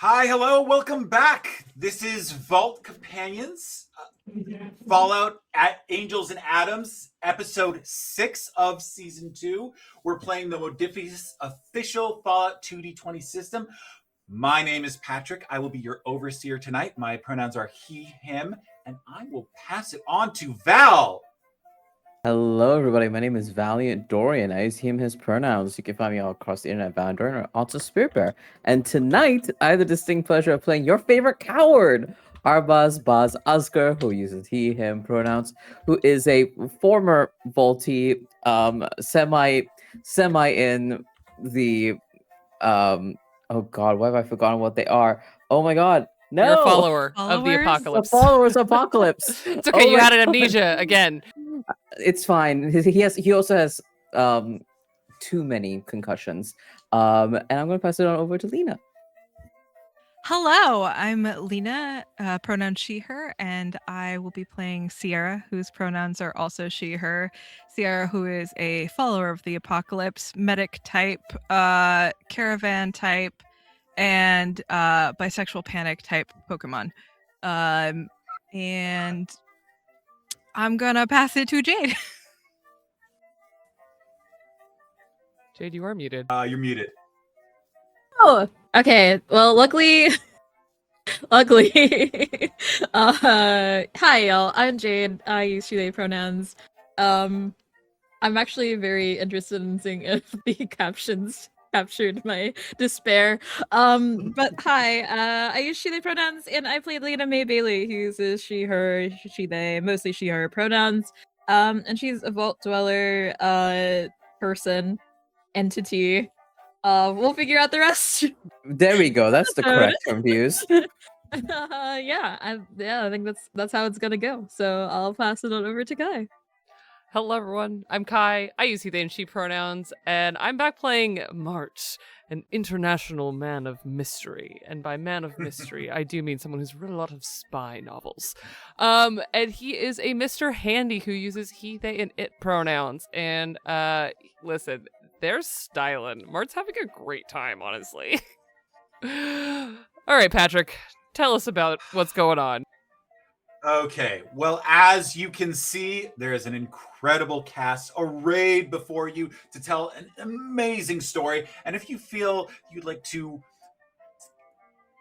Hi, hello, welcome back. This is Vault Companions, Fallout at Angels and Atoms, episode 6 of season 2. We're playing the Modifius official Fallout 2D20 system. My name is Patrick. I will be your overseer tonight. My pronouns are he, him, and I will pass it on to Val. Hello, everybody. My name is Valiant Dorian. I use him, his pronouns. You can find me all across the internet, Valiant Dorian, or also Spirit Bear. And tonight, I have the distinct pleasure of playing your favorite coward, Arbaaz Baz Oscar, who uses he, him pronouns, who is a former Volti, semi in the, oh God, why have I forgotten what they are? Oh my God. No! You're a follower of the apocalypse. The followers apocalypse. It's okay, you had an amnesia again. It's fine. He also has too many concussions. And I'm going to pass it on over to Lena. Hello, I'm Lena, pronoun she, her, and I will be playing Sierra, whose pronouns are also she, her. Sierra, who is a follower of the apocalypse, medic type, caravan type, and bisexual panic type Pokemon. And I'm gonna pass it to Jade. Jade, you are muted. You're muted. Oh, okay. Well, luckily, hi y'all. I'm Jade. I use she/they pronouns. I'm actually very interested in seeing if the captions captured my despair. But hi. I use she/they pronouns, and I played Lena May Bailey, who uses she, her, she/they, mostly she, her pronouns. And she's a vault dweller, person, entity. We'll figure out the rest. There we go. That's the correct term to use. I think that's how it's gonna go. So I'll pass it on over to Kai. Hello, everyone. I'm Kai. I use he, they, and she pronouns, and I'm back playing Mart, an international man of mystery. And by man of mystery, I do mean someone who's read a lot of spy novels. And he is a Mr. Handy who uses he, they, and it pronouns. And listen, they're styling. Mart's having a great time, honestly. All right, Patrick, tell us about what's going on. Okay, well, as you can see, there is an incredible cast arrayed before you to tell an amazing story. And if you feel you'd like to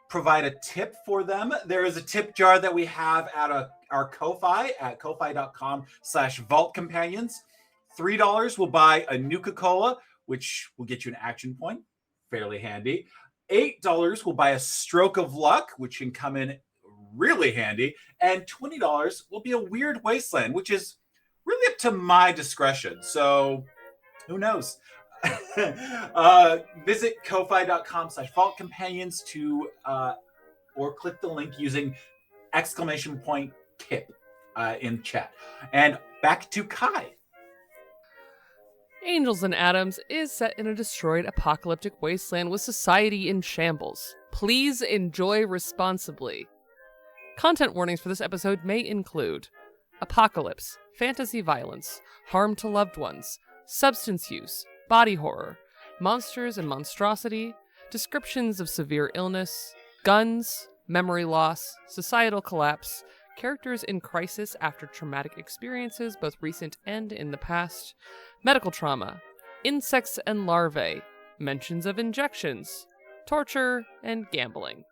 provide a tip for them, there is a tip jar that we have at our Ko-Fi at ko-fi.com/vaultcompanions. $3 will buy a Nuka-Cola, which will get you an action point, fairly handy. $8 will buy a Stroke of Luck, which can come in really handy, and $20 will be a Weird Wasteland, which is really up to my discretion. So who knows? Visit ko-fi.com/vaultcompanions to or click the link using !KIP in chat. And back to Kai. Angels and Atoms is set in a destroyed apocalyptic wasteland with society in shambles. Please enjoy responsibly. Content warnings for this episode may include apocalypse, fantasy violence, harm to loved ones, substance use, body horror, monsters and monstrosity, descriptions of severe illness, guns, memory loss, societal collapse, characters in crisis after traumatic experiences, both recent and in the past, medical trauma, insects and larvae, mentions of injections, torture, and gambling.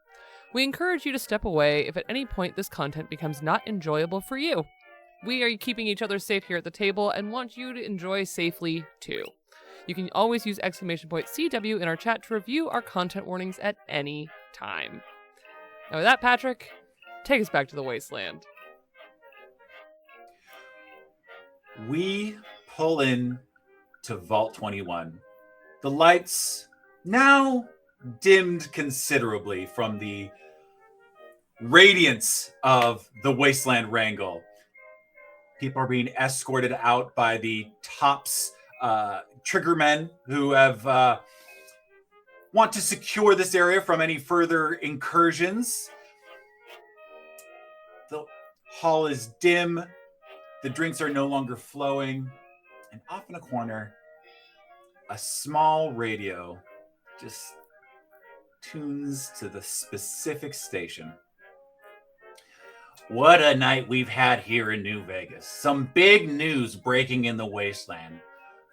We encourage you to step away if at any point this content becomes not enjoyable for you. We are keeping each other safe here at the table and want you to enjoy safely too. You can always use !CW in our chat to review our content warnings at any time. Now with that, Patrick, take us back to the wasteland. We pull in to Vault 21. The lights now dimmed considerably from the radiance of the Wasteland Wrangle. People are being escorted out by the Tops triggermen who have want to secure this area from any further incursions. The hall is dim. The drinks are no longer flowing. And off in a corner, a small radio just tunes to the specific station. What a night we've had here in New Vegas. Some big news breaking in the Wasteland.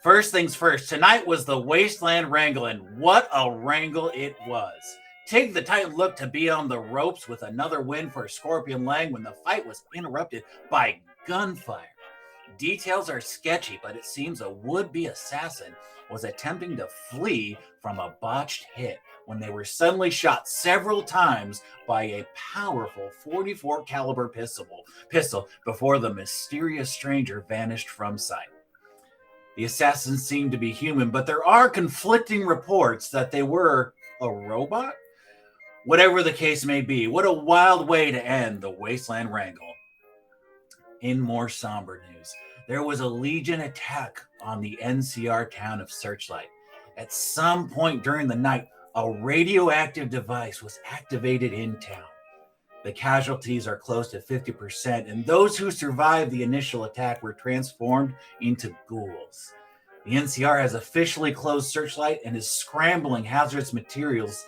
First things first, tonight was the Wasteland Wrangle, and what a wrangle it was. Take the tight look to be on the ropes with another win for Scorpion Lang when the fight was interrupted by gunfire. Details are sketchy, but it seems a would-be assassin was attempting to flee from a botched hit when they were suddenly shot several times by a powerful 44 caliber pistol before the mysterious stranger vanished from sight. The assassins seemed to be human, but there are conflicting reports that they were a robot. Whatever the case may be, what a wild way to end the Wasteland Wrangle. In more somber news, there was a Legion attack on the NCR town of Searchlight. At some point during the night, a radioactive device was activated in town. The casualties are close to 50%, and those who survived the initial attack were transformed into ghouls. The NCR has officially closed Searchlight and is scrambling hazardous materials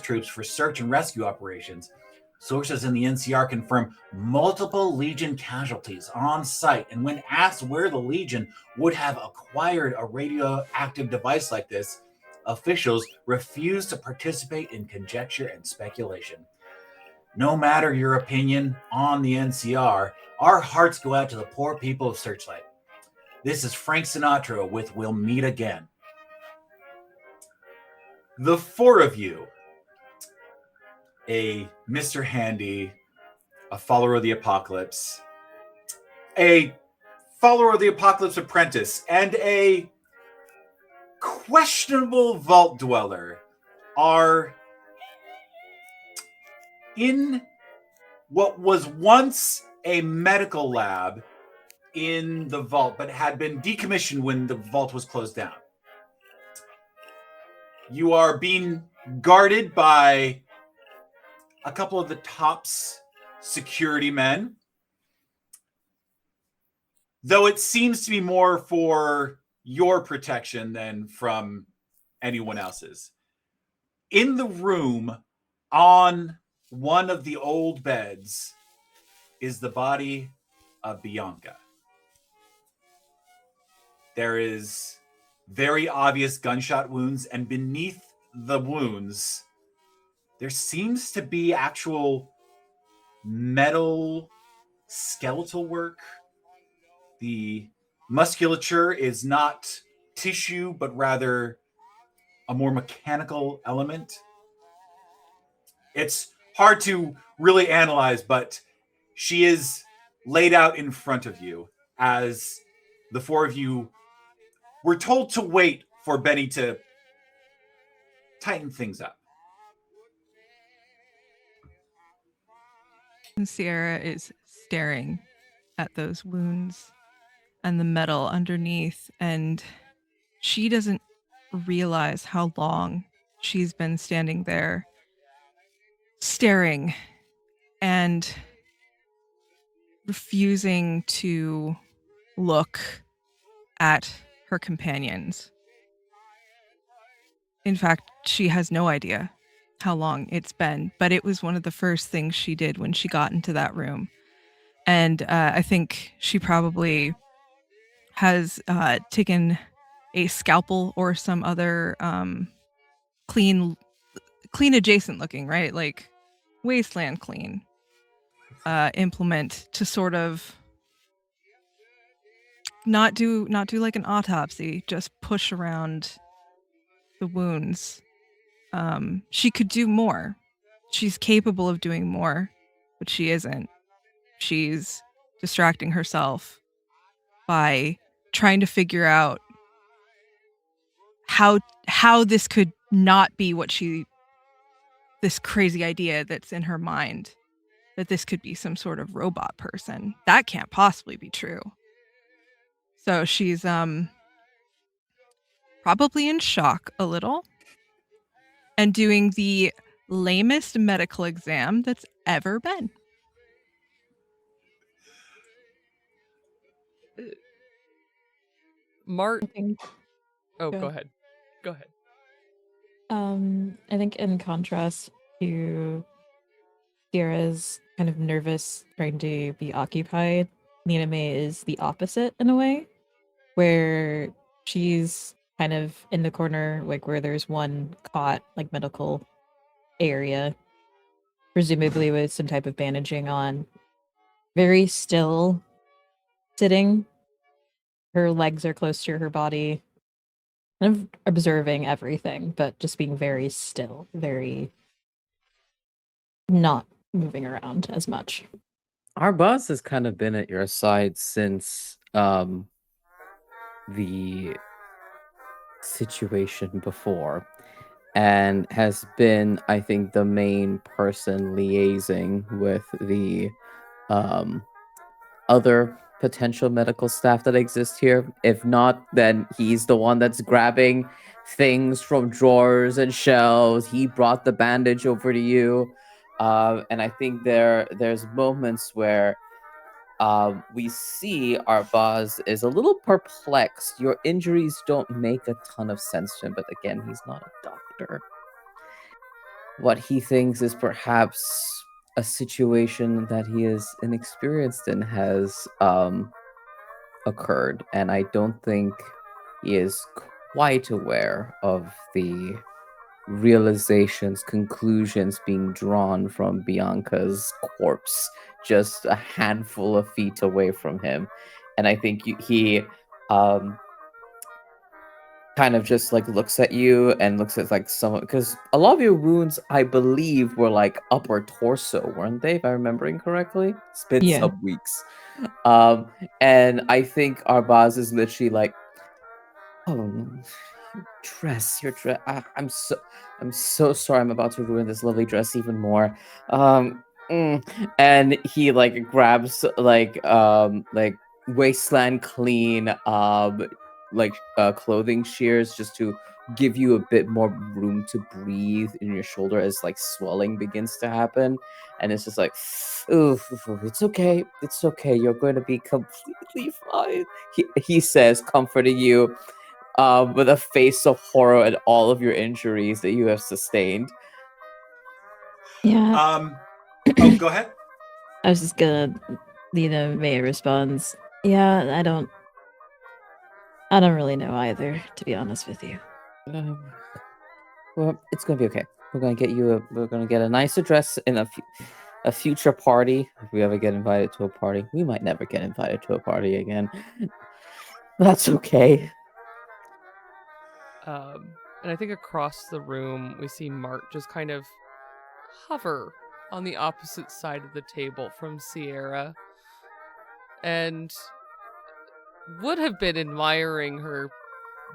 troops for search and rescue operations. Sources in the NCR confirm multiple Legion casualties on site, and when asked where the Legion would have acquired a radioactive device like this, officials refuse to participate in conjecture and speculation. No matter your opinion on the NCR, our hearts go out to the poor people of Searchlight. This is Frank Sinatra with We'll Meet Again. The four of you, a Mr. Handy, a follower of the apocalypse, a follower of the apocalypse apprentice, and a questionable vault dweller, are in what was once a medical lab in the vault, but had been decommissioned when the vault was closed down. You are being guarded by a couple of the top's security men, though it seems to be more for your protection than from anyone else's. In the room, on one of the old beds, is the body of Bianca. There is very obvious gunshot wounds, and beneath the wounds, there seems to be actual metal skeletal work. The musculature is not tissue, but rather a more mechanical element. It's hard to really analyze, but she is laid out in front of you as the four of you were told to wait for Benny to tighten things up. And Sierra is staring at those wounds and the metal underneath, and she doesn't realize how long she's been standing there staring and refusing to look at her companions. In fact, she has no idea how long it's been, but it was one of the first things she did when she got into that room. And I think she probably has taken a scalpel or some other clean adjacent looking, right? Like wasteland clean implement to sort of not do like an autopsy, just push around the wounds. She could do more. She's capable of doing more, but she isn't. She's distracting herself by trying to figure out how this could not be this crazy idea that's in her mind, that this could be some sort of robot person. That can't possibly be true. So she's probably in shock a little and doing the lamest medical exam that's ever been. Mart. Something- Oh, Go go ahead. Go ahead. I think in contrast to Sierra's kind of nervous trying to be occupied, Lena May is the opposite in a way, where she's kind of in the corner, like where there's one cot, like medical area, presumably with some type of bandaging on. Very still, sitting. Her legs are close to her body, kind of observing everything, but just being very still, very not moving around as much. Arbaaz has kind of been at your side since the situation before, and has been, I think, the main person liaising with the other potential medical staff that exist here. If not, then he's the one that's grabbing things from drawers and shelves. He brought the bandage over to you. And I think there's moments where we see Arbaaz is a little perplexed. Your injuries don't make a ton of sense to him, but again, he's not a doctor. What he thinks is perhaps a situation that he is inexperienced in has occurred, and I don't think he is quite aware of the realizations, conclusions being drawn from Bianca's corpse just a handful of feet away from him. And I think he kind of just like looks at you and looks at like someone, because a lot of your wounds, I believe, were like upper torso, weren't they, if I'm remembering correctly? It's been Yeah. some weeks. And I think Arbaaz is literally like, oh, your dress. I'm so sorry. I'm about to ruin this lovely dress even more. And he like grabs like wasteland clean clothing shears just to give you a bit more room to breathe in your shoulder as like swelling begins to happen. And it's just like, ooh, it's okay. It's okay. You're going to be completely fine. He says, comforting you, with a face of horror at all of your injuries that you have sustained. Yeah. Oh, go ahead. I was just gonna. Lena May responds, "Yeah, I don't really know either, to be honest with you." Well, it's gonna be okay. We're gonna get a nicer dress in a future party. If we ever get invited to a party, we might never get invited to a party again. That's okay. And I think across the room we see Mart just kind of hover on the opposite side of the table from Sierra, and would have been admiring her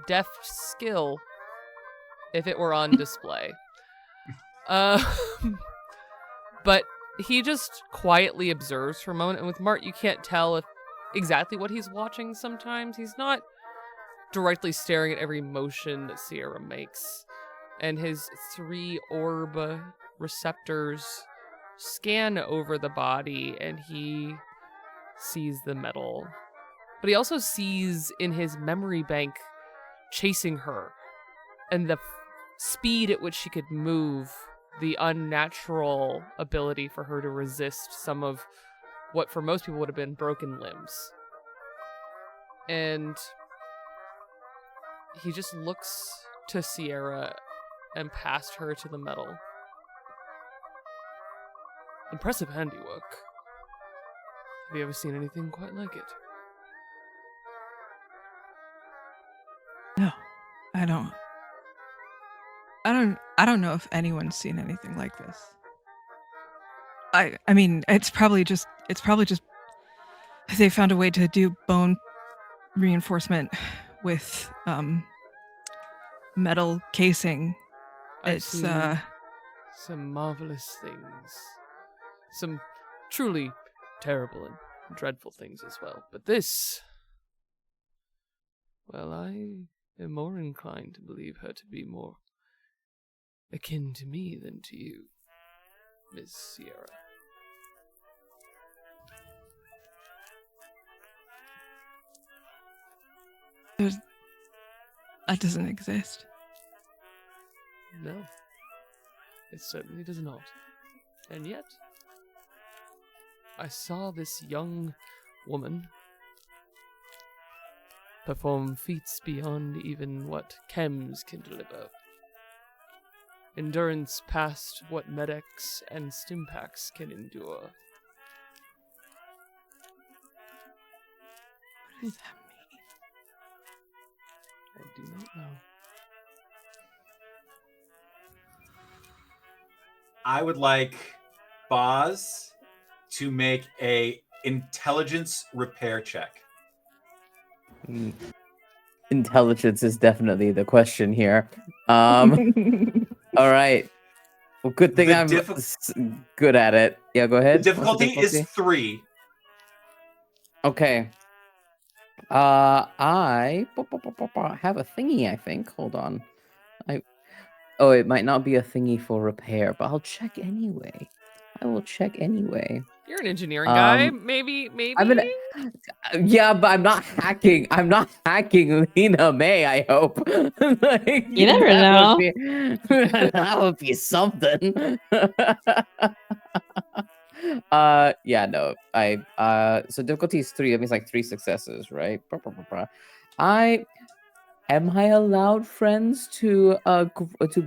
deft skill if it were on display. But he just quietly observes for a moment, and with Mart you can't tell exactly what he's watching sometimes. He's not directly staring at every motion that Sierra makes, and his 3 orb receptors scan over the body, and he sees the metal. But he also sees in his memory bank chasing her, and the speed at which she could move, the unnatural ability for her to resist some of what for most people would have been broken limbs. And he just looks to Sierra and past her to the metal. Impressive handiwork. Have you ever seen anything quite like it? No, I don't know if anyone's seen anything like this. I mean, it's probably just they found a way to do bone reinforcement with metal casing. I've It's seen some marvelous things. Some truly terrible and dreadful things as well. But this, well, I am more inclined to believe her to be more akin to me than to you, Miss Sierra. that doesn't exist. No. It certainly does not. And yet, I saw this young woman perform feats beyond even what chems can deliver. Endurance past what medics and stimpaks can endure. What does that mean? I do not know. I would like Boz to make a intelligence repair check. Intelligence is definitely the question here. All right. Well, good thing The I'm good at it. Yeah, go The ahead. What's the difficulty is 3. Okay. I have a thingy, I think. Hold on. Oh, it might not be a thingy for repair, but I'll check anyway. I will check anyway. You're an engineering guy. Um, Maybe. Yeah, but I'm not hacking. I'm not hacking Lena May, I hope. Like, You never that know. that would be something. Yeah, no. So difficulty is 3. That means like 3 successes, right? Am I allowed, friends, to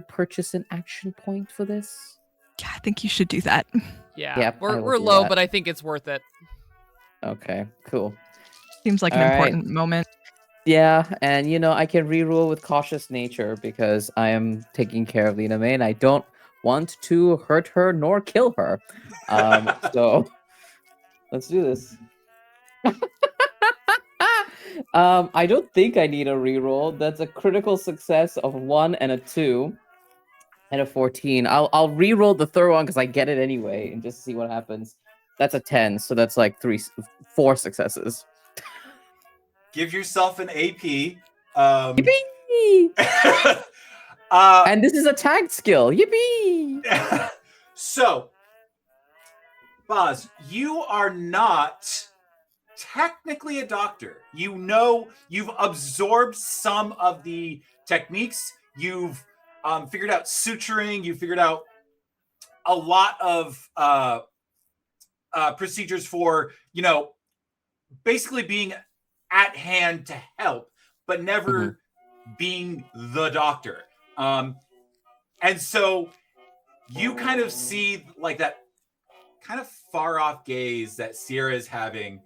purchase an action point for this? Yeah, I think you should do that. Yeah, Yep, I will we're do low, that. but I think it's worth it. Okay, cool. Seems like an All right. important moment. Yeah, and I can reroll with cautious nature because I am taking care of Lena May and I don't want to hurt her nor kill her. So let's do this. I don't think I need a reroll. That's a critical success of 1 and a 2 and a 14. I'll reroll the third one because I get it anyway and just see what happens. That's a 10, so that's like 4 successes. Give yourself an AP. Yippee! And this is a tagged skill. Yippee! So, Boz, you are not technically a doctor. You've absorbed some of the techniques. You've figured out suturing. You figured out a lot of procedures for, basically being at hand to help, but never being the doctor. And so you kind of see like that kind of far off gaze that Sierra is having,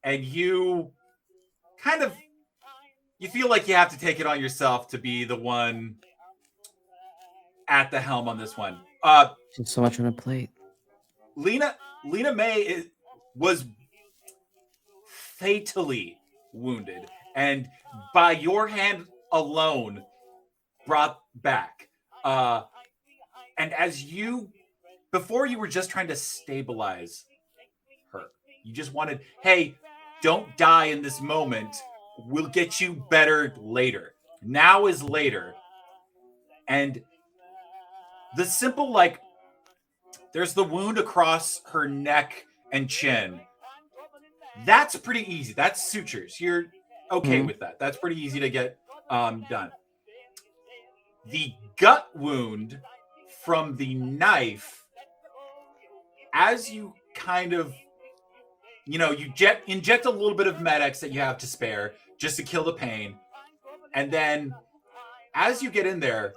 and you feel like you have to take it on yourself to be the one at the helm on this one. So much on a plate. Lena May was fatally wounded, and by your hand alone brought back. And before you were just trying to stabilize her. You just wanted, hey, don't die in this moment. We'll get you better later. Now is later. And the simple, there's the wound across her neck and chin. That's pretty easy. That's sutures. You're okay with that. That's pretty easy to get done. The gut wound from the knife, as you kind of, you inject a little bit of Med-X that you have to spare just to kill the pain. And then as you get in there,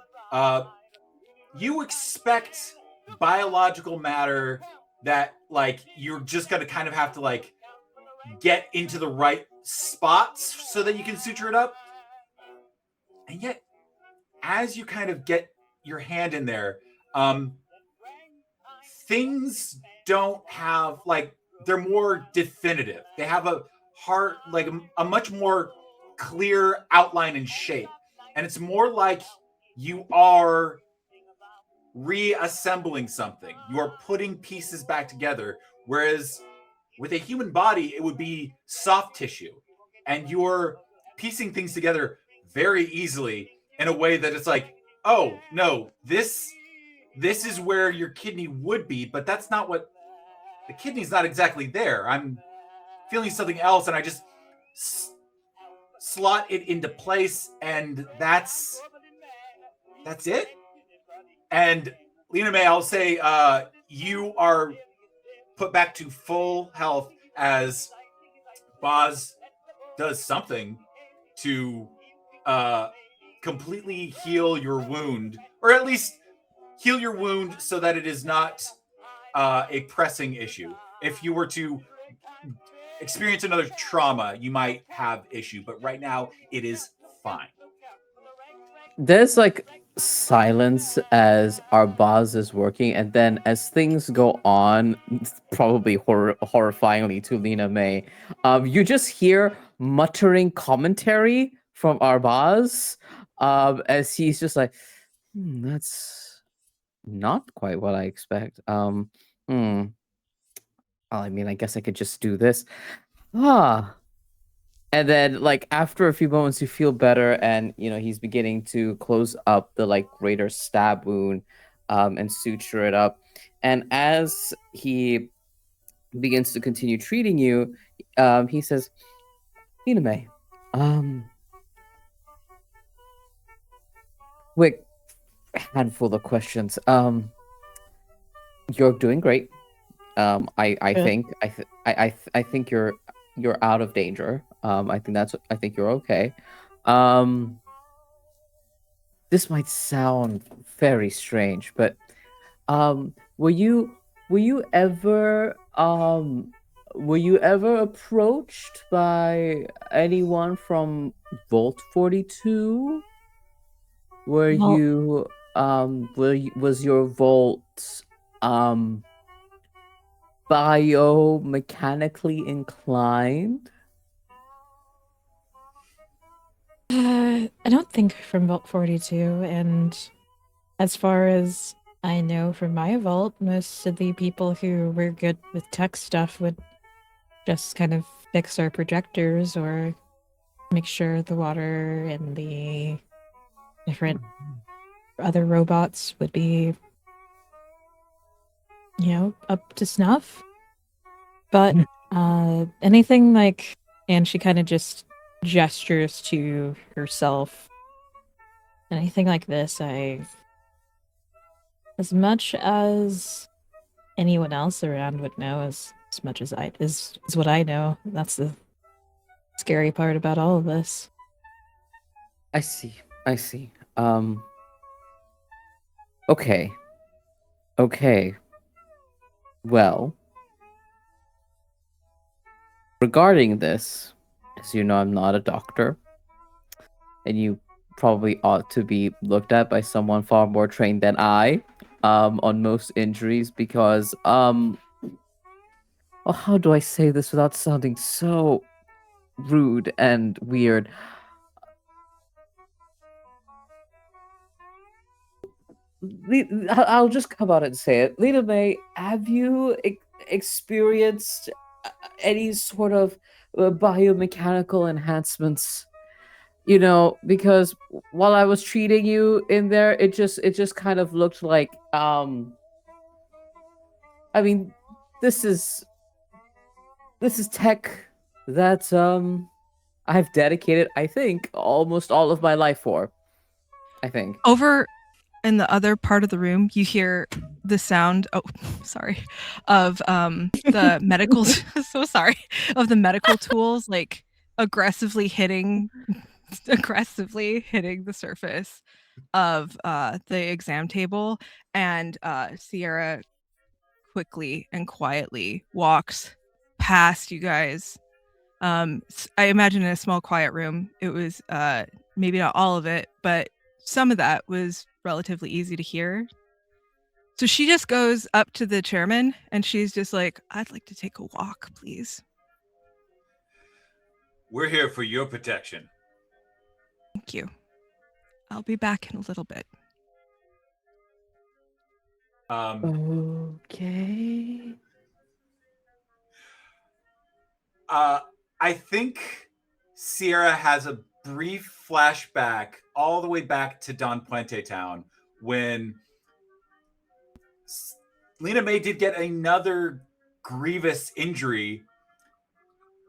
you expect biological matter that, you're just going to kind of have to, get into the right spots so that you can suture it up. And yet, as you kind of get your hand in there, things don't have, they're more definitive. They have a hard, a much more clear outline and shape. And it's more like you are reassembling something. You are putting pieces back together. Whereas with a human body, it would be soft tissue. And you're piecing things together very easily in a way that it's like, oh, no, this is where your kidney would be, but that's not what, the kidney's not exactly there. I'm feeling something else, and I just slot it into place, and that's it. And Lena May, I'll say you are put back to full health as Boz does something to completely heal your wound, or at least heal your wound so that it is not a pressing issue. If you were to experience another trauma, you might have issue, but right now it is fine. There's like silence as Arbaaz is working, and then as things go on, probably horrifyingly to Lena May, you just hear muttering commentary from Arbaaz, as he's just like, that's not quite what I expect. Well, I mean, I guess I could just do this. And then, like, after a few moments, you feel better, and he's beginning to close up the like greater stab wound, and suture it up. And as he begins to continue treating you, he says, "Lena May, quick handful of questions. You're doing great. I Good. think I think you're out of danger. I think you're okay. This might sound very strange, but were you ever approached by anyone from Vault 42? Were Well- you was your vault biomechanically inclined? I don't think from Vault 42, and as far as I know from my vault, most of the people who were good with tech stuff would just kind of fix our projectors or make sure the water and the different other robots would be, up to snuff. But anything like, and she kind of just gestures to herself. Anything like this, as much as anyone else around would know, as much as is what I know. That's the scary part about all of this. I see. Okay. Well, regarding this, as you know, I'm not a doctor, and you probably ought to be looked at by someone far more trained than I, on most injuries, because well, how do I say this without sounding so rude and weird? I'll just come out and say it. Lena May, have you experienced any sort of biomechanical enhancements? Because while I was treating you in there, it just kind of looked like I mean, this is tech that I've dedicated, I think, almost all of my life for. I think. Over in the other part of the room, you hear the sound. Oh, sorry, of the medical. So sorry, of the medical tools like aggressively hitting the surface of the exam table, and Sierra quickly and quietly walks past you guys. I imagine in a small quiet room, it was maybe not all of it, but some of that was relatively easy to hear. So she just goes up to the chairman and she's just like, "I'd like to take a walk, please." We're here for your protection. Thank you. I'll be back in a little bit. Okay. I think Sierra has a brief flashback all the way back to Don Puente Town when Lena May did get another grievous injury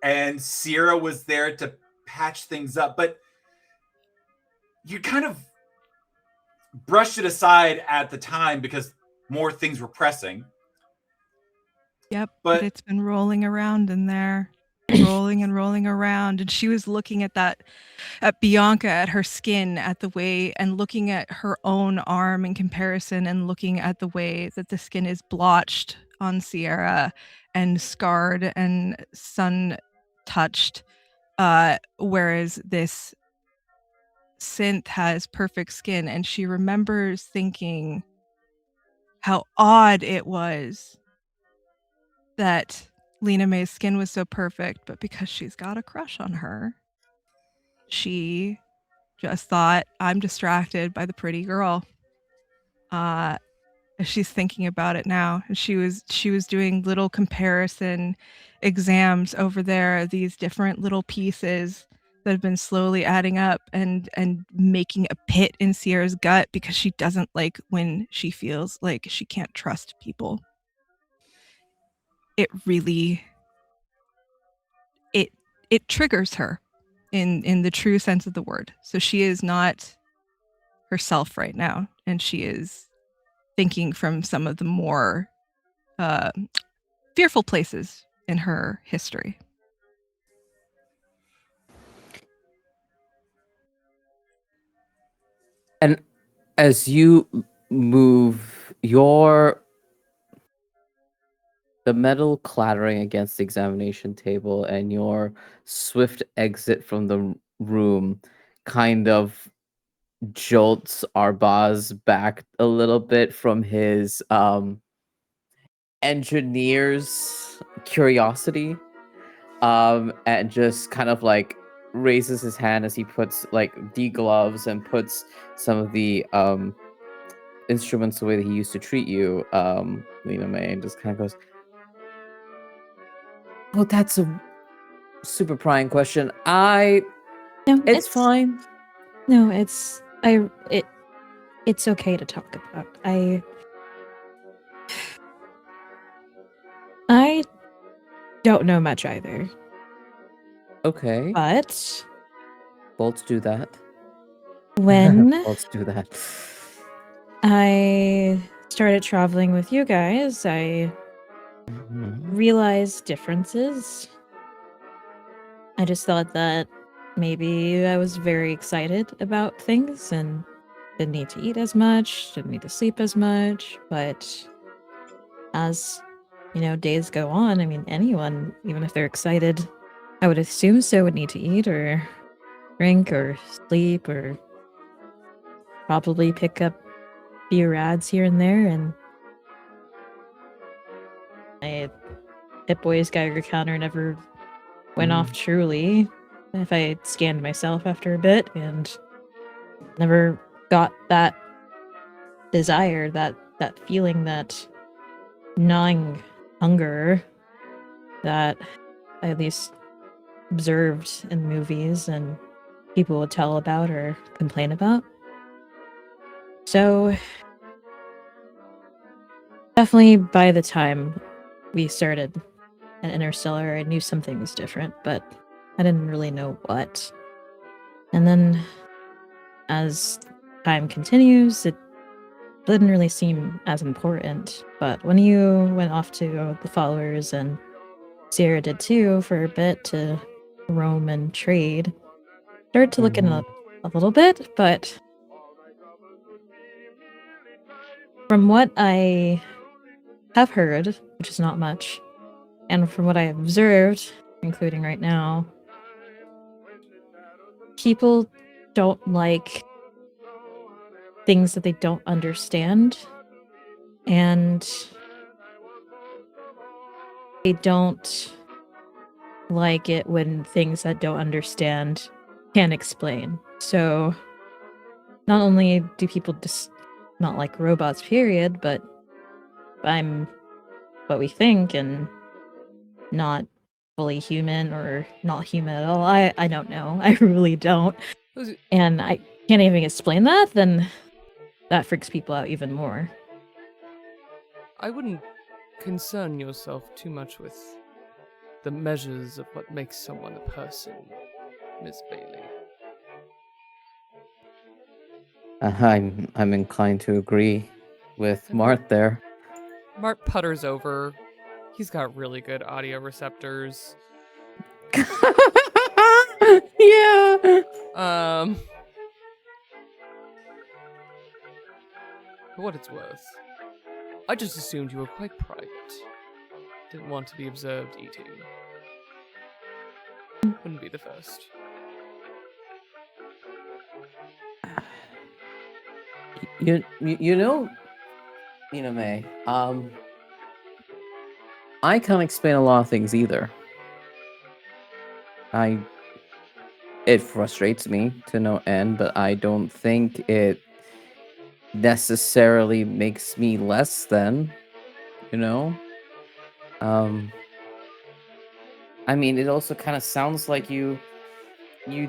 and Sierra was there to patch things up. But you kind of brushed it aside at the time because more things were pressing. Yep, But- but it's been rolling around in there, rolling and rolling around. And she was looking at Bianca, at her skin, at the way, and looking at her own arm in comparison, and looking at the way that the skin is blotched on Sierra and scarred and sun touched, whereas this synth has perfect skin. And she remembers thinking how odd it was that Lena May's skin was so perfect, but because she's got a crush on her, she just thought, I'm distracted by the pretty girl. She's thinking about it now. She was doing little comparison exams over there, these different little pieces that have been slowly adding up and making a pit in Sierra's gut because she doesn't like when she feels like she can't trust people. It really it triggers her in the true sense of the word. So she is not herself right now, and she is thinking from some of the more fearful places in her history. And as you move, the metal clattering against the examination table and your swift exit from the room kind of jolts Arbaaz back a little bit from his engineer's curiosity, and just kind of like raises his hand as he puts like degloves and puts some of the instruments the way that he used to treat you, Lena May, and just kind of goes, "Oh, that's a super prying question. No, It's fine. No, it's okay to talk about. I don't know much either, Okay, but bolts do that. when Bolts do that. I started traveling with you guys, I Mhm. realized differences. I just thought that maybe I was very excited about things and didn't need to eat as much, didn't need to sleep as much, but as days go on, I mean, anyone, even if they're excited, I would assume so, would need to eat or drink or sleep or probably pick up a few rads here and there. And my Hit Boy's Geiger counter never went off truly if I scanned myself after a bit, and never got that desire, that feeling, that gnawing hunger that I at least observed in movies and people would tell about or complain about. So definitely by the time we started at Interstellar, I knew something was different, but I didn't really know what. And then as time continues, it didn't really seem as important. But when you went off to the followers, and Sierra did too for a bit, to roam and trade, started to look in a little bit, but from what I have heard, which is not much, and from what I have observed, including right now, people don't like things that they don't understand, and they don't like it when things that don't understand can't explain. So not only do people just not like robots, period, but I'm what we think and not fully human or not human at all. I don't know. I really don't. And I can't even explain that, then that freaks people out even more. I wouldn't concern yourself too much with the measures of what makes someone a person, Miss Bailey. I'm inclined to agree with Mart there. Mart putters over. He's got really good audio receptors. Yeah. For what it's worth, I just assumed you were quite private. Didn't want to be observed eating. Wouldn't be the first. You know, May. I can't explain a lot of things either. It frustrates me to no end, but I don't think it necessarily makes me less than, you know? I mean, it also kind of sounds like you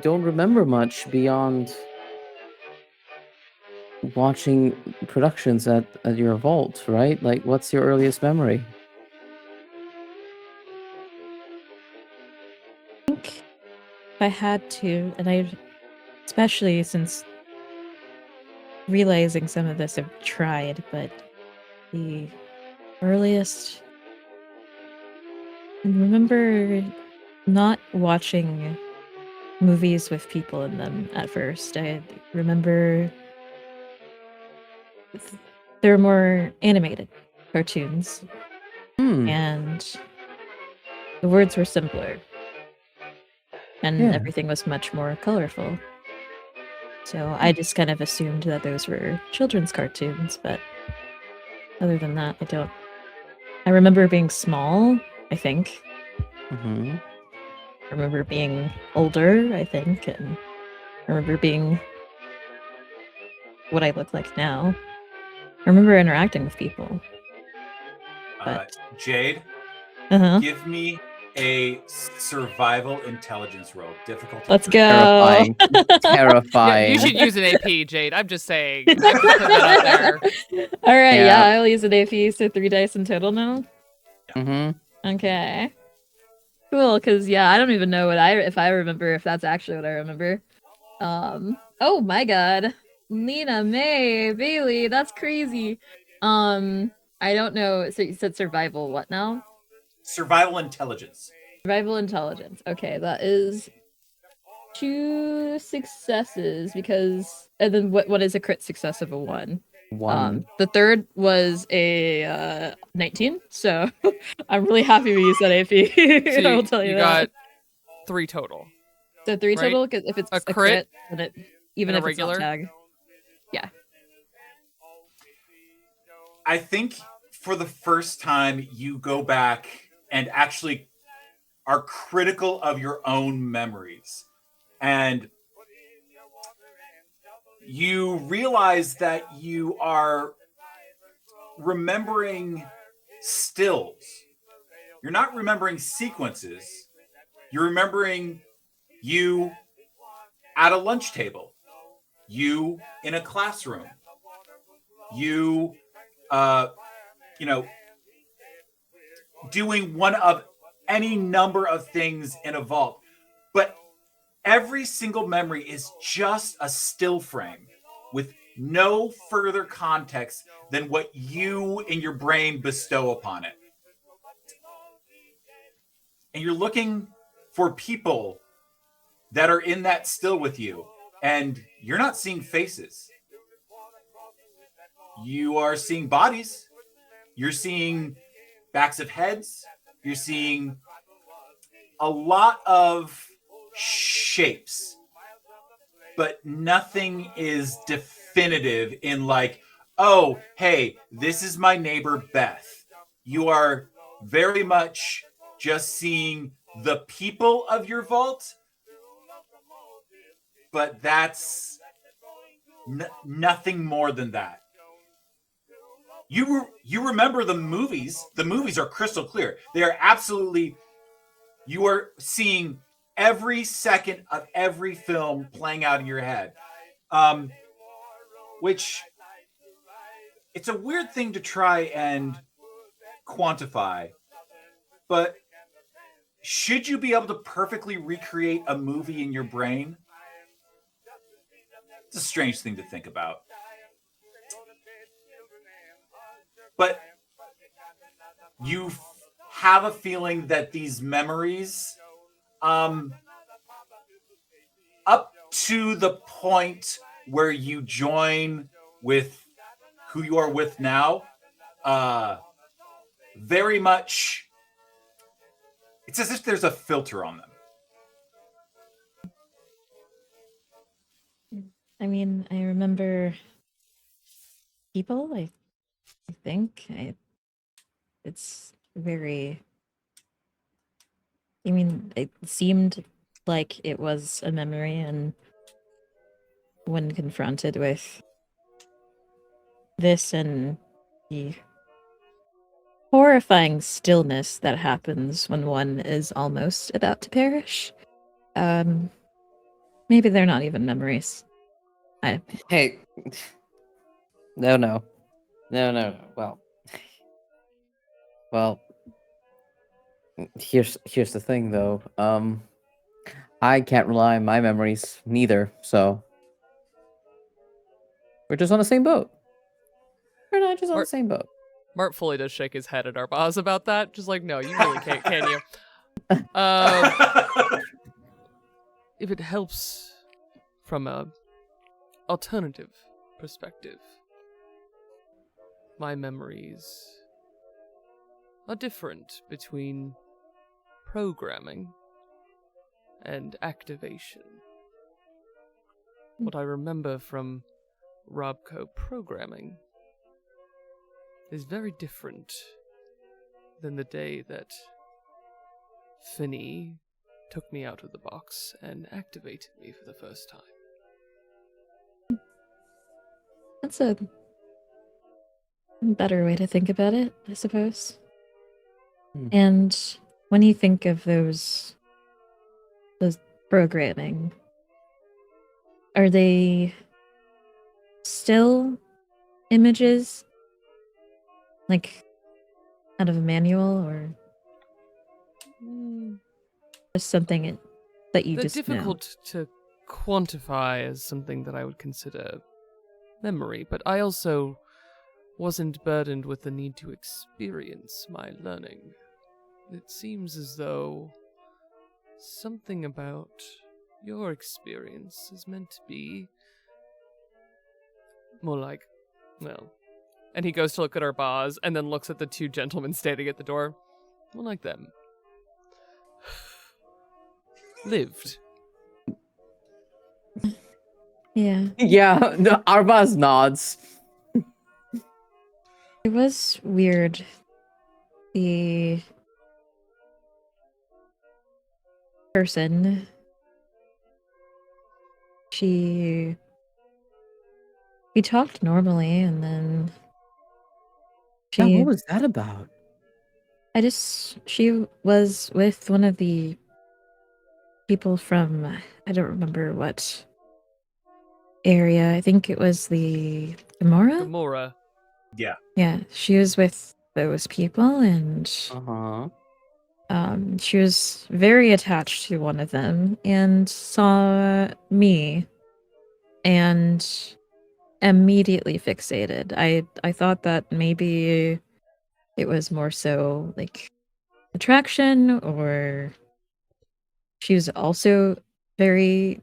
don't remember much beyond watching productions at your vault, right? Like, what's your earliest memory? I think if I had to, and I, especially since realizing some of this I've tried, but the earliest, I remember not watching movies with people in them at first. I remember there were more animated cartoons, and the words were simpler, and Yeah. everything was much more colorful. So I just kind of assumed that those were children's cartoons, but other than that, I don't. I remember being small, I think. Mm-hmm. I remember being older, I think, and I remember being what I look like now. I remember interacting with people. But Jade, uh-huh. give me a survival intelligence roll. Difficulty. Let's 3. go. Terrifying. Terrifying. Yeah, you should use an AP, Jade. I'm just saying. I'm just putting that out there. All right, Yeah. yeah, I'll use an AP, so 3 dice in total now. Mm-hmm. Okay. Cool, because yeah, I don't even know if I remember if that's actually what I remember. Oh my god. Lena, May, Bailey, that's crazy. I don't know. So you said survival what now? Survival intelligence. Survival intelligence. Okay, that is 2 successes because and then what is a crit success of a 1? One. The third was a 19, so I'm really happy we used that AP. So I will tell you that. got 3 total. So 3 right? total, because if it's A a crit crit, then it even and if a it's not regular? tag. Yeah. I think for the first time you go back and actually are critical of your own memories. And you realize that you are remembering stills. You're not remembering sequences. You're remembering you at a lunch table, you in a classroom, you, doing one of any number of things in a vault. But every single memory is just a still frame with no further context than what you in your brain bestow upon it. And you're looking for people that are in that still with you, and you're not seeing faces. You are seeing bodies. You're seeing backs of heads. You're seeing a lot of shapes, but nothing is definitive in like, oh, hey, this is my neighbor Beth. You are very much just seeing the people of your vault, but that's nothing more than that. You remember the movies. The movies are crystal clear. They are absolutely, you are seeing every second of every film playing out in your head. Which, it's a weird thing to try and quantify, but should you be able to perfectly recreate a movie in your brain? It's a strange thing to think about. But you have a feeling that these memories, up to the point where you join with who you are with now, very much, it's as if there's a filter on them. I mean, I remember people, I think. It's very. I mean, it seemed like it was a memory, and when confronted with this and the horrifying stillness that happens when one is almost about to perish, maybe they're not even memories. Hey. No. Well, here's the thing though. I can't rely on my memories neither, so we're just on the same boat. We're not just on the same boat. Mart fully does shake his head at Arbaaz about that. Just like, no, you really can't, can you? If it helps from a alternative perspective, my memories are different between programming and activation. What I remember from Robco programming is very different than the day that Finney took me out of the box and activated me for the first time. That's a better way to think about it, I suppose. And when you think of those programming, are they still images, like out of a manual, or just something that you They're just difficult to quantify as something that I would consider memory, but I also wasn't burdened with the need to experience my learning. It seems as though something about your experience is meant to be more like, well, and he goes to look at Arbaaz and then looks at the two gentlemen standing at the door. More like them. Lived. Yeah. Yeah, the Arbaaz nods. It was weird. The person, we talked normally, and then Yeah, what was that about? she was with one of the people from, I don't remember what area. I think it was the Gamora. Yeah. Yeah, she was with those people, and she was very attached to one of them and saw me and immediately fixated. I thought that maybe it was more so like attraction, or she was also very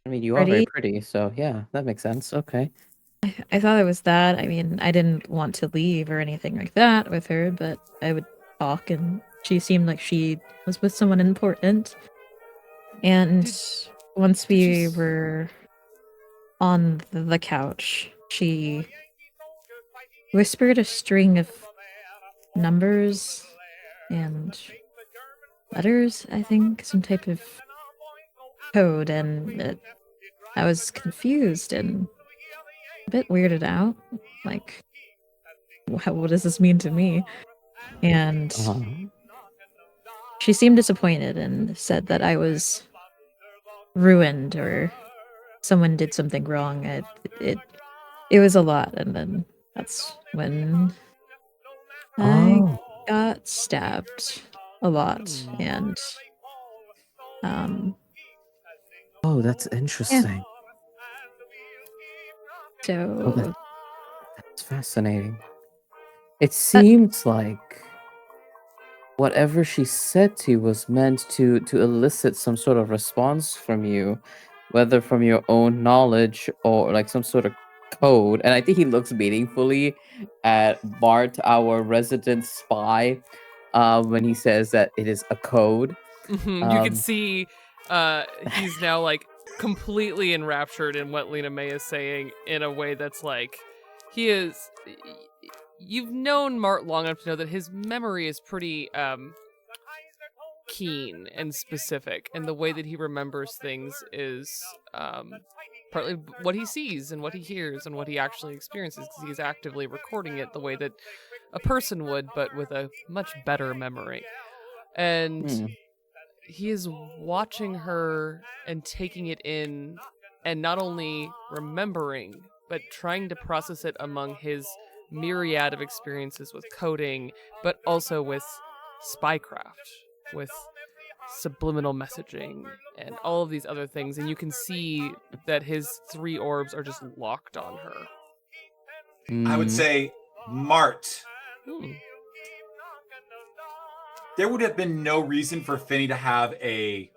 I mean, you are very pretty, so yeah, that makes sense. Okay. I thought it was that. I mean, I didn't want to leave or anything like that with her, but I would talk, and she seemed like she was with someone important. And once we were on the couch, she whispered a string of numbers and letters, I think, some type of code, and I was confused and a bit weirded out. Like, what does this mean to me? And she seemed disappointed and said that I was ruined, or someone did something wrong. It was a lot, and then that's when I got stabbed a lot, and oh, that's interesting. So That's fascinating. It seems like whatever she said to you was meant to elicit some sort of response from you, whether from your own knowledge or like some sort of code. And I think he looks meaningfully at Mart, our resident spy, when he says that it is a code. You can see he's now like completely enraptured in what Lena May is saying in a way that's like he is. You've known Mart long enough to know that his memory is pretty keen and specific, and the way that he remembers things is partly what he sees and what he hears and what he actually experiences, because he's actively recording it the way that a person would, but with a much better memory. And he is watching her and taking it in, and not only remembering, but trying to process it among his myriad of experiences with coding, but also with spycraft, with subliminal messaging, and all of these other things. And you can see that his 3 orbs are just locked on her. I would say, Mart, there would have been no reason for Finney to have a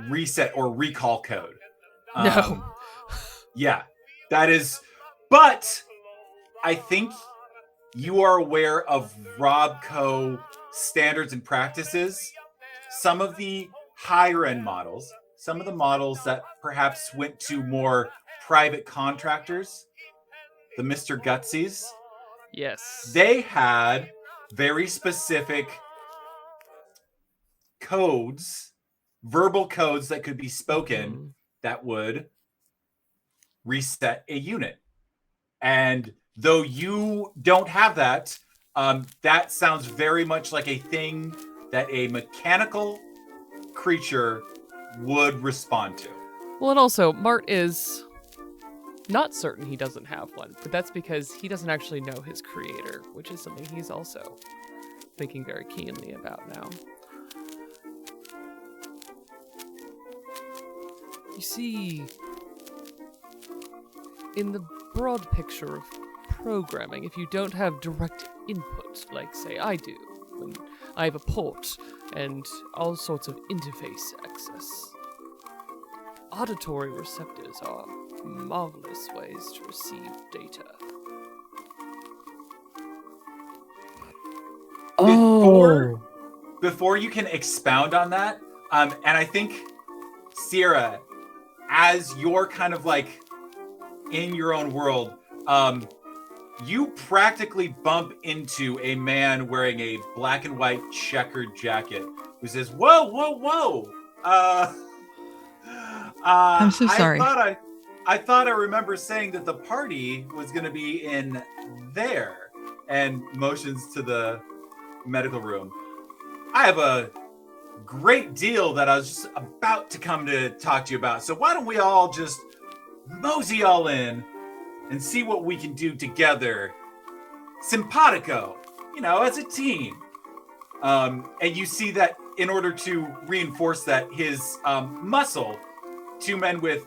reset or recall code. No. Yeah, that is. But I think you are aware of Robco standards and practices. Some of the higher end models, some of the models that perhaps went to more private contractors, the Mr. Gutsies. Yes. They had very specific codes, verbal codes that could be spoken that would reset a unit. And though you don't have that, that sounds very much like a thing that a mechanical creature would respond to. Well, and also, Mart is not certain he doesn't have one, but that's because he doesn't actually know his creator, which is something he's also thinking very keenly about now. You see, in the broad picture of programming, if you don't have direct input, like, say, I do, when I have a port and all sorts of interface access, auditory receptors are marvelous ways to receive data. Before you can expound on that, and I think, Sierra, as you're kind of like in your own world, you practically bump into a man wearing a black and white checkered jacket who says, "Whoa, whoa, whoa! I'm so sorry. I thought I remember saying that the party was going to be in there," and motions to the medical room. I have a great deal that I was just about to come to talk to you about. So why don't we all just mosey all in and see what we can do together, simpatico, as a team. And you see that in order to reinforce that, his muscle, 2 men with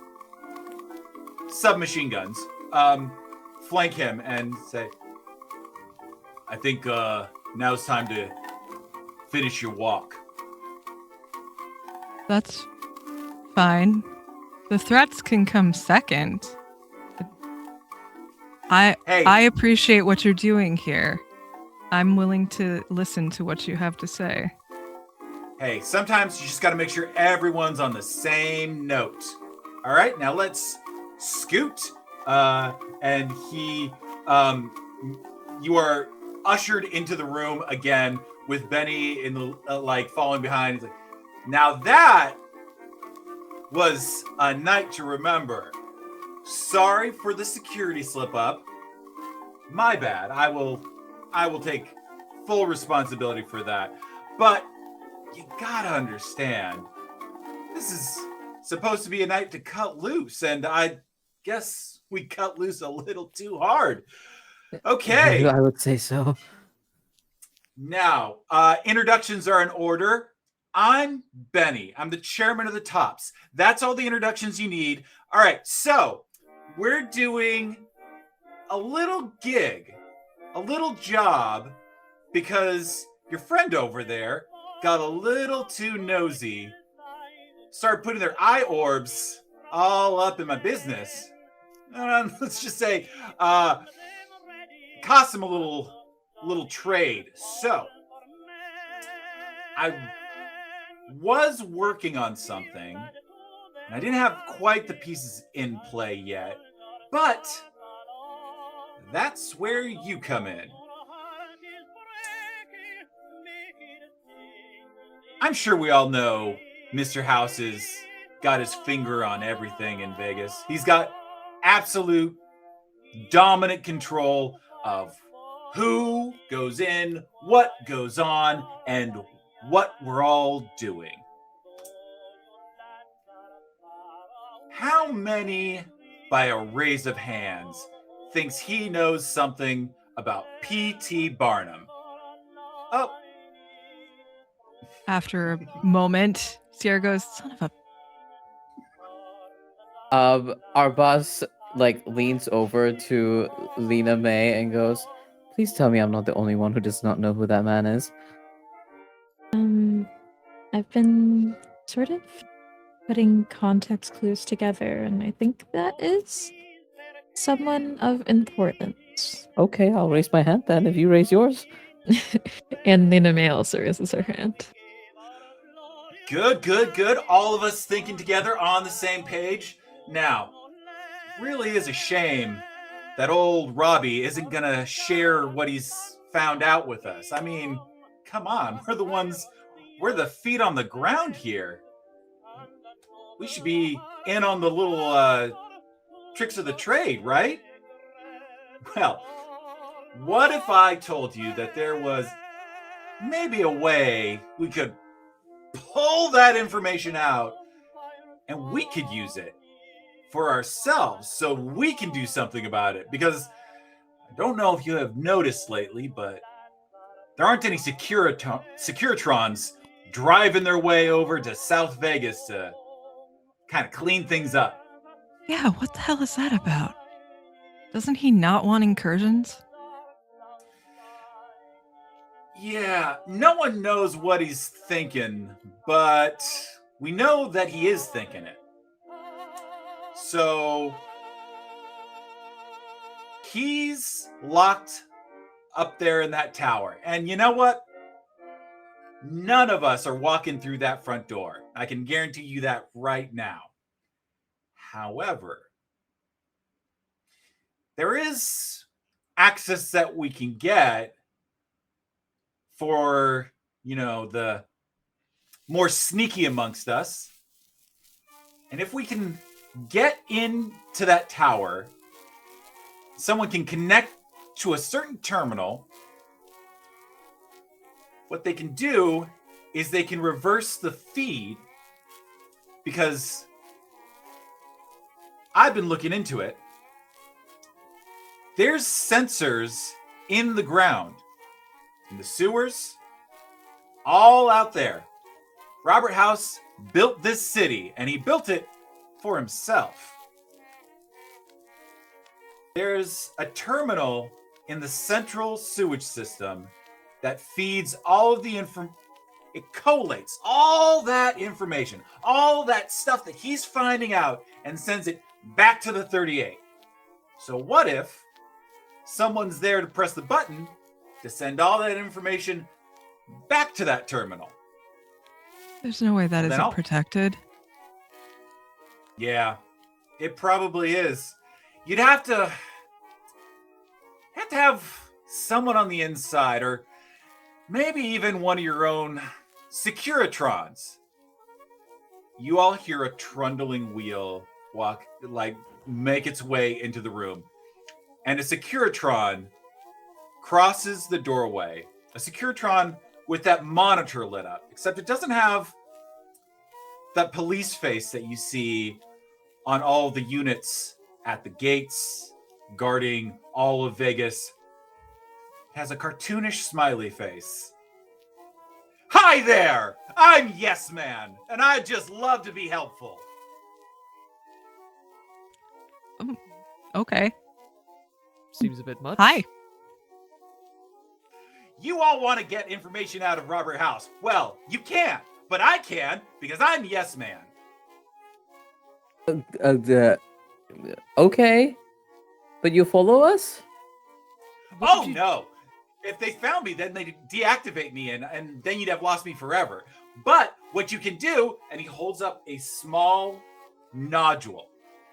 submachine guns, flank him and say, "I think now it's time to finish your walk." That's fine. The threats can come second. I appreciate what you're doing here. I'm willing to listen to what you have to say. Hey, sometimes you just got to make sure everyone's on the same note. All right, now let's scoot. And he, you are ushered into the room again with Benny in the following behind. He's like, "Now that was a night to remember. Sorry for the security slip up. My bad. I will take full responsibility for that. But you gotta understand, this is supposed to be a night to cut loose, and I guess we cut loose a little too hard." Okay. I would say so. Now, introductions are in order. I'm Benny. I'm the chairman of the Tops. That's all the introductions you need. All right, so we're doing a little gig, a little job, because your friend over there got a little too nosy, started putting their eye orbs all up in my business. Let's just say, cost him a little trade. So, I was working on something, and I didn't have quite the pieces in play yet, but that's where you come in. I'm sure we all know Mr. House has got his finger on everything in Vegas. He's got absolute dominant control of who goes in, what goes on, and what we're all doing. How many, by a raise of hands, thinks he knows something about P.T. Barnum? Oh. After a moment, Sierra goes, son of a... Arbaaz leans over to Lena May and goes, "Please tell me I'm not the only one who does not know who that man is." I've been sort of putting context clues together, and I think that is someone of importance. Okay, I'll raise my hand then if you raise yours. And Lena May also raises her hand. Good, good, good. All of us thinking together on the same page. Now, really is a shame that old Robbie isn't gonna share what he's found out with us. I mean, come on, we're the feet on the ground here. We should be in on the little tricks of the trade, right? Well, what if I told you that there was maybe a way we could pull that information out and we could use it for ourselves so we can do something about it? Because I don't know if you have noticed lately, but there aren't any Securitrons driving their way over to South Vegas to kind of clean things up. Yeah, what the hell is that about? Doesn't he not want incursions? Yeah, no one knows what he's thinking, but we know that he is thinking it. So he's locked up there in that tower. And you know what? None of us are walking through that front door. I can guarantee you that right now. However, there is access that we can get for, the more sneaky amongst us. And if we can get into that tower, someone can connect to a certain terminal. What they can do is they can reverse the feed, because I've been looking into it. There's sensors in the ground, in the sewers, all out there. Robert House built this city, and he built it for himself. There's a terminal in the central sewage system that feeds all of the it collates all that information, all that stuff that he's finding out, and sends it back to the 38. So what if someone's there to press the button to send all that information back to that terminal? There's no way that Then isn't protected. Yeah, it probably is. You'd have to have someone on the inside, or maybe even one of your own Securitrons. You all hear a trundling wheel make its way into the room, and a Securitron crosses the doorway. A Securitron with that monitor lit up, except it doesn't have that police face that you see on all the units at the gates guarding all of Vegas. It has a cartoonish smiley face. Hi there! I'm Yes Man, and I'd just love to be helpful. Okay. Seems a bit much. Hi. You all want to get information out of Robert House. Well, you can't, but I can because I'm Yes Man. Okay. But you follow us? What Oh did you- no! If they found me, then they'd deactivate me, and then you'd have lost me forever. But what you can do, and he holds up a small nodule.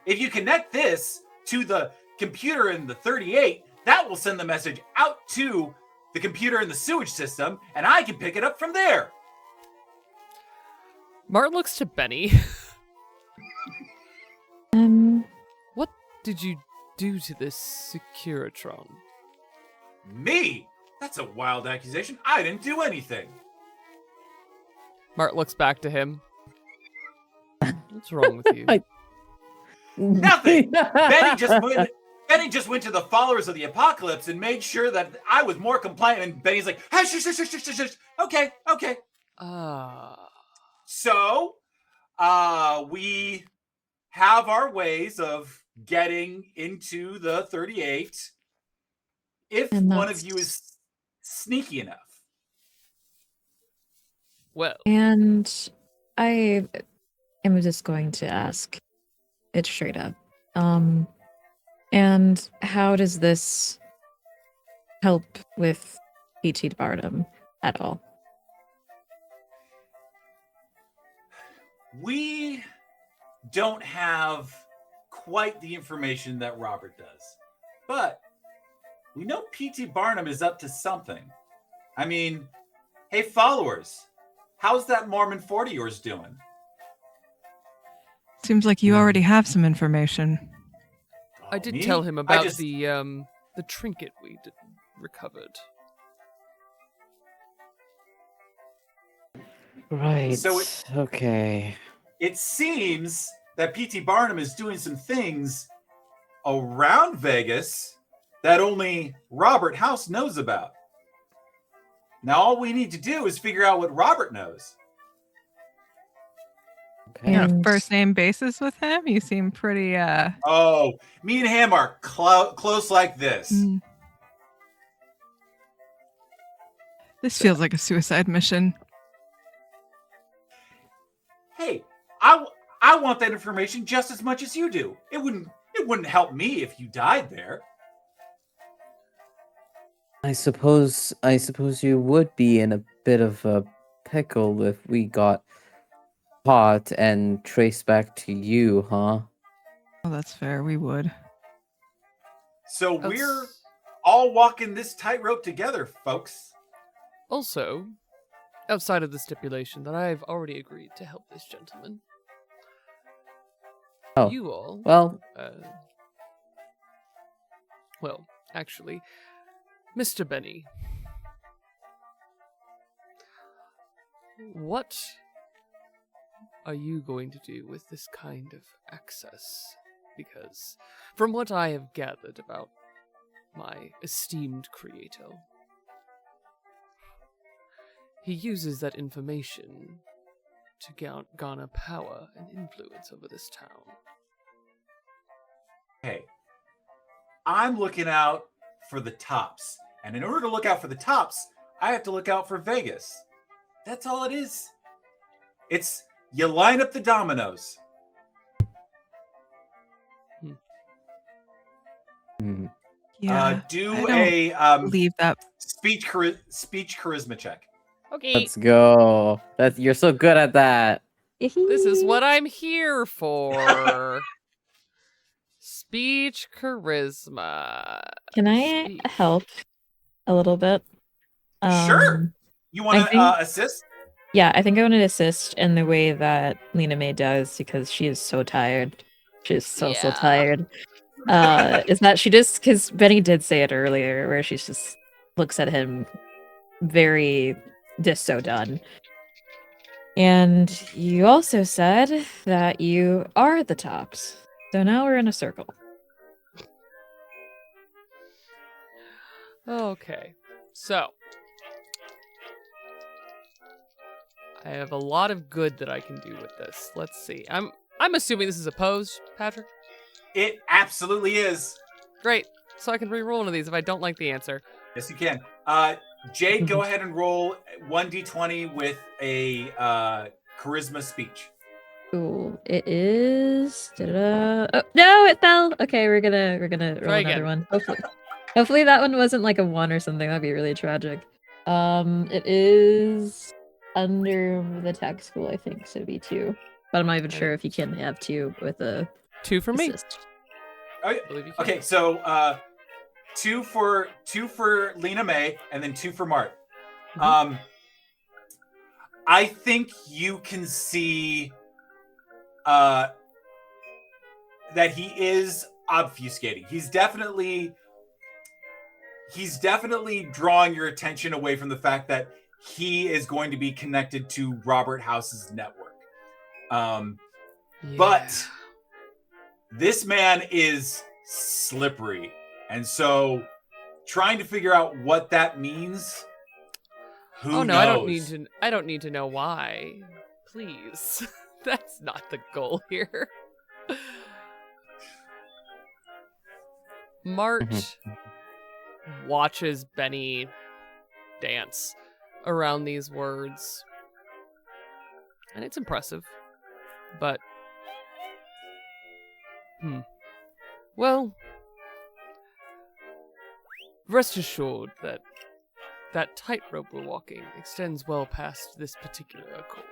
If you connect this to the computer in the 38, that will send the message out to the computer in the sewage system, and I can pick it up from there. Mart looks to Benny. What did you do to this Securitron? Me? That's a wild accusation. I didn't do anything. Mart looks back to him. What's wrong with you? Nothing. Benny just went to the followers of the apocalypse and made sure that I was more compliant. And Benny's like, hush, hush, hush, hush, hush, hush. Okay. So, we have our ways of getting into the 38 if And one of that's- you is sneaky enough. Well, And I am just going to ask it straight up. And how does this help with P.T. Barnum at all? We don't have quite the information that Robert does, but we know P.T. Barnum is up to something. I mean, hey, followers, how's that Mormon fort of yours doing? Seems like you already have some information. I did Me? tell him I about just- the trinket we recovered. Right. So okay. It seems that P.T. Barnum is doing some things around Vegas that only Robert House knows about. Now, all we need to do is figure out what Robert knows. Okay. You got a And- first name basis with him? You seem pretty Oh, me and him are close like this. mm. This feels like a suicide mission. Hey, I want that information just as much as you do. It wouldn't help me if you died there. I suppose you would be in a bit of a pickle if we got caught and traced back to you, huh? Oh, that's fair. We would. So we're That's- all walking this tightrope together, folks. Also, outside of the stipulation that I've already agreed to help this gentleman. Oh, You all, well, well, actually, Mr. Benny, what are you going to do with this kind of access? Because from what I have gathered about my esteemed creator, he uses that information to garner power and influence over this town. Hey, I'm looking out for the tops. And in order to look out for the tops, I have to look out for Vegas. That's all it is. It's you line up the dominoes. hmm, Yeah. Do I a believe that. speech charisma check. Okay. let's go. You're so good at that. This is what I'm here for. Speech charisma. Can I Speech. help a little bit? Sure. You want I to think- assist? Yeah, I think I want to assist in the way that Lena May does because she is so tired. She's so Yeah. tired. Is that she just because Benny did say it earlier where she just looks at him very just so done. And you also said that you are the tops. So now we're in a circle. Okay. So I have a lot of good that I can do with this. Let's see. I'm assuming this is opposed, Patrick? It absolutely is. Great. So I can re-roll one of these if I don't like the answer. Yes, you can. Jade, go ahead and roll 1d20 with a charisma speech. Ooh, it is. Da-da-da. Oh no, it fell. Okay, we're gonna roll Try another again. one. Hopefully that one wasn't like a 1 or something. That'd be really tragic. It is under the tech school, I think, so it'd be 2. But I'm not even sure if you can have 2 with a 2 for me. assist. Oh, yeah. I believe you can. Okay, so 2 for Lena May, and then 2 for Mart. I think you can see that he is obfuscating. He's definitely drawing your attention away from the fact that he is going to be connected to Robert House's network. But this man is slippery, and so trying to figure out what that means. Who knows? I don't need to know why. Please. That's not the goal here. Mart watches Benny dance around these words. And it's impressive. But well, rest assured that that tightrope we're walking extends well past this particular accord.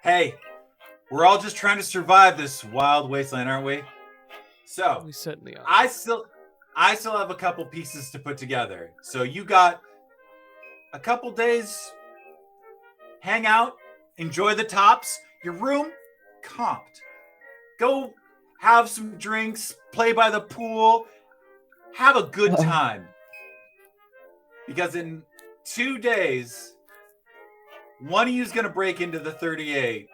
Hey, we're all just trying to survive this wild wasteland, aren't we? So We certainly are. I still have a couple pieces to put together. So you got a couple days, hang out, enjoy the tops, your room comped. Go have some drinks, play by the pool, have a good time. Because in 2 days, one of you is going to break into the 38,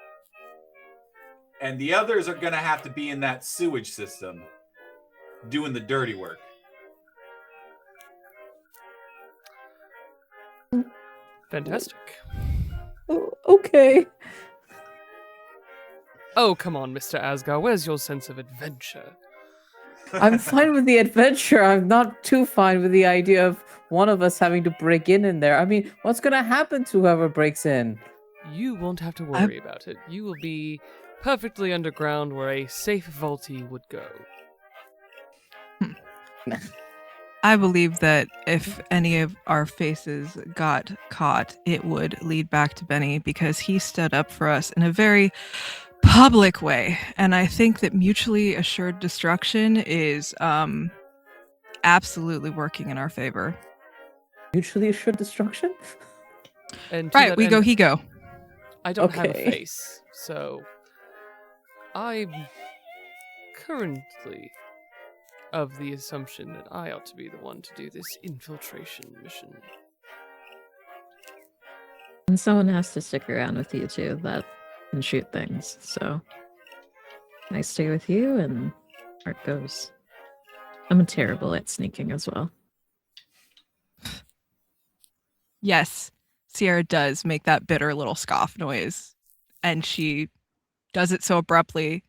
and the others are going to have to be in that sewage system doing the dirty work. Fantastic. Oh, okay. Oh, come on, Mr. Asgar. Where's your sense of adventure? I'm fine with the adventure. I'm not too fine with the idea of one of us having to break in there. I mean, what's gonna happen to whoever breaks in? You won't have to worry about it. You will be perfectly underground where a safe vaultee would go. I believe that if any of our faces got caught, it would lead back to Benny because he stood up for us in a very public way. And I think that mutually assured destruction is absolutely working in our favor. Mutually assured destruction? And to Right, that we go, end, he go. I don't have a Okay. face, so I'm currently of the assumption that I ought to be the one to do this infiltration mission. And someone has to stick around with you too that can shoot things. So I stay with you and Art goes. I'm terrible at sneaking as well. Yes, Sierra does make that bitter little scoff noise, and she does it so abruptly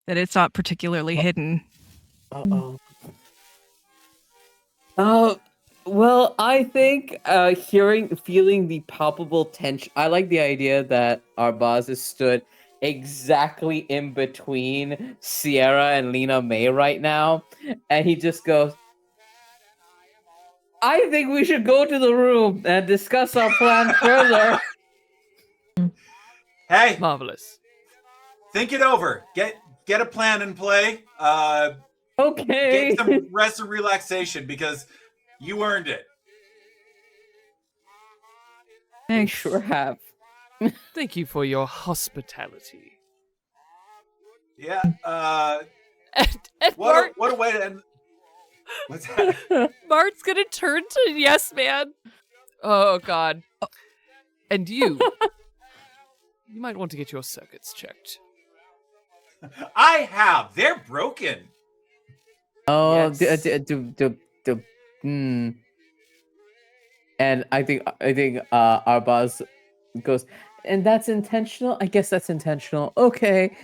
that it's not particularly hidden. Uh-oh. Well, I think feeling the palpable tension. I like the idea that Arbaaz has stood exactly in between Sierra and Lena May right now, and he just goes, I think we should go to the room and discuss our plan further. Hey, Marvelous. think it over. Get a plan in play. Okay. Get some rest and relaxation because you earned it. We Thanks. sure have. Thank you for your hospitality. Yeah. And Mart, What a way to end. What's that? Mart's gonna turn to yes man. Oh god. And you might want to get your circuits checked. I have. They're broken. Oh, Yes. And I think Arbaaz goes, and that's intentional? I guess that's intentional. Okay.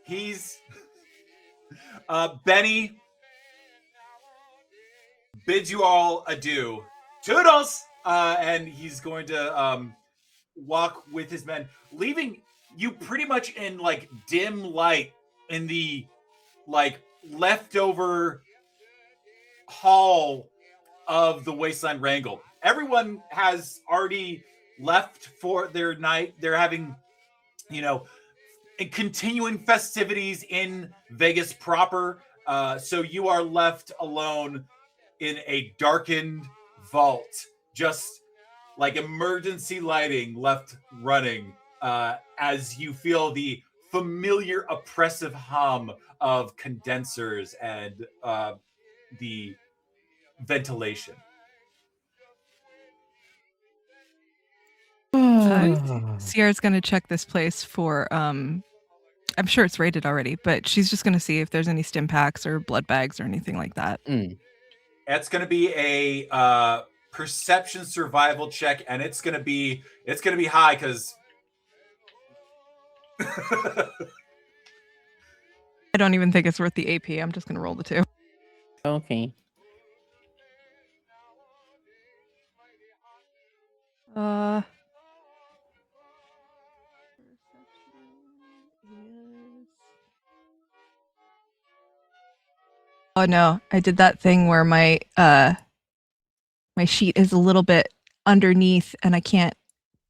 He's Benny bids you all adieu. Toodles! And he's going to walk with his men, leaving you pretty much in like dim light in the like leftover hall of the Wasteland Wrangle. Everyone has already left for their night. They're having, continuing festivities in Vegas proper. So you are left alone in a darkened vault, just like emergency lighting left running as you feel the familiar oppressive hum of condensers and the ventilation. Sierra's going to check this place for I'm sure it's rated already, but she's just going to see if there's any stim packs or blood bags or anything like that. It's going to be a perception survival check, and it's going to be high because I don't even think it's worth the AP. I'm just going to roll the 2. Okay. Oh no, I did that thing where my sheet is a little bit underneath and I can't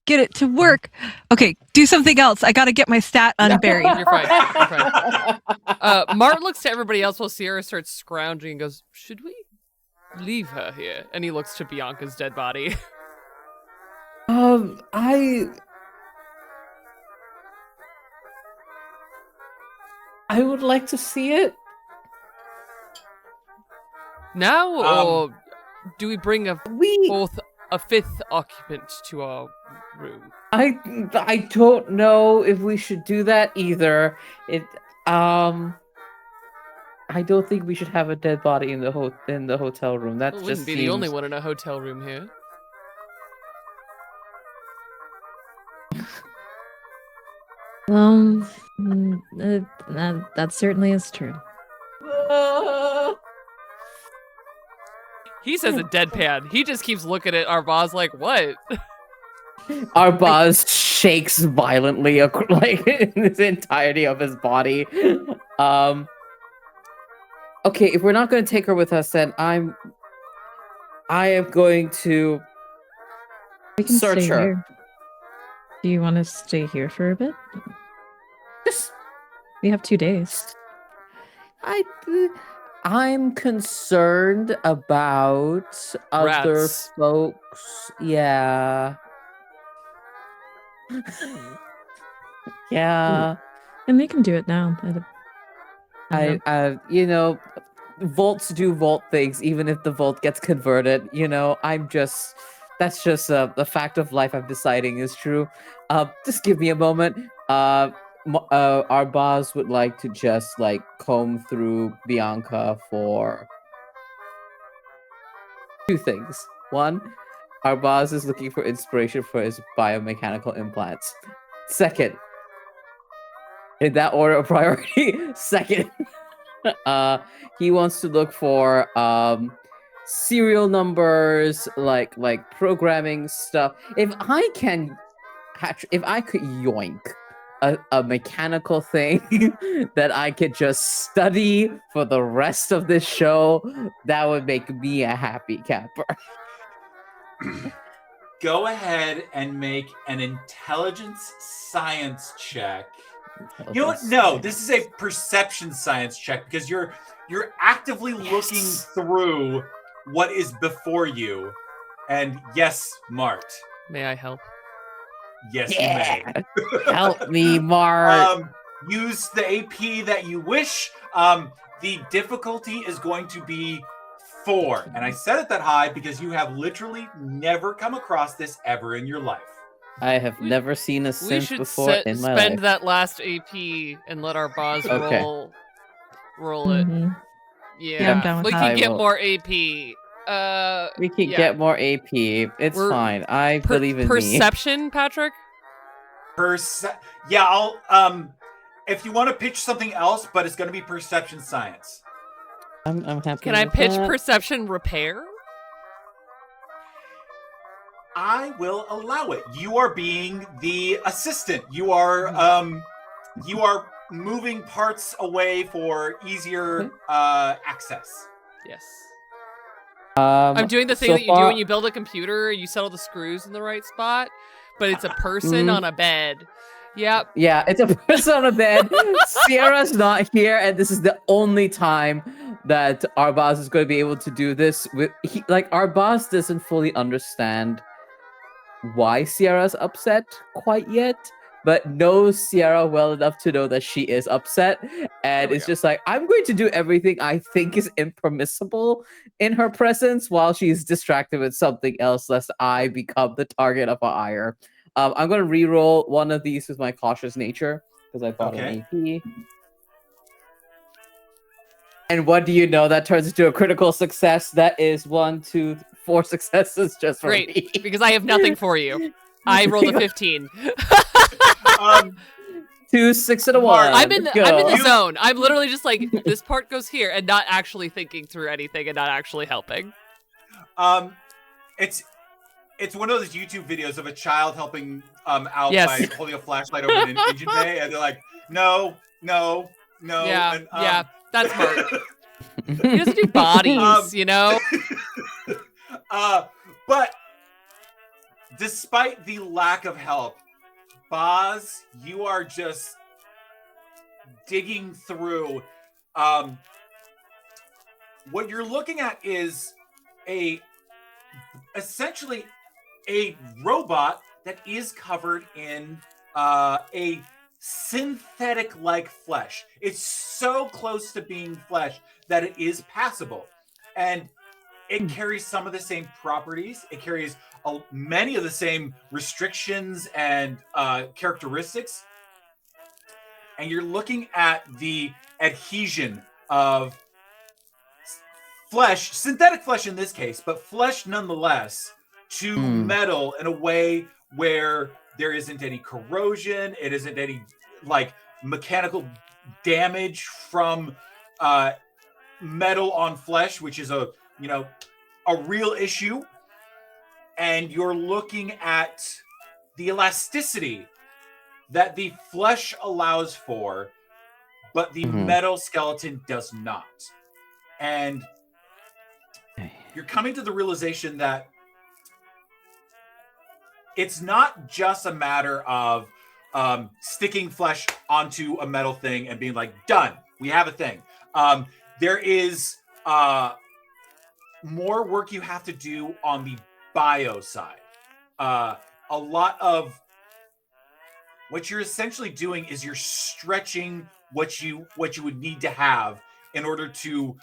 get it to work. Okay, do something else. I got to get my stat unburied. You're fine. You're fine. Mart looks to everybody else while Sierra starts scrounging and goes, "Should we leave her here?" And he looks to Bianca's dead body. I would like to see it. Now, or do we bring a fifth occupant to our room? I don't know if we should do that either. I don't think we should have a dead body in the hotel room. That Well, just wouldn't be seems... the only one in a hotel room here. That certainly is true. He says a deadpan. He just keeps looking at Arbaaz like, what? Arbaaz shakes violently, like in the entirety of his body. Okay, if we're not going to take her with us, then I am going to We can search stay her. here. Do you want to stay here for a bit? Just We have 2 days. I'm concerned about other Rats. folks. Yeah. Yeah. And we can do it now. Vaults do vault things, even if the vault gets converted. That's just the fact of life I'm deciding is true. Just give me a moment. Arbaaz would like to just like comb through Bianca for 2 things. 1, Arbaaz is looking for inspiration for his biomechanical implants. 2nd, in that order of priority, 2nd, he wants to look for serial numbers, like programming stuff. If I could yoink a mechanical thing that I could just study for the rest of this show, that would make me a happy camper. Go ahead and make an intelligence science check. You know what? No, this is a perception science check because you're actively looking through what is before you. And yes, Mart. May I help? Yes, you may. Help me, Mart. Use the AP that you wish. The difficulty is going to be 4. And I set it that high because you have literally never come across this ever in your life. I have never seen a We synth should before in my spend life. that last AP and let Arbaaz Okay. roll it. Mhm. Yeah, I'm down with we that. can I get will. more AP. We can yeah. get more AP. It's We're- fine. I believe in me. Perception, Patrick. Yeah, I'll if you want to pitch something else, but it's going to be perception science. I'm happy. Can I with pitch that. perception repair? I will allow it. You are being the assistant. You are moving parts away for easier access. Yes. I'm I'm doing the thing that you do when you build a computer. You settle the screws in the right spot, but it's a person on a bed. Yep. Yeah, it's a person on a bed. Sierra's not here, and this is the only time that Arbaaz is going to be able to do this. Arbaaz doesn't fully understand why Sierra's upset quite yet, but knows Sierra well enough to know that she is upset, and it's just like, I'm going to do everything I think is impermissible in her presence while she's distracted with something else, lest I become the target of her ire. I'm going to re-roll one of these with my cautious nature, because I bought an AP. And what do you know? That turns into a critical success. That is 1, 2, 4 successes just for me. Great, because I have nothing for you. I rolled a 15. 2, 6, and a 1. I'm in the zone. I'm literally just like, this part goes here, and not actually thinking through anything and not actually helping. It's one of those YouTube videos of a child helping out Yes. by holding a flashlight over an engine bay, and they're like, no. Yeah, and, yeah, that's Mart. He doesn't do bodies, you know? But despite the lack of help, Boz, you are just digging through. What you're looking at is essentially a robot that is covered in a synthetic-like flesh. It's so close to being flesh that it is passable, and it carries some of the same properties. It carries many of the same restrictions and characteristics. And you're looking at the adhesion of flesh, synthetic flesh in this case, but flesh nonetheless, to metal in a way where there isn't any corrosion, it isn't any mechanical damage from metal on flesh, which is a real issue. And you're looking at the elasticity that the flesh allows for, but the metal skeleton does not. And you're coming to the realization that it's not just a matter of sticking flesh onto a metal thing and being like, done, we have a thing. There is more work you have to do on the bio side. A lot of what you're essentially doing is you're stretching what you would need to have in order to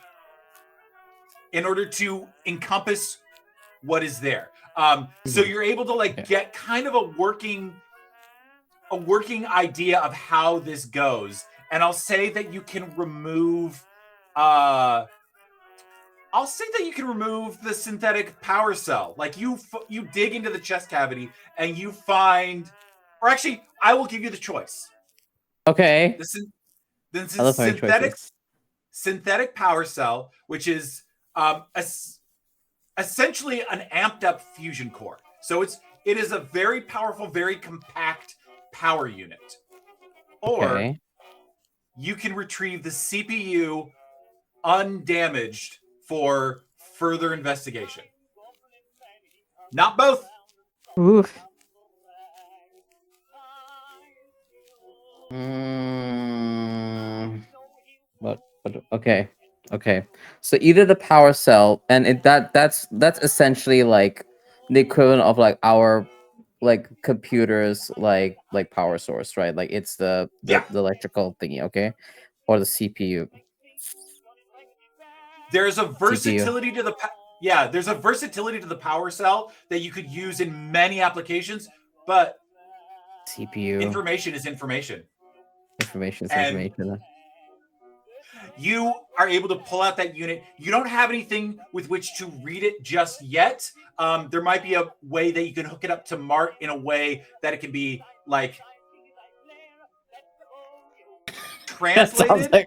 encompass what is there. So you're able to get kind of a working idea of how this goes. And I'll say that you can remove the synthetic power cell. Like you dig into the chest cavity and you find, or actually, I will give you the choice. Okay. This is synthetic power cell, which is essentially an amped up fusion core. So it is a very powerful, very compact power unit. Or you can retrieve the CPU undamaged for further investigation. Not both. Oof. But okay. So either the power cell, and that's essentially like the equivalent of like our computers like power source, right? Like it's the electrical thingy, okay? Or the CPU. There's a versatility to the there's a versatility to the power cell that you could use in many applications, but CPU information is information. Information is information. You are able to pull out that unit. You don't have anything with which to read it just yet. There might be a way that you can hook it up to Mart in a way that it can be translated.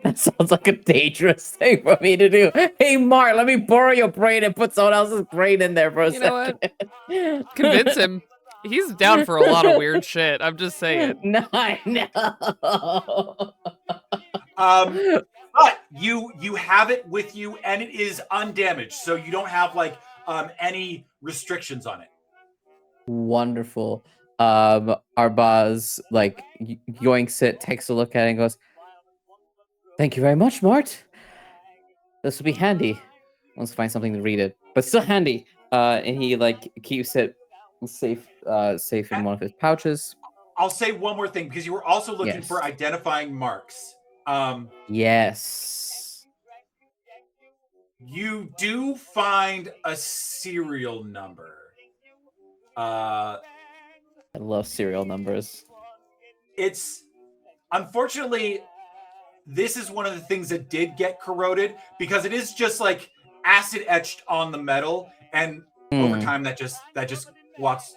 That sounds like a dangerous thing for me to do. Hey, Mart, let me borrow your brain and put someone else's brain in there for a You know second. Convince him. He's down for a lot of weird shit. I'm just saying. No, I know. But you have it with you, and it is undamaged, so you don't have like any restrictions on it. Wonderful. Arbaaz like yoinks it, takes a look at it, and goes, "Thank you very much, Mart. This will be handy. Let's find something to read it, but still handy." And he like keeps it safe in one of his pouches. I'll say one more thing because you were also looking for identifying marks. Yes. You do find a serial number. I love serial numbers. It's unfortunately, this is one of the things that did get corroded because it is just like acid etched on the metal, and over time that just works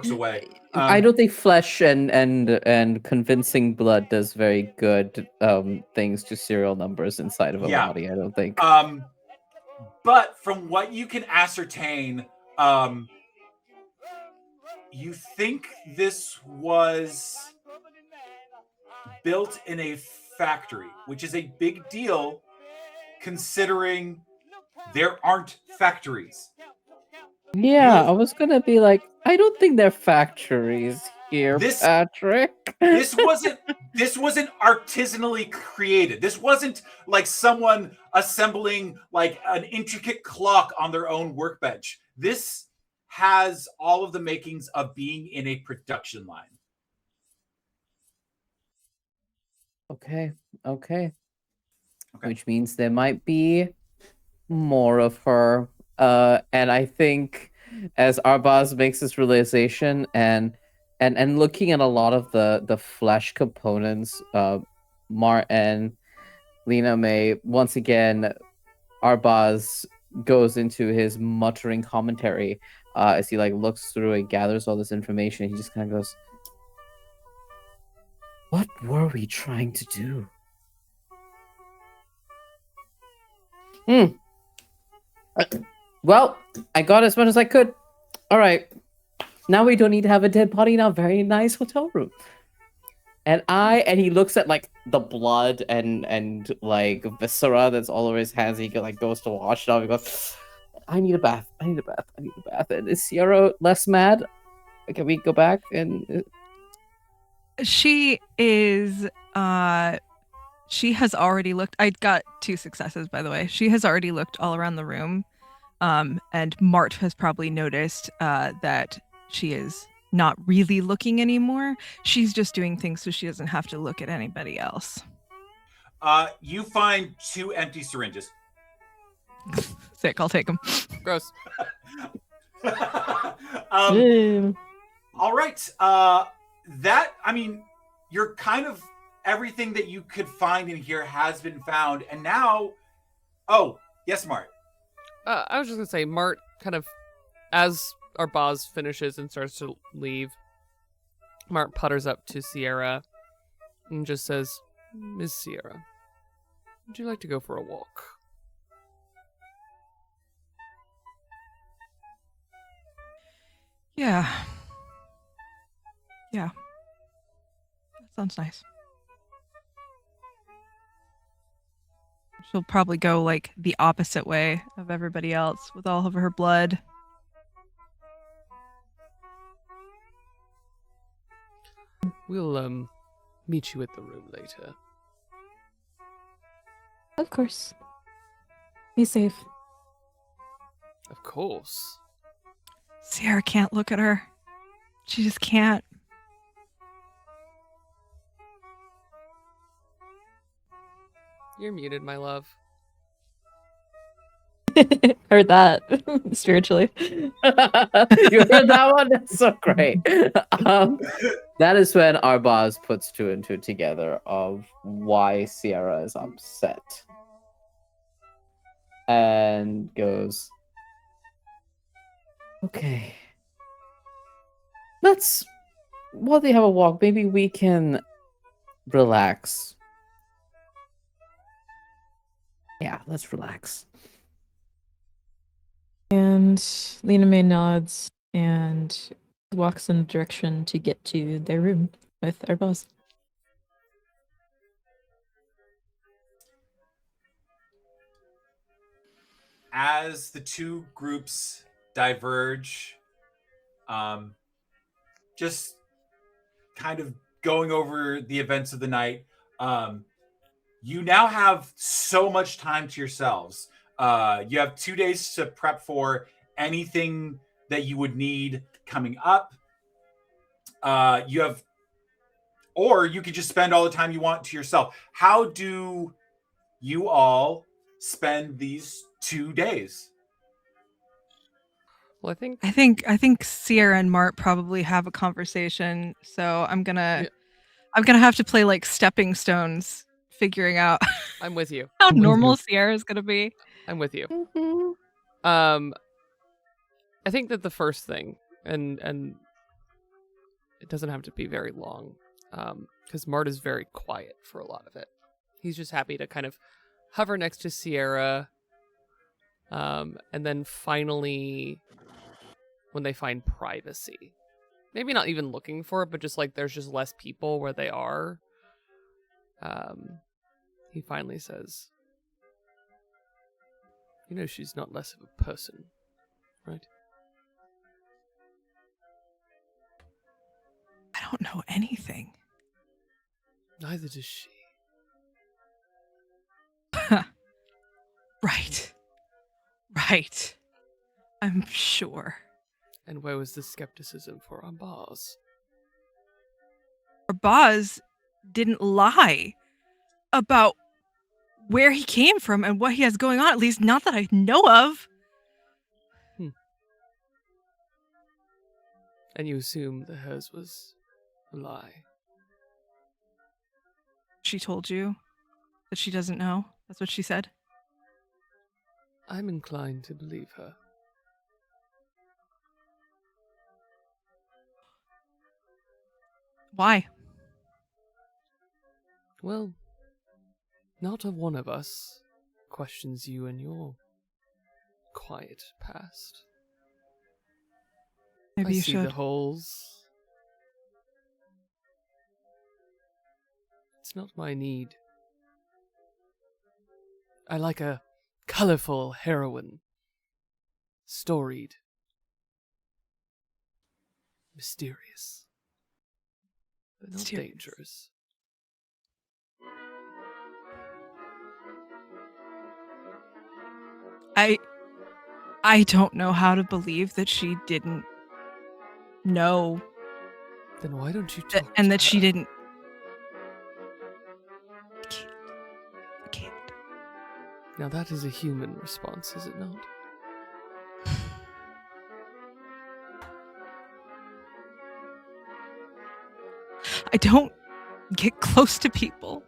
away. I don't think flesh and convincing blood does very good things to serial numbers inside of a body. I don't think. But from what you can ascertain, you think this was built in a factory, which is a big deal considering there aren't factories. Yeah, I was gonna be like, I don't think they're factories here, Patrick. This wasn't artisanally created. This wasn't like someone assembling like an intricate clock on their own workbench. This has all of the makings of being in a production line. Okay. Which means there might be more of her. And I think as Arbaaz makes this realization and looking at a lot of the flesh components, Mart and Lena may once again, Arbaaz goes into his muttering commentary as he like looks through and gathers all this information. He just kind of goes, "What were we trying to do?" Well, I got as much as I could. All right. Now we don't need to have a dead body in a very nice hotel room. And he looks at like the blood and like viscera that's all over his hands. He like goes to wash it off. He goes, I need a bath. And is Sierra less mad? Can we go back and She is she has already looked. I got 2 successes, by the way. She has already looked all around the room. And Mart has probably noticed that she is not really looking anymore. She's just doing things so she doesn't have to look at anybody else. You find 2 empty syringes. Sick, I'll take them. Gross. All right. You're kind of everything that you could find in here has been found, and now, oh yes, Mart. I was just gonna say, Mart kind of, as Arbaaz finishes and starts to leave, Mart putters up to Sierra and just says, "Miss Sierra, would you like to go for a walk?" Yeah. That sounds nice. She'll probably go like the opposite way of everybody else with all of her blood. We'll meet you at the room later. Of course. Be safe. Of course. Sierra can't look at her. She just can't. You're muted, my love. Heard that spiritually. You heard that one? That's so great. That is when Arbaaz puts 2 and 2 together of why Sierra is upset. And goes, okay. While they have a walk, maybe we can relax Yeah, let's relax. And Lena May nods and walks in the direction to get to their room with Arbaaz. As the two groups diverge, just kind of going over the events of the night, you now have so much time to yourselves. You have 2 days to prep for anything that you would need coming up. Or you could just spend all the time you want to yourself. How do you all spend these 2 days? Well, I think Sierra and Mart probably have a conversation, so I'm gonna have to play like stepping stones, figuring out I'm with you. how I'm with normal you. Sierra's gonna be. I'm with you. Mm-hmm. I think that the first thing, and it doesn't have to be very long, because Mart is very quiet for a lot of it. He's just happy to kind of hover next to Sierra, and then finally, when they find privacy, maybe not even looking for it, but just like there's just less people where they are, he finally says, "You know, she's not less of a person, right?" I don't know anything. Neither does she. Right. Right. I'm sure. And where was the skepticism for Arbaaz? Arbaaz didn't lie about where he came from and what he has going on, at least not that I know of. And you assume that hers was a lie. She told you that she doesn't know? That's what she said? I'm inclined to believe her. Why? Well, not a one of us questions you and your quiet past. Maybe I you see should. the holes. It's not my need. I like a colorful heroine. Storied. Mysterious. But not Mysterious. dangerous. I don't know how to believe that she didn't know Then why don't you that, talk and to that she her? didn't. I can't. Now that is a human response, is it not? I don't get close to people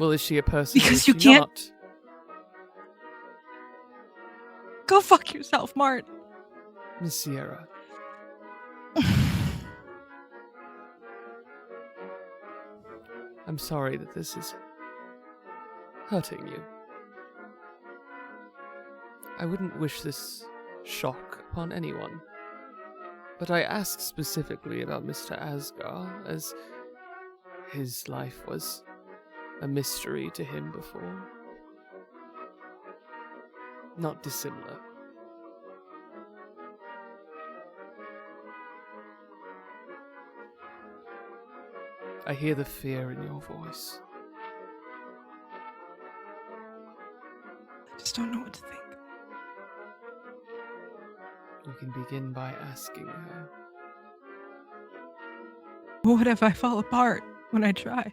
Well, is she a person or because is you she can't. not? Go fuck yourself, Mart. Miss Sierra, I'm sorry that this is hurting you. I wouldn't wish this shock upon anyone. But I ask specifically about Mr. Asgar, as his life was a mystery to him before. Not dissimilar. I hear the fear in your voice. I just don't know what to think. You can begin by asking her. What if I fall apart when I try?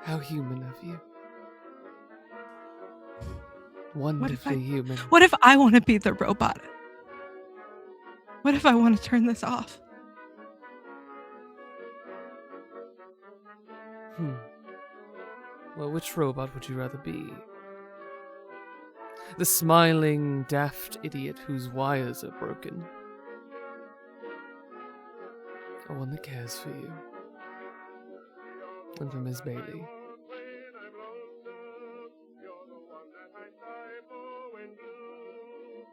How human of you. What if Wonderfully human. What if I want to be the robot? What if I want to turn this off? Well, which robot would you rather be? The smiling, daft idiot whose wires are broken? Or one that cares for you? And for Miss Bailey,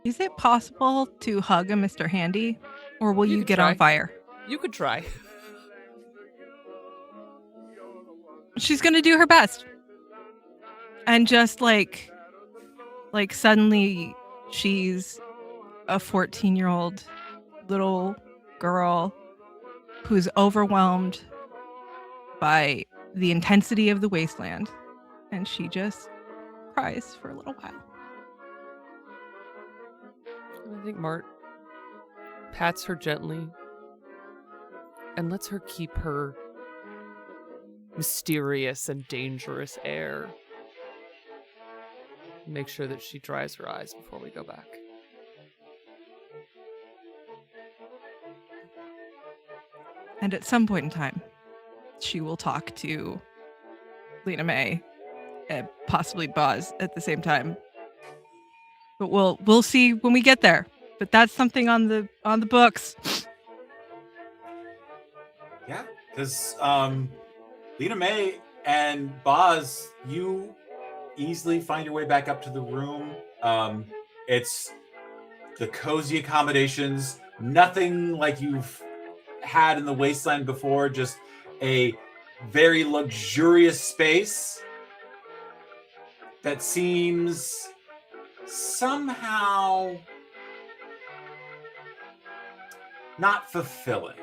Is it possible to hug a Mr. Handy? Or will You you could get try. on fire? You could try. She's gonna do her best. And just like suddenly she's a 14-year-old little girl who's overwhelmed by the intensity of the wasteland. And she just cries for a little while. I think Mart pats her gently and lets her keep her mysterious and dangerous air. Make sure that she dries her eyes before we go back. And at some point in time, she will talk to Lena May and possibly Boz at the same time. But we'll see when we get there. But that's something on the books. Yeah, because Lena May and Boz, you easily find your way back up to the room. It's the cozy accommodations, nothing like you've had in the Wasteland before, just a very luxurious space that seems somehow not fulfilling.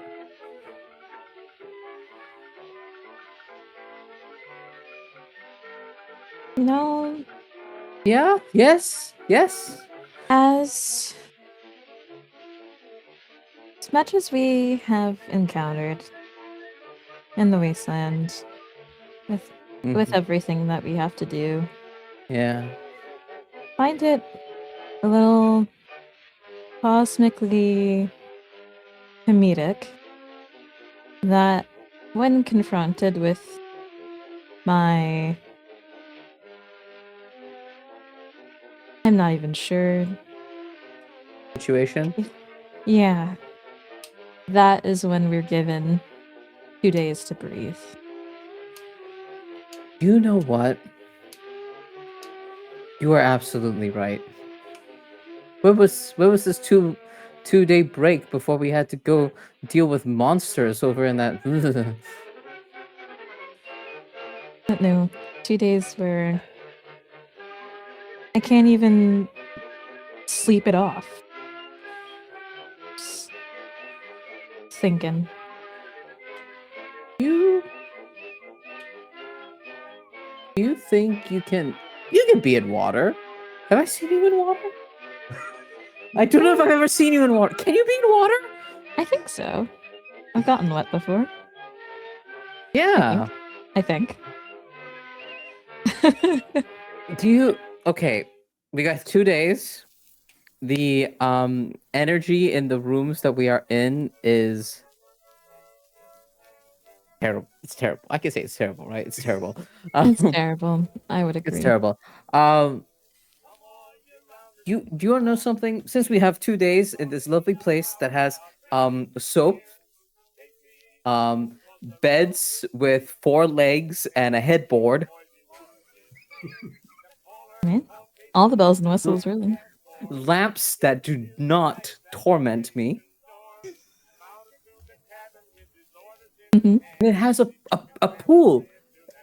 No, Yeah. Yes. Yes. as much as we have encountered in the wasteland with Mhm. everything that we have to do, Yeah. find it a little cosmically comedic that when confronted with my I'm not even sure. Situation. Yeah. That is when we're given 2 days to breathe. You know what? You are absolutely right. Where was this 2 day break before we had to go deal with monsters over in that? But no, 2 days where I can't even sleep it off. Just thinking. you you think you can be in water? Have I seen you in water? I don't know if I've ever seen you in water. Can you be in water? I think so. I've gotten wet before. Yeah. I think. Do you? Okay, we got 2 days. The energy in the rooms that we are in is terrible. It's terrible. I can say it's terrible, right? It's terrible. It's terrible. I would agree. It's terrible. Do you want to know something? Since we have 2 days in this lovely place that has soap, beds with 4 legs and a headboard, Right? All the bells and whistles, really. lamps that do not torment me. Mhm. And it has a pool.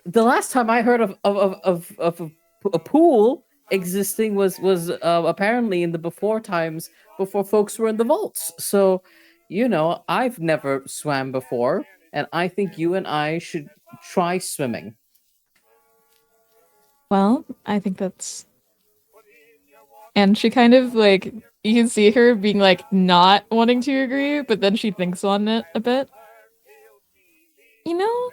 The last time I heard of a pool existing was apparently in the before times, before folks were in the vaults. So, I've never swam before, and I think you and I should try swimming. Well, I think that's. And she kind of like, you can see her being like not wanting to agree, but then she thinks on it a bit. You know,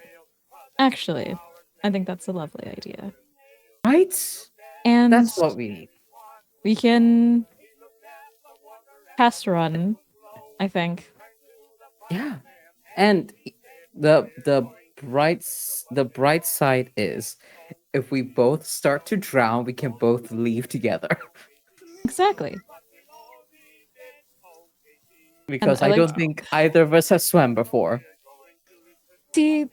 actually, I think that's a lovely idea. Right? And That's what we need. we can test run, I think. Yeah. And the bright side is if we both start to drown, we can both leave together. Exactly. Because I I like- don't think either of us have swam before. See,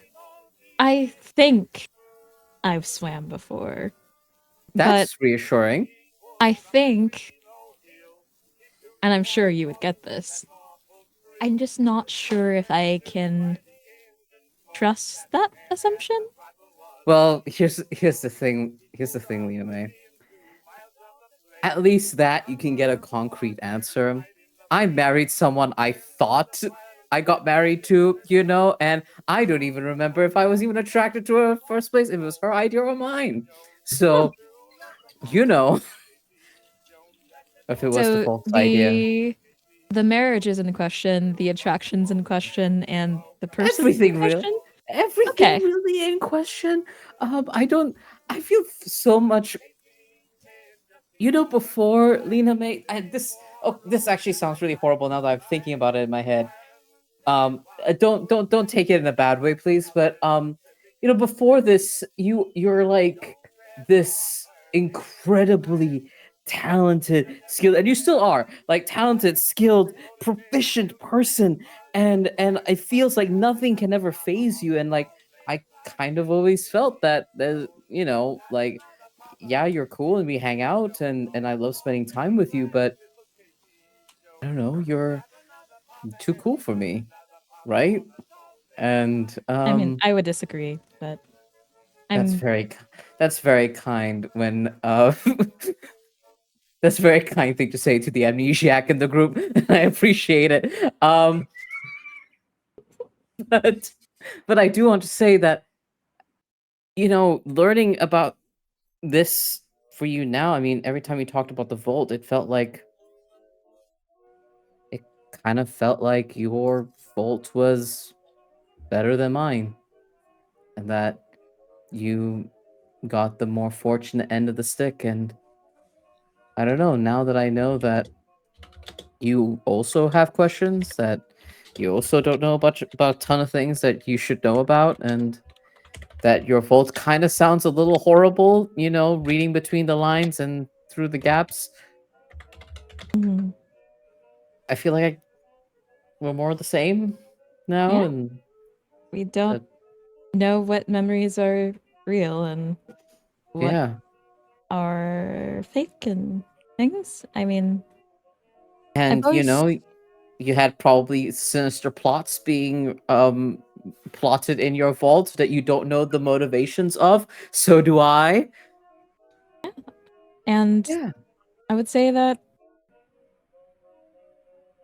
I think I've swam before. That's reassuring. I think and I'm sure you would get this. I'm just not sure if I can trust that assumption. Well, here's the thing. Here's the thing, Lena May. At least that you can get a concrete answer. I married someone I thought I got married to, and I don't even remember if I was even attracted to her in the first place, if it was her idea or mine. So, if it was the So false idea. the marriage is in question, the attractions in question, and the person in Everything real. question. Everything Okay. really in question. I feel so much. Before Lena May, this actually sounds really horrible now that I'm thinking about it in my head. Don't take it in a bad way, please. But before this, you're like this incredibly talented, skilled, and you still are like talented, skilled, proficient person, and it feels like nothing can ever phase you. And like I kind of always felt that there's, like, yeah, you're cool and we hang out and I love spending time with you, but I don't know, you're too cool for me, right? And I mean, I would disagree, but that's I'm that's very kind when that's a very kind thing to say to the amnesiac in the group. I appreciate it. But I do want to say that learning about this for you now, I mean, every time you talked about the vault, it kind of felt like your vault was better than mine, and that you got the more fortunate end of the stick. And I don't know, now that I know that you also have questions, that you also don't know about a ton of things that you should know about, and that your vault kind of sounds a little horrible, reading between the lines and through the gaps. Mhm. I feel like we're more the same now, Yeah. and We don't know what memories are real and what yeah. are fake and things. I mean, I've And always you had probably sinister plots being plotted in your vault that you don't know the motivations of. So do I. and Yeah. I would say that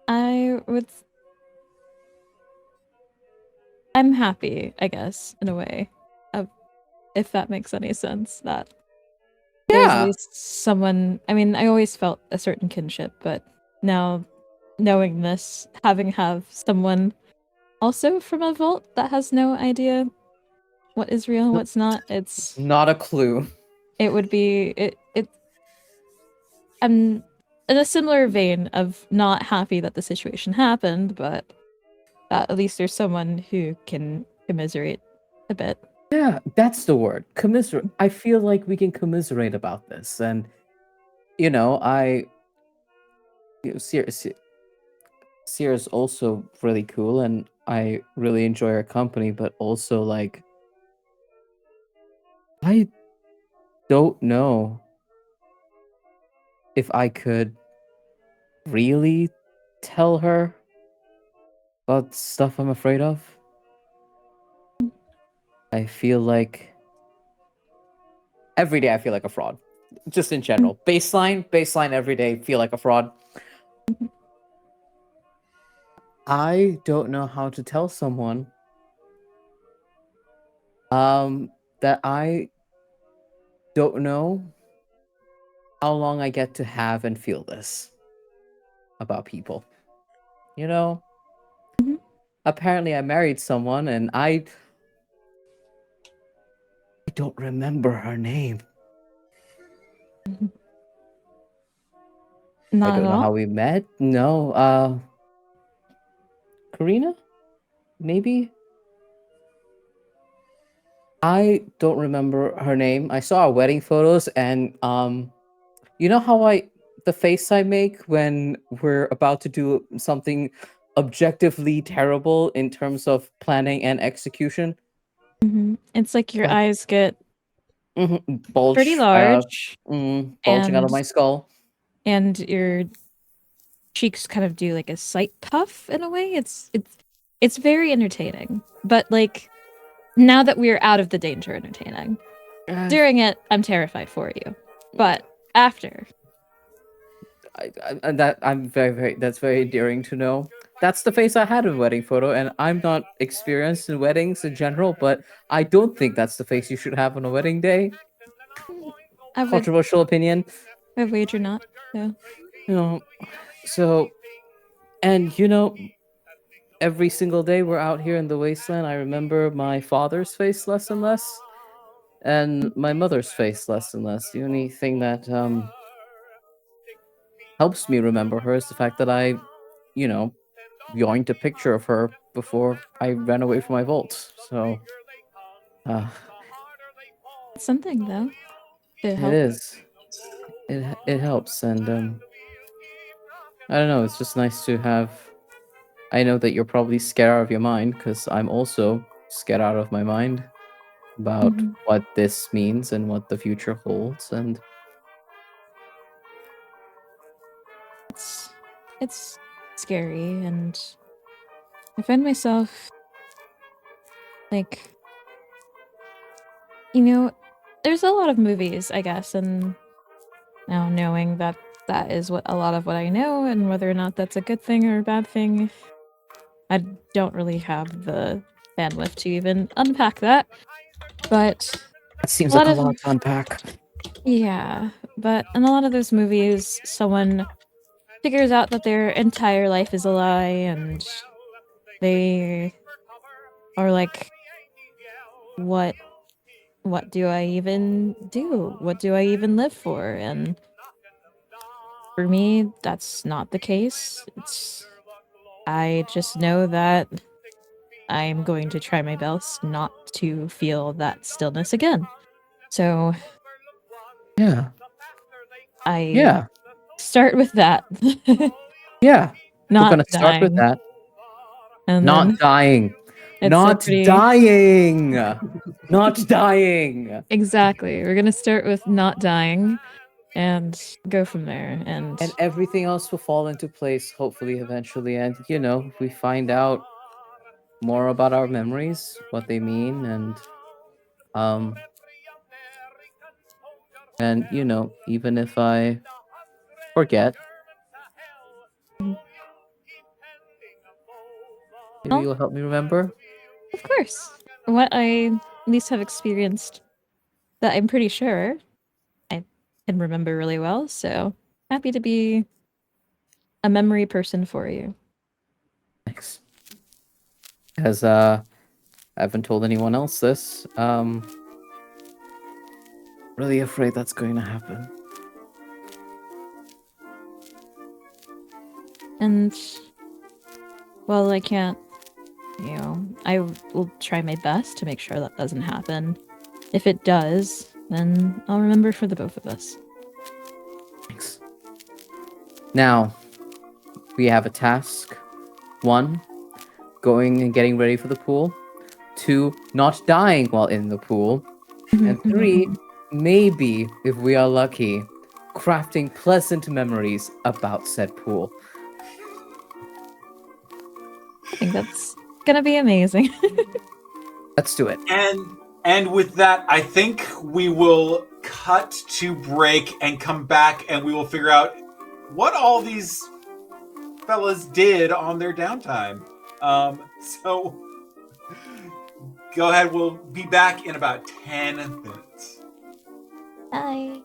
I would I'm happy, I guess, in a way. Of if that makes any sense, that there's at Yeah. least someone. I mean, I always felt a certain kinship, but now knowing this, having someone also from a vault that has no idea what is real and what's not, Not a clue. it would be it I'm in a similar vein of not happy that the situation happened, but that at least there's someone who can commiserate a bit. Yeah, that's the word. Commiserate. I feel like we can commiserate about this. And I Sierra's also really cool, and I really enjoy her company, but also like I don't know if I could really tell her about stuff I'm afraid of. I feel like every day I feel like a fraud. Just in general. Baseline every day, feel like a fraud. I don't know how to tell someone that I don't know how long I get to have and feel this about people. Mhm. Apparently I married someone and I don't remember her name. I Not at don't know all. how we met. No, Karina? Maybe? I don't remember her name. I saw our wedding photos and you know how the face I make when we're about to do something objectively terrible in terms of planning and execution? It's like your Like eyes get pretty bulge large bulging out and of my skull. your cheeks kind of do like a slight puff in a way. It's very entertaining. But like now that we're out of the danger entertaining. During it, I'm terrified for you. But after. I'm that's very endearing to know. That's the face I had in a wedding photo, and I'm not experienced in weddings in general, but I don't think that's the face you should have on a wedding day. I would Controversial opinion. wager not. Yeah. You know, so, and every single day we're out here in the wasteland, I remember my father's face less and less, and my mother's face less and less. The only thing that helps me remember her is the fact that I, yoinked a picture of her before I ran away from my vault. So, Something though. it is. It helps, and I don't know. It's just nice to have. I know that you're probably scared out of your mind because I'm also scared out of my mind about what this means and what the future holds, and it's scary, and I find myself like, there's a lot of movies, I guess, and now knowing that that is what a lot of what I know, and whether or not that's a good thing or a bad thing, I don't really have the bandwidth to even unpack that. But that seems like a lot to unpack. Yeah, but in a lot of those movies, someone figures out that their entire life is a lie, and they are like, what do I even do? What do I even live for? And for me, that's not the case. I just know that I'm going to try my best not to feel that stillness again. So Yeah. I start with that. Yeah. Not We're gonna start with dying. that. And Not then dying. it's Not pretty... dying. Not dying. Exactly. We're gonna start with not dying and go from there. And everything else will fall into place, hopefully, eventually. And we find out more about our memories, what they mean, and even if I forget, maybe you'll help me remember. Of course. What I at least have experienced that I'm pretty sure I can remember really well, so happy to be a memory person for you. Thanks. As I haven't told anyone else this, really afraid that's going to happen. And well, I can't, I will try my best to make sure that doesn't happen. If it does, then I'll remember for the both of us. Thanks. Now, we have a task. 1, going and getting ready for the pool. 2, not dying while in the pool. And 3, maybe, if we are lucky, crafting pleasant memories about said pool. I think that's gonna be amazing. Let's do it. And with that, I think we will cut to break and come back, and we will figure out what all these fellas did on their downtime. So go ahead. We'll be back in about 10 minutes. Bye.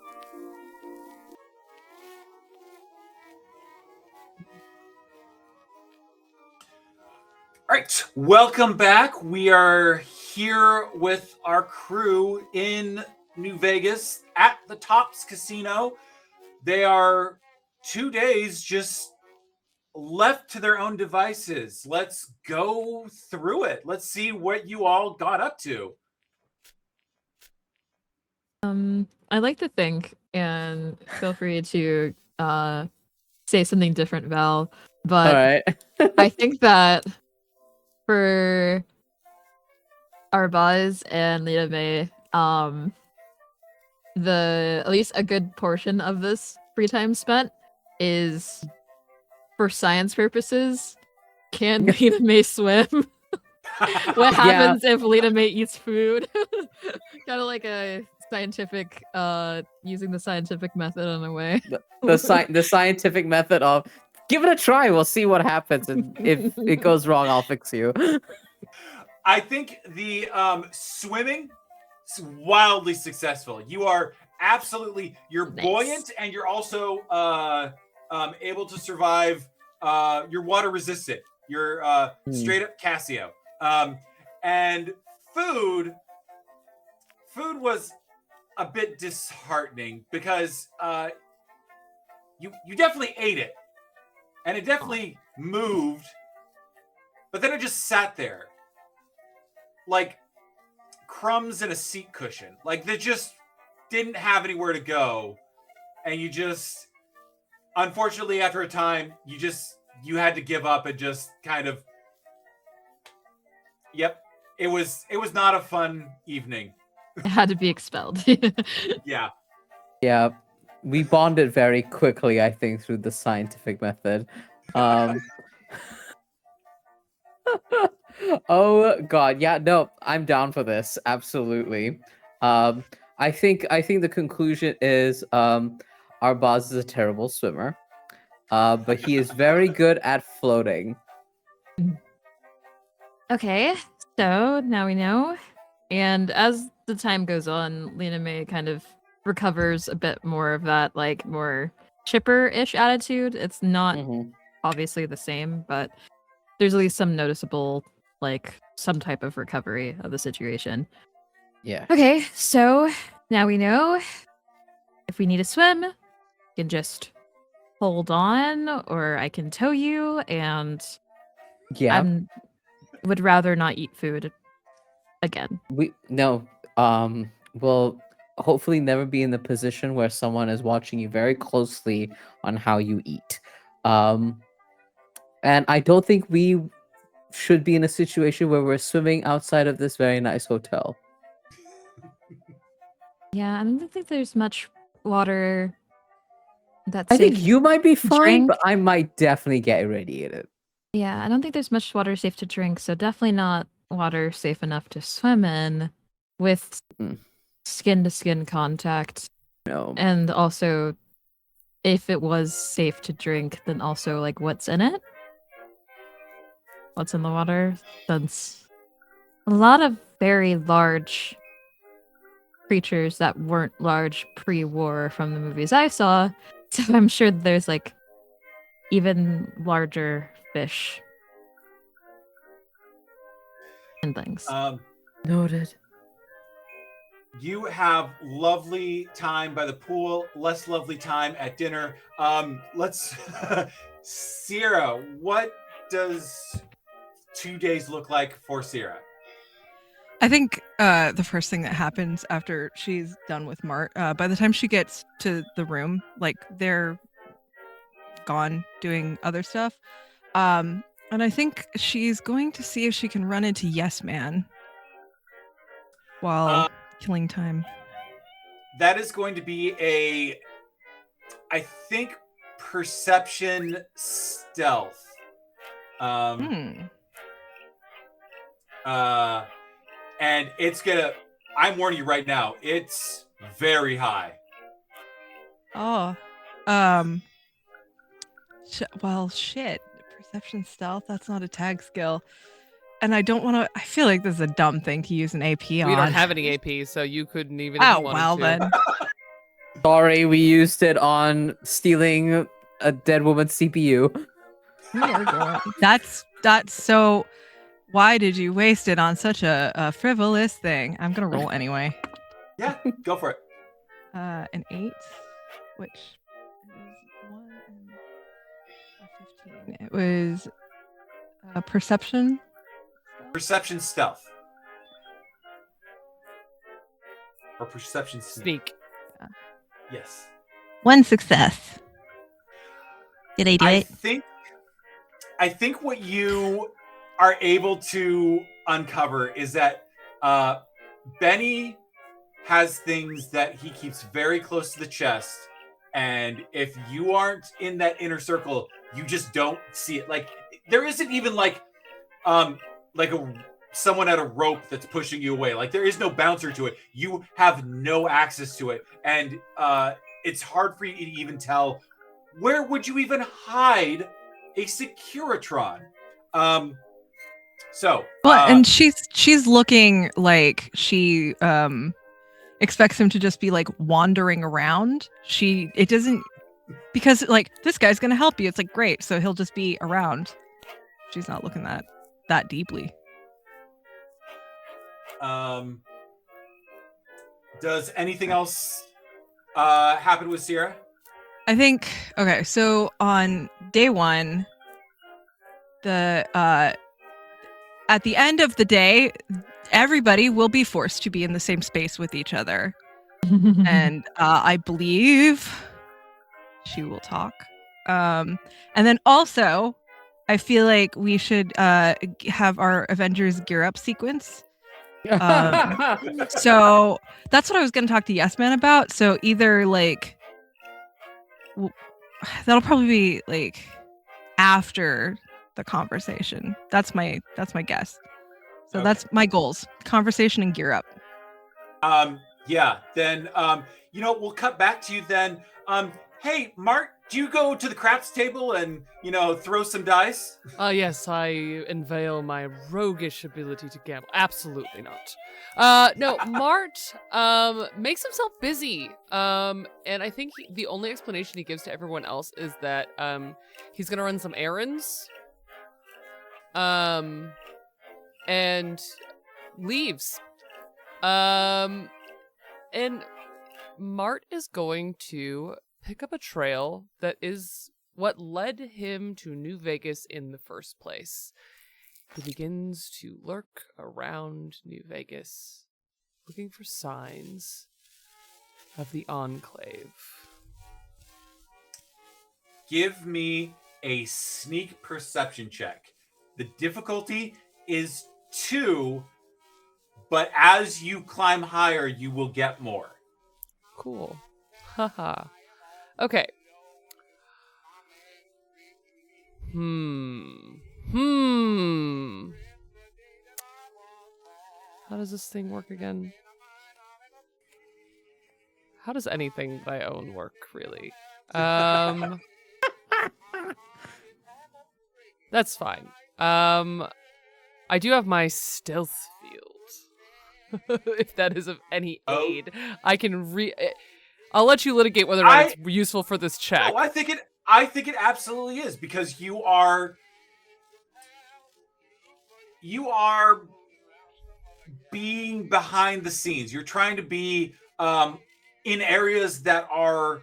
All right, welcome back. We are here with our crew in New Vegas at the Tops Casino. They are 2 days just left to their own devices. Let's go through it. Let's see what you all got up to. I like to think, and feel free to say something different, Val, but All right. I think that for Arbaaz and Lena, at least a good portion of this free time spent is for science purposes, can Lena May swim? What happens if Lena May eats food? Kind of like a scientific, using the scientific method in a way. The scientific method of give it a try. We'll see what happens, and if it goes wrong, I'll fix you. I think the swimming is wildly successful. You are absolutely, you're Nice. buoyant, and you're also able to survive. You're water resistant. You're straight up Casio. And food was a bit disheartening because you definitely ate it, and it definitely moved, but then it just sat there like crumbs in a seat cushion. Like they just didn't have anywhere to go, and you just, unfortunately, after a time, you had to give up and just kind of. Yep, it was not a fun evening. It had to be expelled. Yeah. Yeah, we bonded very quickly, I think, through the scientific method. Oh God, yeah, no, I'm down for this. Absolutely. I think the conclusion is Arbaaz is a terrible swimmer, but he is very good at floating. Okay, so now we know. And as the time goes on, Lena May kind of recovers a bit more of that, like, more chipper-ish attitude. It's not Mhm. obviously the same, but there's at least some noticeable, like, some type of recovery of the situation. Yeah. Okay, so now we know if we need to swim, you can just hold on, or I can tow you, and Yeah. would rather not eat food again. We'll hopefully never be in the position where someone is watching you very closely on how you eat. And I don't think we should be in a situation where we're swimming outside of this very nice hotel. Yeah, I don't think there's much water that's I safe think you might be to fine, drink. but I might definitely get irradiated. Yeah, I don't think there's much water safe to drink, so definitely not water safe enough to swim in with Mm. skin-to-skin contact. No. And also, if it was safe to drink, then also, like, what's in it? What's in the water? Since a lot of very large creatures that weren't large pre-war from the movies I saw, so I'm sure there's, like, even larger fish and things. Noted. You have lovely time by the pool, less lovely time at dinner. Let's Sierra, what does 2 days look like for Sierra? I think the first thing that happens after she's done with Mart, by the time she gets to the room, like they're gone doing other stuff. And I think she's going to see if she can run into Yes Man while killing time. That is going to be I think, perception stealth. And it's gonna, I'm warning you right now, it's very high. Oh. Well, shit. Perception stealth, that's not a tag skill. And I don't want to, I feel like this is a dumb thing to use an AP on. We don't have any AP, so you couldn't even if Oh, you wanted well to. then. Sorry, we used it on stealing a dead woman's CPU. That's so. Why did you waste it on such a frivolous thing? I'm gonna roll anyway. Yeah, go for it. An 8, which is 1 and a 15. It was perception. Perception stealth. Or perception sneak. Yes. 1 success. Did I do I it? think what you are able to uncover is that Benny has things that he keeps very close to the chest, and if you aren't in that inner circle, you just don't see it. Like there isn't even like someone at a rope that's pushing you away. Like there is no bouncer to it. You have no access to it, and it's hard for you to even tell where would you even hide a Securitron. And she's looking like she expects him to just be like wandering around. It doesn't, because like this guy's gonna help you. It's like great, so he'll just be around. She's not looking that deeply. Does anything else happen with Sierra? I think okay. So on day one, at the end of the day, everybody will be forced to be in the same space with each other. And I believe she will talk. And then also, I feel like we should have our Avengers Gear Up sequence. So that's what I was going to talk to Yes Man about. So either like, that'll probably be like after the conversation. That's my guess. So Okay. That's my goals: conversation and gear up. Yeah. Then we'll cut back to you then. Hey, Mart, do you go to the craps table and throw some dice? Yes, I unveil my roguish ability to gamble. Absolutely not. No, Mart makes himself busy. And I think the only explanation he gives to everyone else is that he's gonna run some errands. And leaves. And Mart is going to pick up a trail that is what led him to New Vegas in the first place. He begins to lurk around New Vegas, looking for signs of the Enclave. Give me a sneak perception check. The difficulty is 2, but as you climb higher, you will get more. Cool. Haha. Okay. How does this thing work again? How does anything that I own work, really? That's fine. I do have my stealth field. If that is of any aid. I can I'll let you litigate whether or not it's useful for this check. No, I think it absolutely is, because you are being behind the scenes. You're trying to be in areas that are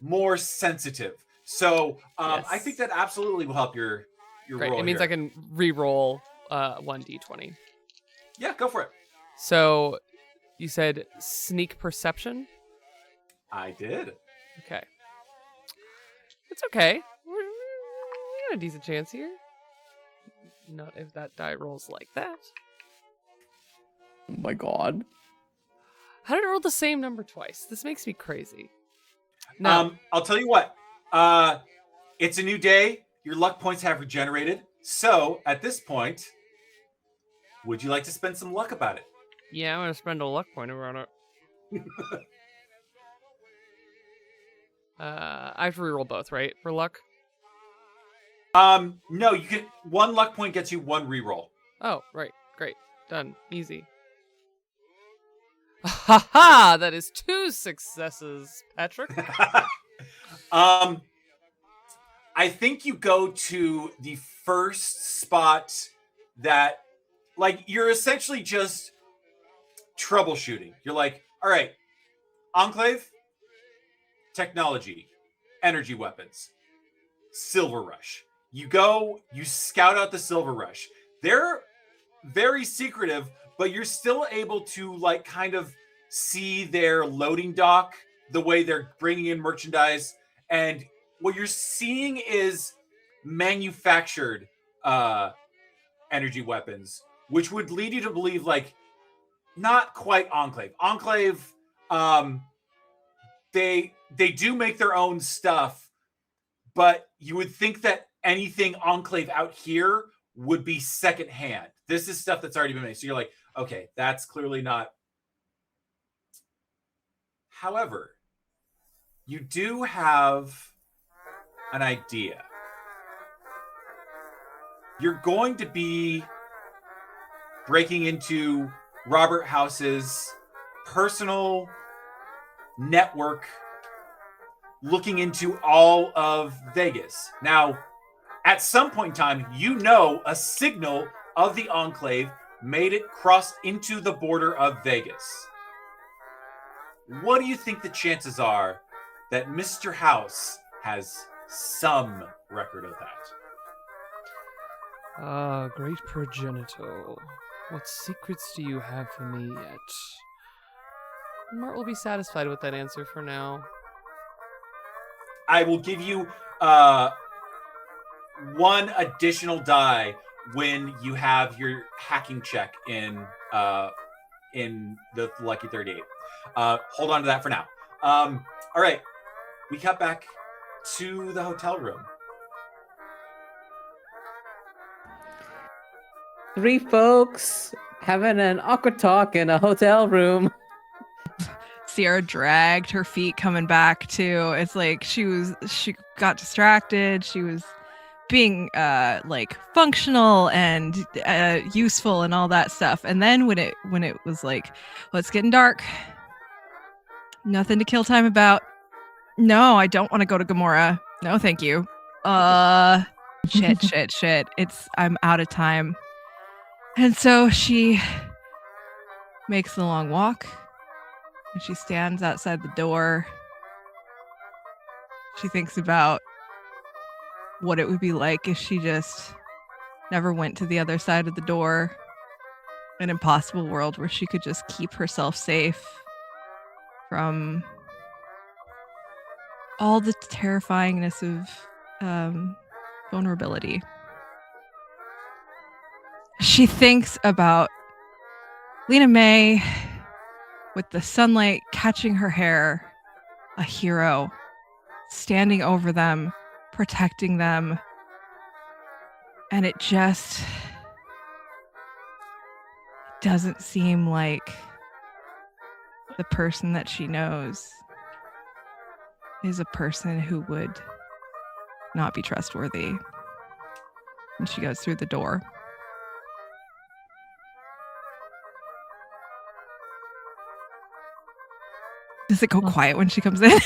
more sensitive. So Yes. I think that absolutely will help your Great. roll. It means here. I can re-roll 1d20. Yeah, go for it. So you said sneak perception? I did. Okay. It's okay. We got a decent chance here. Not if that die rolls like that. Oh my god. How did it roll the same number twice? This makes me crazy. No. I'll tell you what. It's a new day. Your luck points have regenerated. So at this point, would you like to spend some luck about it? Yeah, I'm going to spend a luck point around it. I have to reroll both, right? For luck? No, you can. 1 luck point gets you 1 reroll. Oh, right. Great. Done. Easy. Ha ha! That is 2 successes, Patrick. I think you go to the first spot that, like, you're essentially just troubleshooting. You're like, all right, Enclave, technology, energy weapons, Silver Rush. You go, you scout out the Silver Rush. They're very secretive, but you're still able to, like, kind of see their loading dock, the way they're bringing in merchandise, and what you're seeing is manufactured energy weapons, which would lead you to believe, like, not quite Enclave. Enclave, they do make their own stuff, but you would think that anything Enclave out here would be secondhand. This is stuff that's already been made. So you're like, okay, that's clearly not. However, you do have an idea. You're going to be breaking into Robert House's personal network, looking into all of Vegas. Now, at some point in time, you know a signal of the Enclave made it cross into the border of Vegas. What do you think the chances are that Mr. House has some record of that? Ah, great progenitor. What secrets do you have for me yet? Mart will be satisfied with that answer for now. I will give you one additional die when you have your hacking check in the Lucky 38. Hold on to that for now. All right. We cut back to the hotel room. 3 folks having an awkward talk in a hotel room. Sierra dragged her feet coming back too. It's like she got distracted. She was being like functional and useful and all that stuff. And then when it was like, well, it's getting dark. Nothing to kill time about. No, I don't want to go to Gamora. No, thank you. Shit. I'm out of time. And so she makes the long walk. And she stands outside the door. She thinks about what it would be like if she just never went to the other side of the door. An impossible world where she could just keep herself safe from all the terrifyingness of vulnerability. She thinks about Lena May with the sunlight catching her hair, a hero, standing over them, protecting them. And it just doesn't seem like the person that she knows is a person who would not be trustworthy. And she goes through the door. Does it go quiet when she comes in?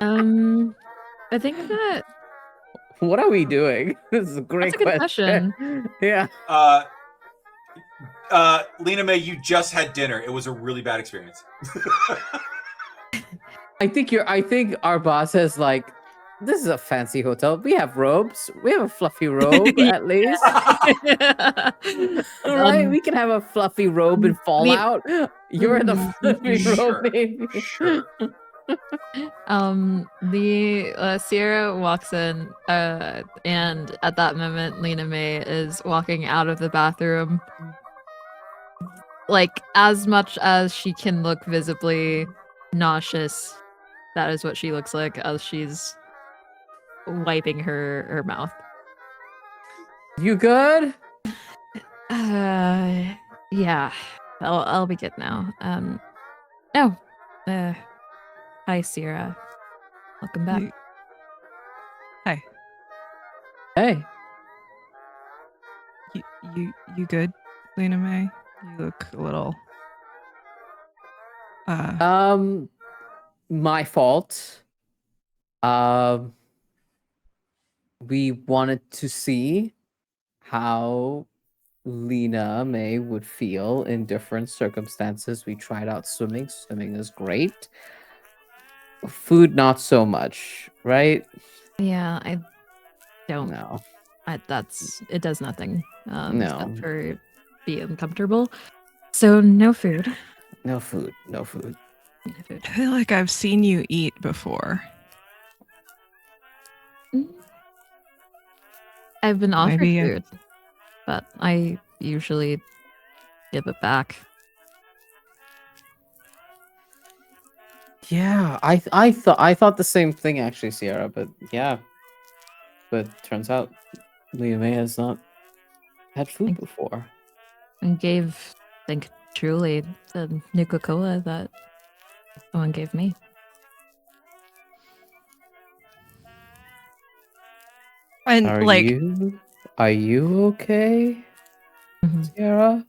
I think that What are we doing? This is a great that's a good question. Yeah. Lena May, you just had dinner. It was a really bad experience. I think Arbaaz has like, this is a fancy hotel. We have robes. We have a fluffy robe at least. All right, we can have a fluffy robe in Fallout. You're in the fluffy robe, baby. Sure. The Sierra walks in, and at that moment, Lena May is walking out of the bathroom. Like, as much as she can look visibly nauseous, that is what she looks like as she's wiping her mouth. You good? Yeah. I'll be good now. Hi, Sierra. Welcome back. Hi. Hey. You good, Lena May? You look a little My fault. We wanted to see how Lena May would feel in different circumstances. We tried out swimming. Swimming is great. Food, not so much, right? Yeah, I don't. No. It does nothing. No. Except for be uncomfortable. So no food. No food. No food. No food. I feel like I've seen you eat before. I've been offered Maybe, food, but I usually give it back. Yeah, I thought the same thing actually, Sierra. But yeah, but turns out Lena May has not had food before. And gave, I think, truly the Nuka-Cola that someone gave me. And Are like, you okay, Mhm. Sierra?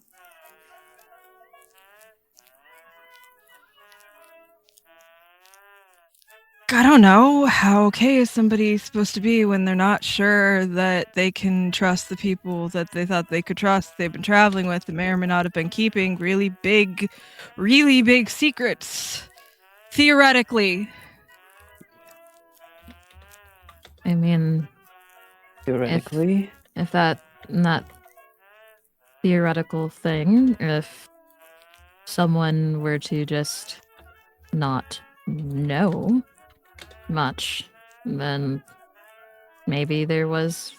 I don't know how okay is somebody supposed to be when they're not sure that they can trust the people that they thought they could trust. They've been traveling with, that may or may not have been keeping really big secrets. Theoretically. I mean, Theoretically, if that theoretical thing, if someone were to just not know much, then maybe there was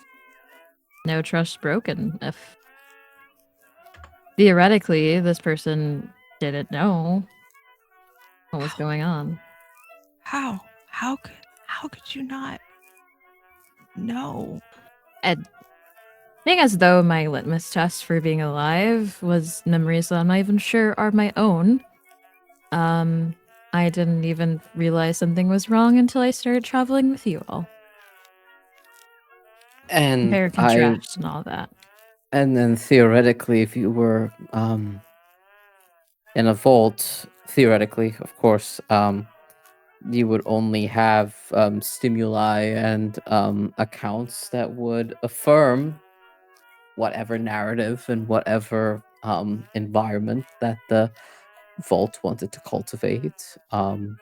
no trust broken. If theoretically this person didn't know what was going on. How? How could you not know? And being as though my litmus test for being alive was memories that I'm not even sure are my own. I didn't even realize something was wrong until I started traveling with you all. and Compare, contrast, and all that. and then theoretically, if you were in a vault, theoretically, of course, you would only have stimuli and accounts that would affirm whatever narrative and whatever environment that the vault wanted to cultivate. And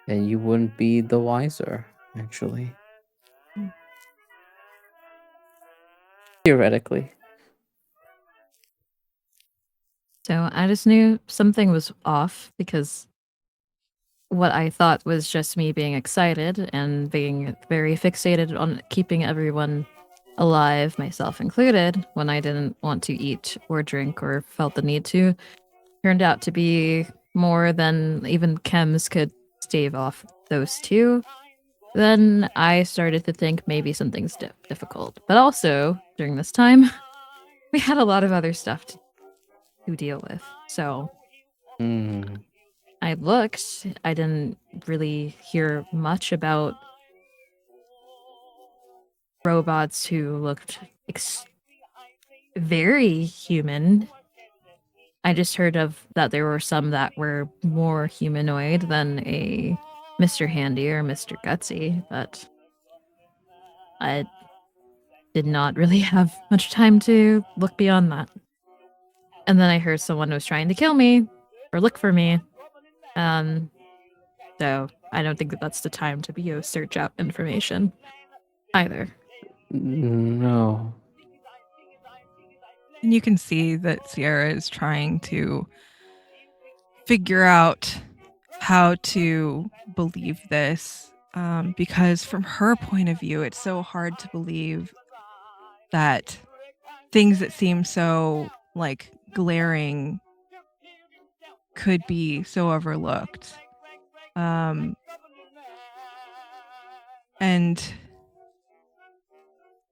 you wouldn't be the wiser, actually. Theoretically. So I just knew something was off because what I thought was just me being excited and being very fixated on keeping everyone alive, myself included, when I didn't want to eat or drink or felt the need to, turned out to be more than even chems could stave off those two. Then I started to think maybe something's difficult. But also, during this time, we had a lot of other stuff to deal with. So I looked, I didn't really hear much about robots who looked very human. I just heard of that there were some that were more humanoid than a Mr. Handy or Mr. Gutsy, but I did not really have much time to look beyond that. And then I heard someone was trying to kill me or look for me. So I don't think that that's the time to be search out information either. No. And you can see that Sierra is trying to figure out how to believe this, because from her point of view, it's so hard to believe that things that seem so like glaring could be so overlooked. And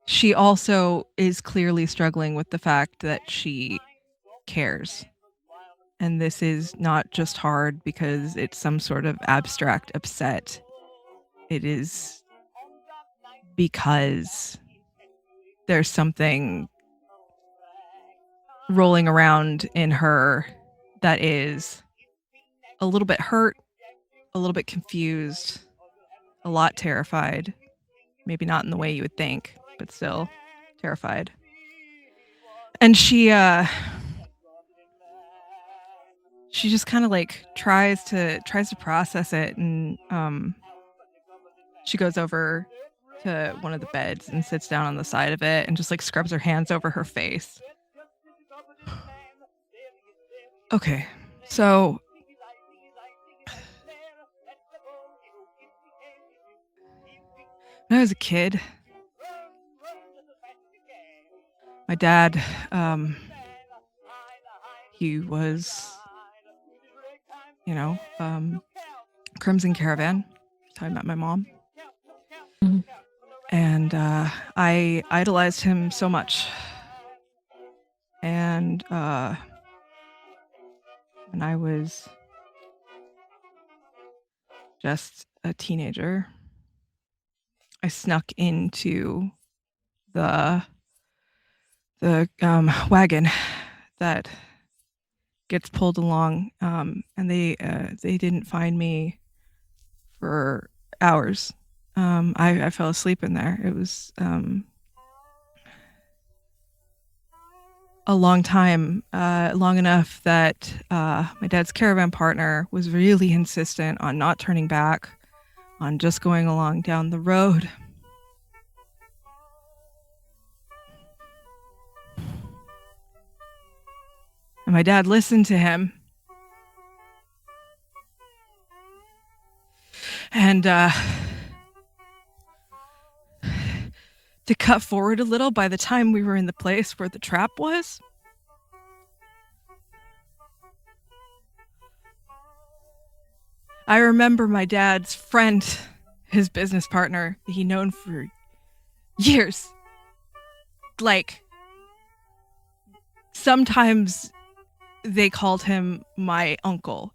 she also is clearly struggling with the fact that she cares. And this is not just hard because it's some sort of abstract upset. It is because there's something rolling around in her that is a little bit hurt, a little bit confused, a lot terrified. Maybe not in the way you would think, but still terrified. And she just kind of like tries to process it, and she goes over to one of the beds and sits down on the side of it and just like scrubs her hands over her face. Okay, so when I was a kid, my dad, he Crimson Caravan. That's how I met my mom. Mhm. And I idolized him so much. And when I was just a teenager, I snuck into the wagon that gets pulled along, and they didn't find me for hours. I fell asleep in there. It was a long time, long enough that my dad's caravan partner was really insistent on not turning back, on just going along down the road. And my dad listened to him. And to cut forward a little, by the time we were in the place where the trap was, I remember my dad's friend, his business partner, that he'd known for years. Like, sometimes they called him my uncle,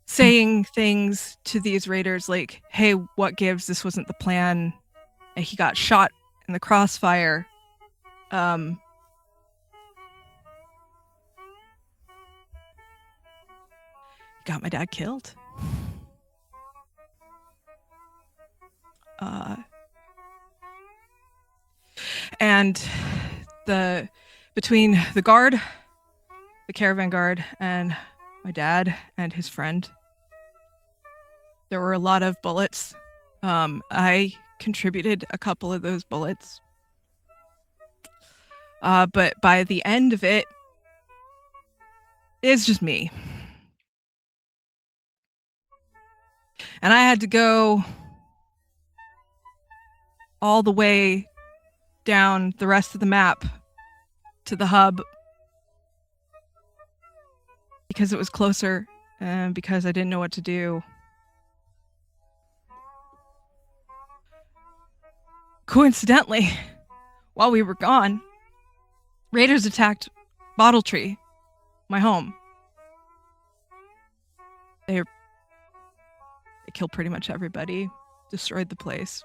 saying things to these raiders like, hey, what gives? This wasn't the plan. And he got shot in the crossfire. Got my dad killed. And between the guard, the caravan guard, and my dad and his friend, there were a lot of bullets. I contributed a couple of those bullets. But by the end of it, it's just me. And I had to go all the way down the rest of the map to the hub because it was closer and because I didn't know what to do. Coincidentally, while we were gone, raiders attacked Bottle Tree, my home. They killed pretty much everybody, destroyed the place.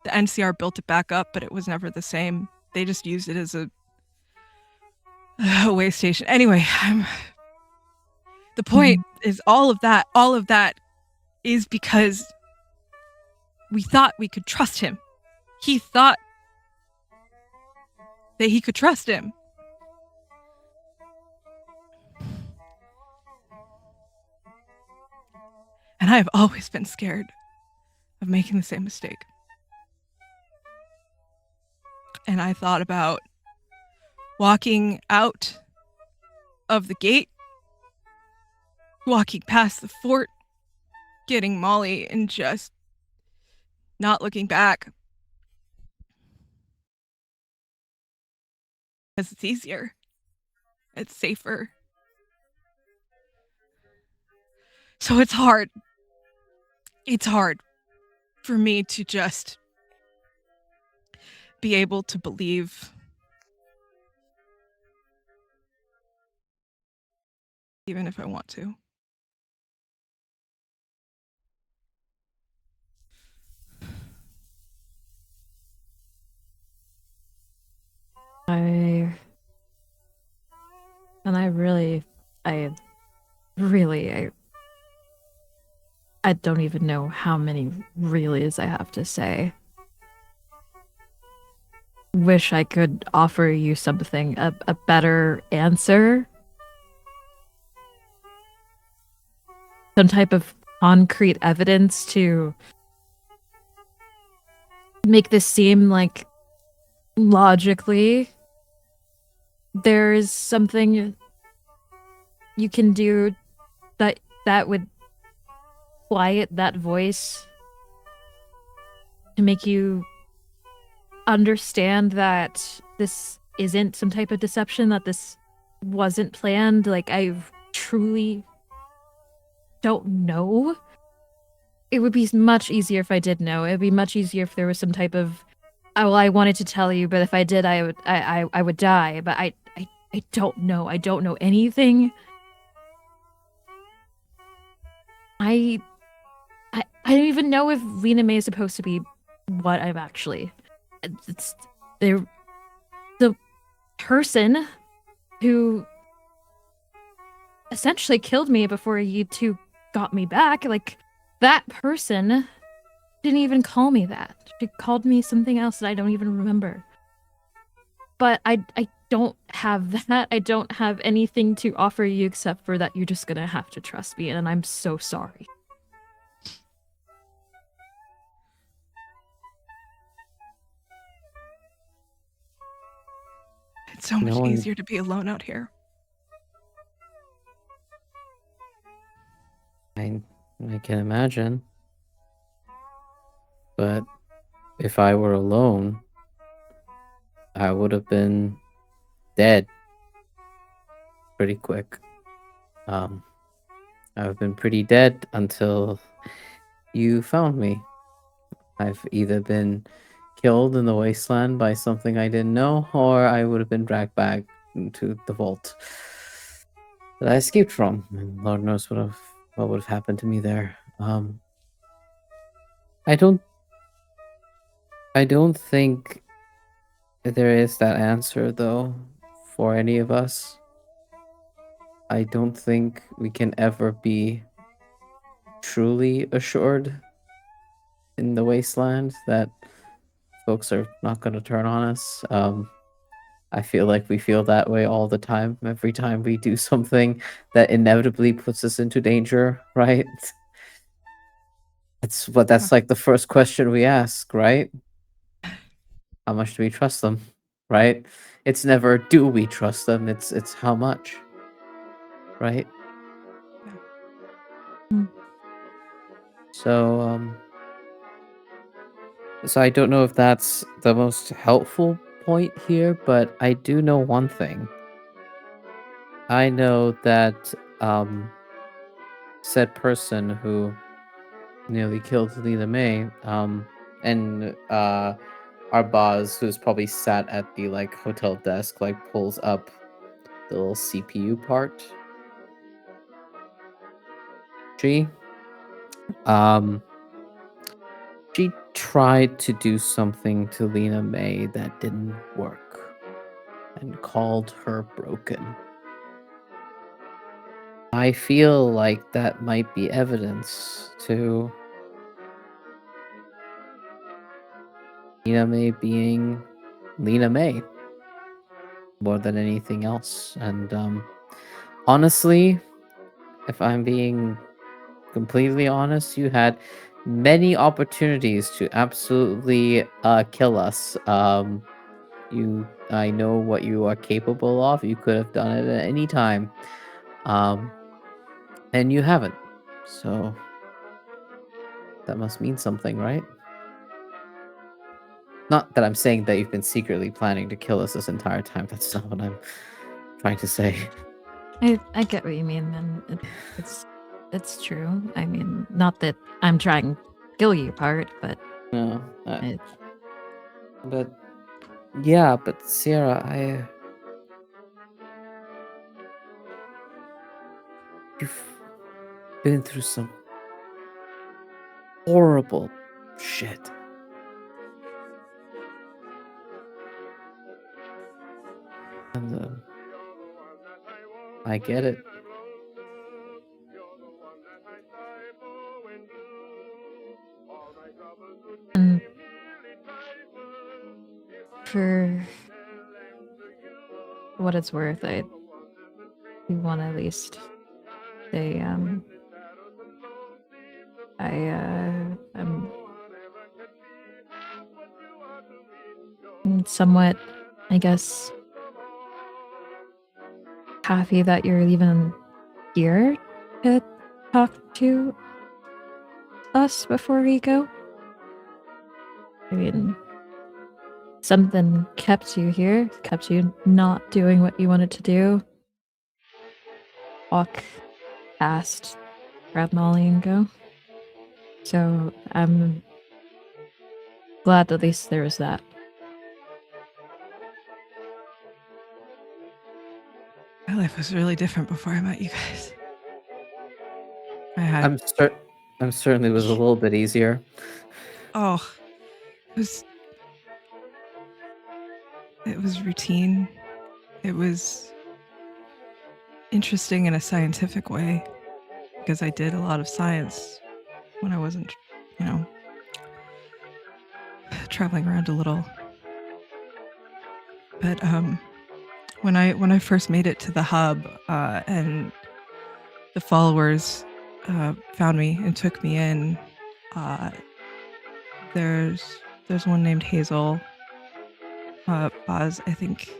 The NCR built it back up, but it was never the same. They just used it as a way station. Anyway, the point is all of that is because we thought we could trust him. He thought that he could trust him. And I have always been scared of making the same mistake. And I thought about walking out of the gate, walking past the fort, getting Molly, and just not looking back. Because it's easier. It's safer. So it's hard. It's hard for me to just be able to believe even if I want to. I don't even know how many reallys I have to say. Wish I could offer you something, a better answer. Some type of concrete evidence to make this seem like logically there is something you can do that would quiet that voice to make you understand that this isn't some type of deception, that this wasn't planned. Like, I truly don't know. It would be much easier if I did know. It would be much easier if there was some type of, oh, well, I wanted to tell you, but if I did, I would die. But I don't know. I don't know anything. I don't even know if Lena May is supposed to be what I'm actually. It's the person who essentially killed me before you two got me back. Like, that person didn't even call me that. She called me something else that I don't even remember. But I don't have that. I don't have anything to offer you except for that you're just gonna have to trust me, and I'm so sorry. It's so much No one- easier to be alone out here. I can imagine. But if I were alone, I would have been dead pretty quick. I've been pretty dead until you found me. I've either been killed in the wasteland by something I didn't know, or I would have been dragged back into the vault that I escaped from. And Lord knows what would have happened to me there. I don't think there is that answer though for any of us. I don't think we can ever be truly assured in the wasteland that folks are not going to turn on us. I feel like we feel that way all the time, every time we do something that inevitably puts us into danger, right? That's like the first question we ask, right? How much do we trust them, right? It's never do we trust them, it's how much, right? Mm. So I don't know if that's the most helpful point here, but I do know one thing. I know that said person who nearly killed Lena May, and Arbaaz, who's probably sat at the like hotel desk, like pulls up the little CPU part. She tried to do something to Lena May that didn't work and called her broken. I feel like that might be evidence to Lena May being Lena May more than anything else. And honestly, if I'm being completely honest, you had many opportunities to absolutely kill us. I know what you are capable of. You could have done it at any time. And you haven't. So that must mean something, right? Not that I'm saying that you've been secretly planning to kill us this entire time. That's not what I'm trying to say. I get what you mean, and it's true. I mean, not that I'm trying to kill you part, but No. it, But yeah, but Sierra, you've been through some horrible shit. And I get it. and for what it's worth, I do want to at least say, I'm somewhat, I guess, happy that you're even here to talk to us before we go. I mean, something kept you here, kept you not doing what you wanted to do. Walk past grab Molly and go. So I'm glad at least there was that. My life was really different before I met you guys. I had I'm certain it was a little bit easier. it was routine. It was interesting in a scientific way because I did a lot of science when I wasn't, traveling around a little. But when I first made it to the hub and the followers found me and took me in, there's one named Hazel. Boz, I think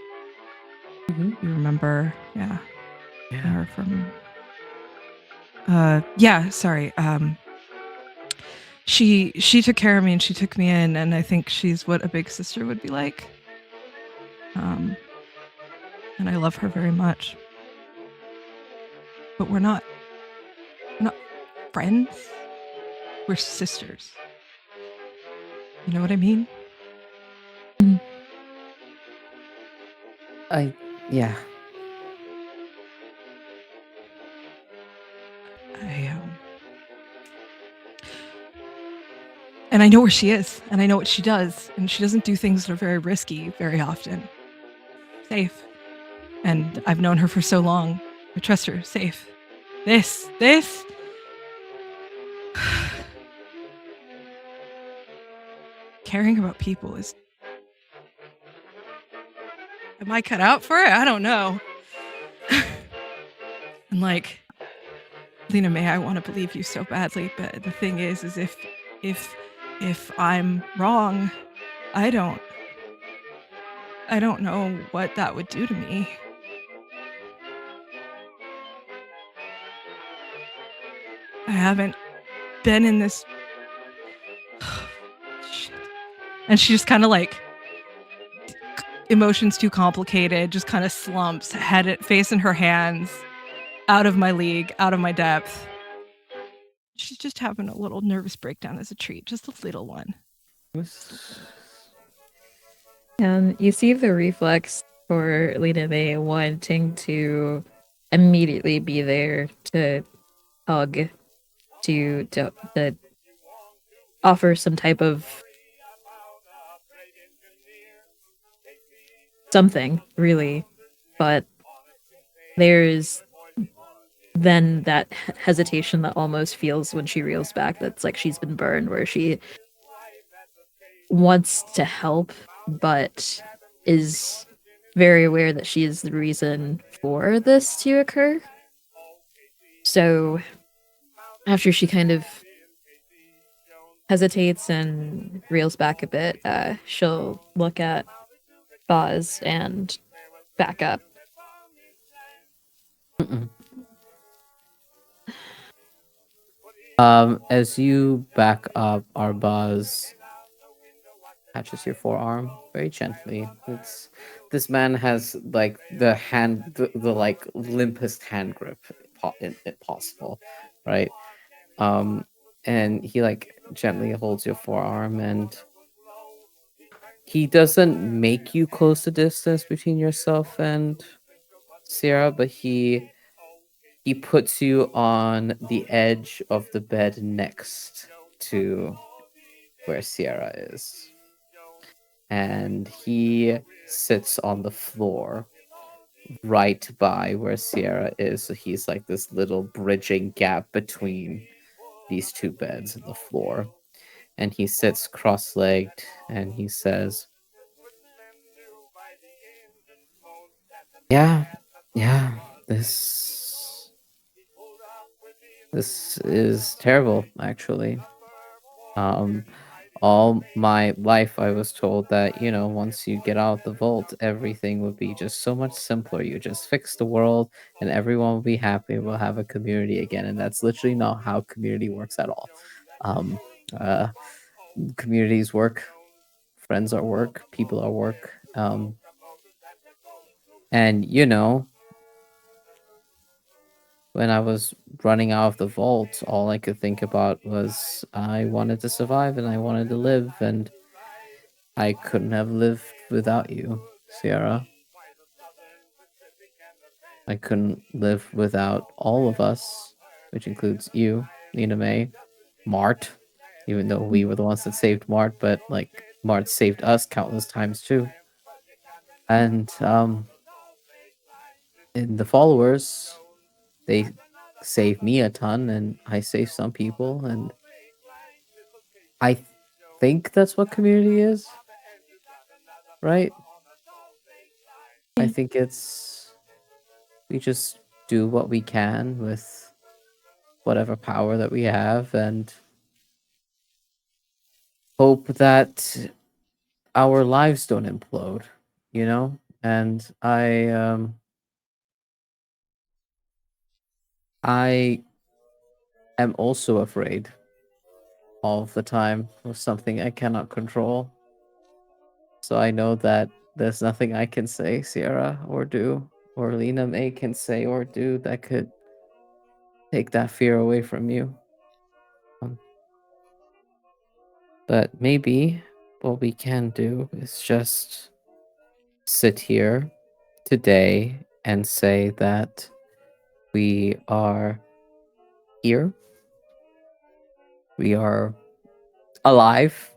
you remember, yeah. Her from sorry. She took care of me and she took me in, and I think she's what a big sister would be like. And I love her very much. But we're not friends. We're sisters. You know what I mean? Yeah. And I know where she is, and I know what she does, and she doesn't do things that are very risky very often. Safe. And I've known her for so long. I trust her. Safe. This. Caring about people is... Am I cut out for it? I don't know. And like, Lena May, I want to believe you so badly, but the thing is if I'm wrong, I don't know what that would do to me. I haven't been in this... Shit. And she just kind of like, emotions too complicated, just kind of slumps, face in her hands, out of my league, out of my depth. She's just having a little nervous breakdown as a treat, just a little one. And you see the reflex for Lena May wanting to immediately be there to hug, to offer some type of something, really. But there's then that hesitation that almost feels when she reels back, that's like she's been burned, where she wants to help but is very aware that she is the reason for this to occur. So after she kind of hesitates and reels back a bit, she'll look at Boz and back up. As you back up, Arbaaz touches your forearm very gently. This man has like the like limpest hand grip possible, right? And he like gently holds your forearm, and he doesn't make you close the distance between yourself and Sierra, but he puts you on the edge of the bed next to where Sierra is. And he sits on the floor right by where Sierra is. So he's like this little bridging gap between these two beds on the floor. And he sits cross-legged and he says, Yeah, this is terrible, actually. All my life I was told that, once you get out of the vault, everything would be just so much simpler. You just fix the world and everyone will be happy. We'll have a community again. And that's literally not how community works at all. Communities work, friends are work, people are work. And when I was running out of the vault, all I could think about was I wanted to survive and I wanted to live, and I couldn't have lived without you, Sierra. I couldn't live without all of us, which includes you, Lena May, Mart, even though we were the ones that saved Mart, but like Mart saved us countless times too. And in the followers, they saved me a ton, and I saved some people, and I think that's what community is, right? I think it's we just do what we can with whatever power that we have and hope that our lives don't implode, you know? And I am also afraid all of the time of something I cannot control. So I know that there's nothing I can say, Sierra, or do, or Lena May can say or do that could take that fear away from you. But maybe what we can do is just sit here today and say that we are here. We are alive.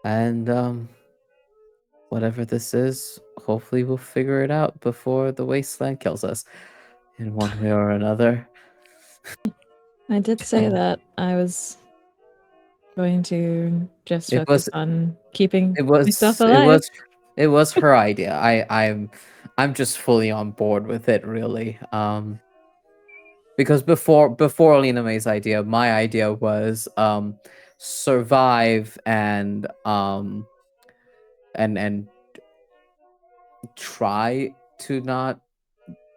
And whatever this is, hopefully we'll figure it out before the wasteland kills us in one way or another. I did say that I was going to just It focus was on keeping it myself was it alive. was it was her idea. I'm just fully on board with it, really. Because before Lena May's idea, my idea was survive and try to not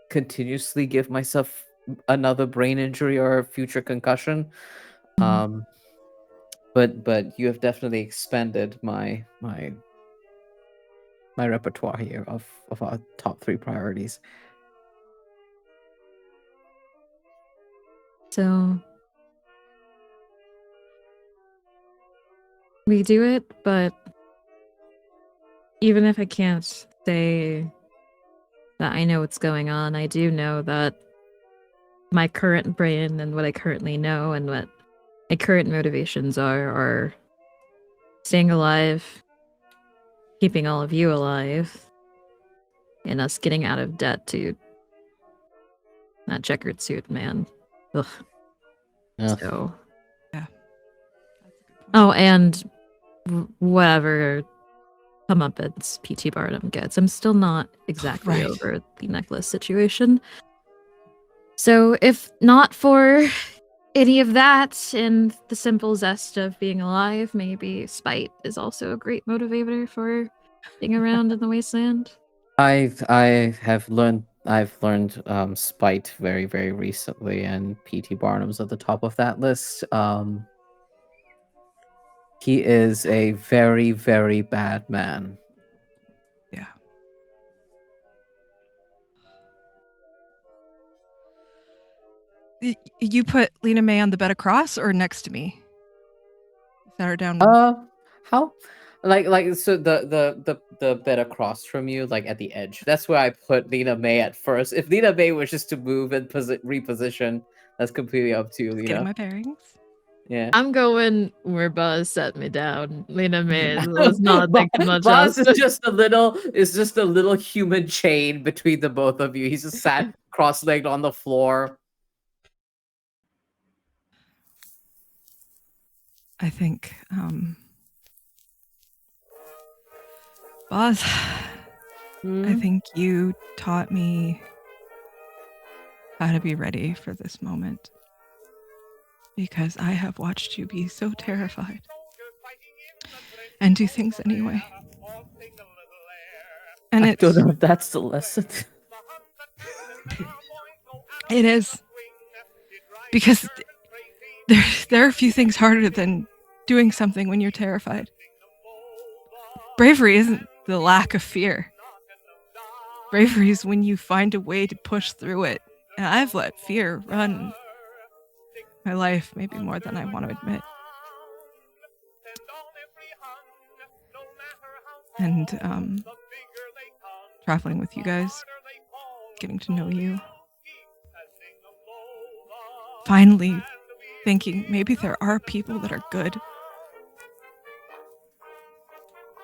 continuously give myself another brain injury or a future concussion. Mhm. But you have definitely expanded my repertoire here of our top 3 priorities. So we do it, but even if I can't say that I know what's going on, I do know that my current brain and what I currently know and what my current motivations are staying alive, keeping all of you alive, and us getting out of debt to that checkered suit man. Ugh. Ugh. So, Yeah. That's a good point. oh, and whatever comeuppance PT Barnum gets, I'm still not exactly Right. over the necklace situation. So, if not for any of that and the simple zest of being alive, maybe spite is also a great motivator for being around in the wasteland. I've learned spite very, very recently, and PT Barnum's at the top of that list. He is a very, very bad man. Yeah. You put Lena May on the bed across or next to me? Sat her down. How? Like so the bed across from you, like at the edge. That's where I put Lena May at first. If Lena May wishes to move and reposition, that's completely up to you, Getting Lena. my bearings. Yeah. I'm going where Buzz set me down. Lena May was not thinking much Boss else. is just a little human chain between the both of you. He's just sat cross-legged on the floor. I think, Boz, I think you taught me how to be ready for this moment. Because I have watched you be so terrified. And do things anyway. And I don't know if that's the lesson. It is. Because there are a few things harder than doing something when you're terrified. Bravery isn't the lack of fear. Bravery is when you find a way to push through it. And I've let fear run my life, maybe more than I want to admit. And traveling with you guys, getting to know you, finally thinking maybe there are people that are good,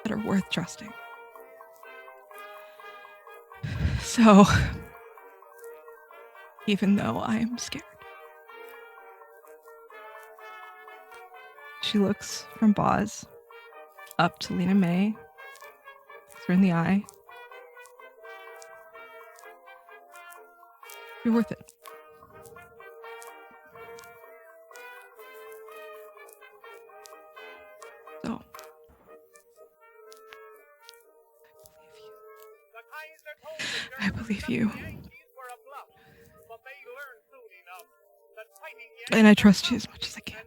that are worth trusting. So, even though I am scared, she looks from Boz up to Lena May, looks her in the eye. You're worth it. So, I believe you. And I trust you as much as I can.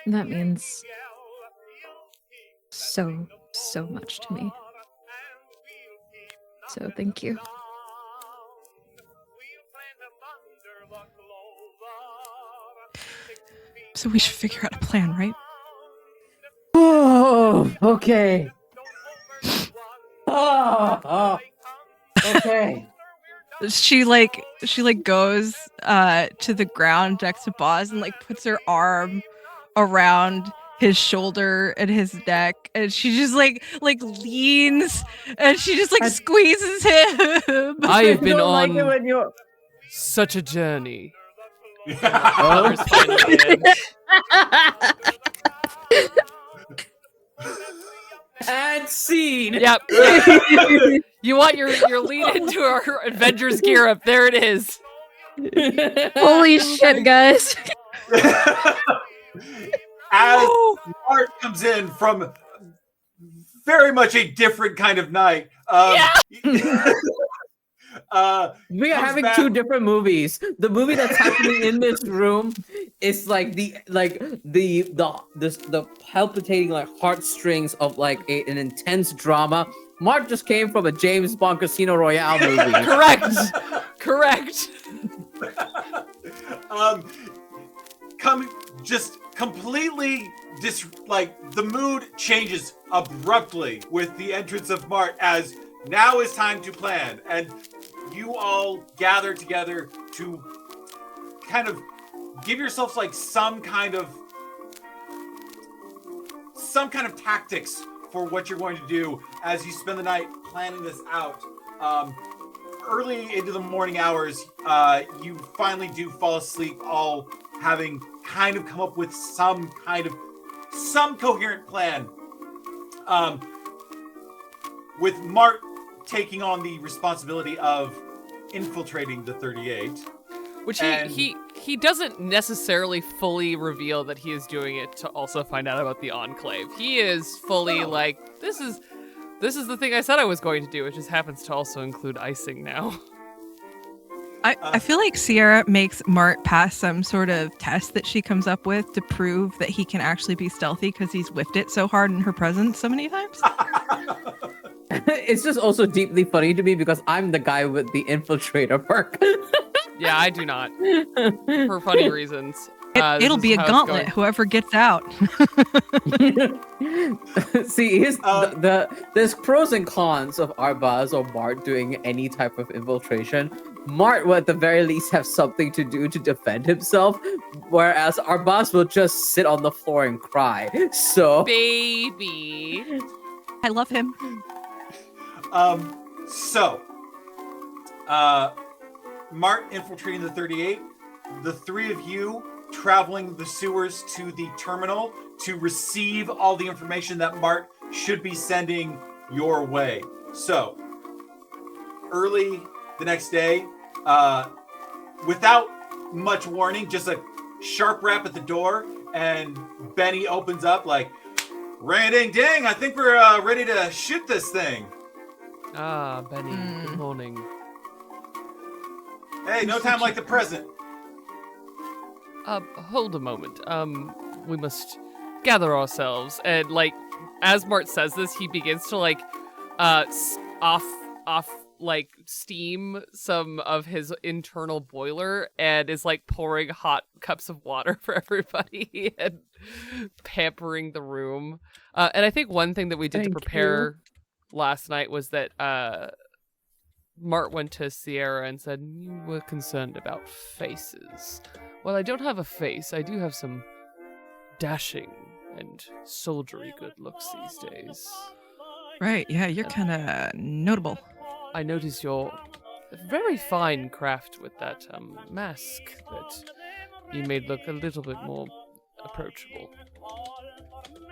That means so much to me. So thank you. So we should figure out a plan, right? Oh, okay. Okay. She goes to the ground next to Boz and puts her arm around his shoulder and his neck, and she just leans and she just squeezes him. I have been don't on like it when you're... such a journey. Oh. Father's finally in. And scene. Yep. You want your lead into our Avengers gear up? There it is. Holy shit, guys. As Mart comes in from very much a different kind of night. We are having two different movies. The movie that's happening in this room is the palpitating heartstrings of an intense drama. Mart just came from a James Bond Casino Royale movie. Correct. Completely the mood changes abruptly with the entrance of Mart, as now is time to plan, and you all gather together to kind of give yourselves some kind of tactics for what you're going to do as you spend the night planning this out. Early into the morning hours, you finally do fall asleep, all having kind of come up with some coherent plan. With Mart taking on the responsibility of infiltrating the 38. Which he doesn't necessarily fully reveal that he is doing it to also find out about the Enclave. He is fully this is the thing I said I was going to do. It just happens to also include icing now. I feel like Sierra makes Mart pass some sort of test that she comes up with to prove that he can actually be stealthy because he's whiffed it so hard in her presence so many times. It's just also deeply funny to me because I'm the guy with the infiltrator perk. Yeah, I do not. For funny reasons. It'll be a gauntlet, whoever gets out. See, there's pros and cons of Arbaaz or Mart doing any type of infiltration. Mart will at the very least have something to do to defend himself, whereas Arbaaz will just sit on the floor and cry. So, baby, I love him. Mart infiltrating the 38, the three of you traveling the sewers to the terminal to receive all the information that Mart should be sending your way. So, early the next day, without much warning, just a sharp rap at the door, and Benny opens up ring ding ding, I think we're ready to shoot this thing. Ah, Benny, good morning. Hey, no time like the present. Hold a moment. We must gather ourselves. And as Mart says this, he begins to like off like steam some of his internal boiler and is like pouring hot cups of water for everybody and pampering the room. And I think one thing that we did to Thank prepare last night was that Mart went to Sierra and said, "You were concerned about faces. Well, I don't have a face. I do have some dashing and soldiery good looks these days. Right, yeah, you're kind of notable. I notice your very fine craft with that mask that you made look a little bit more approachable."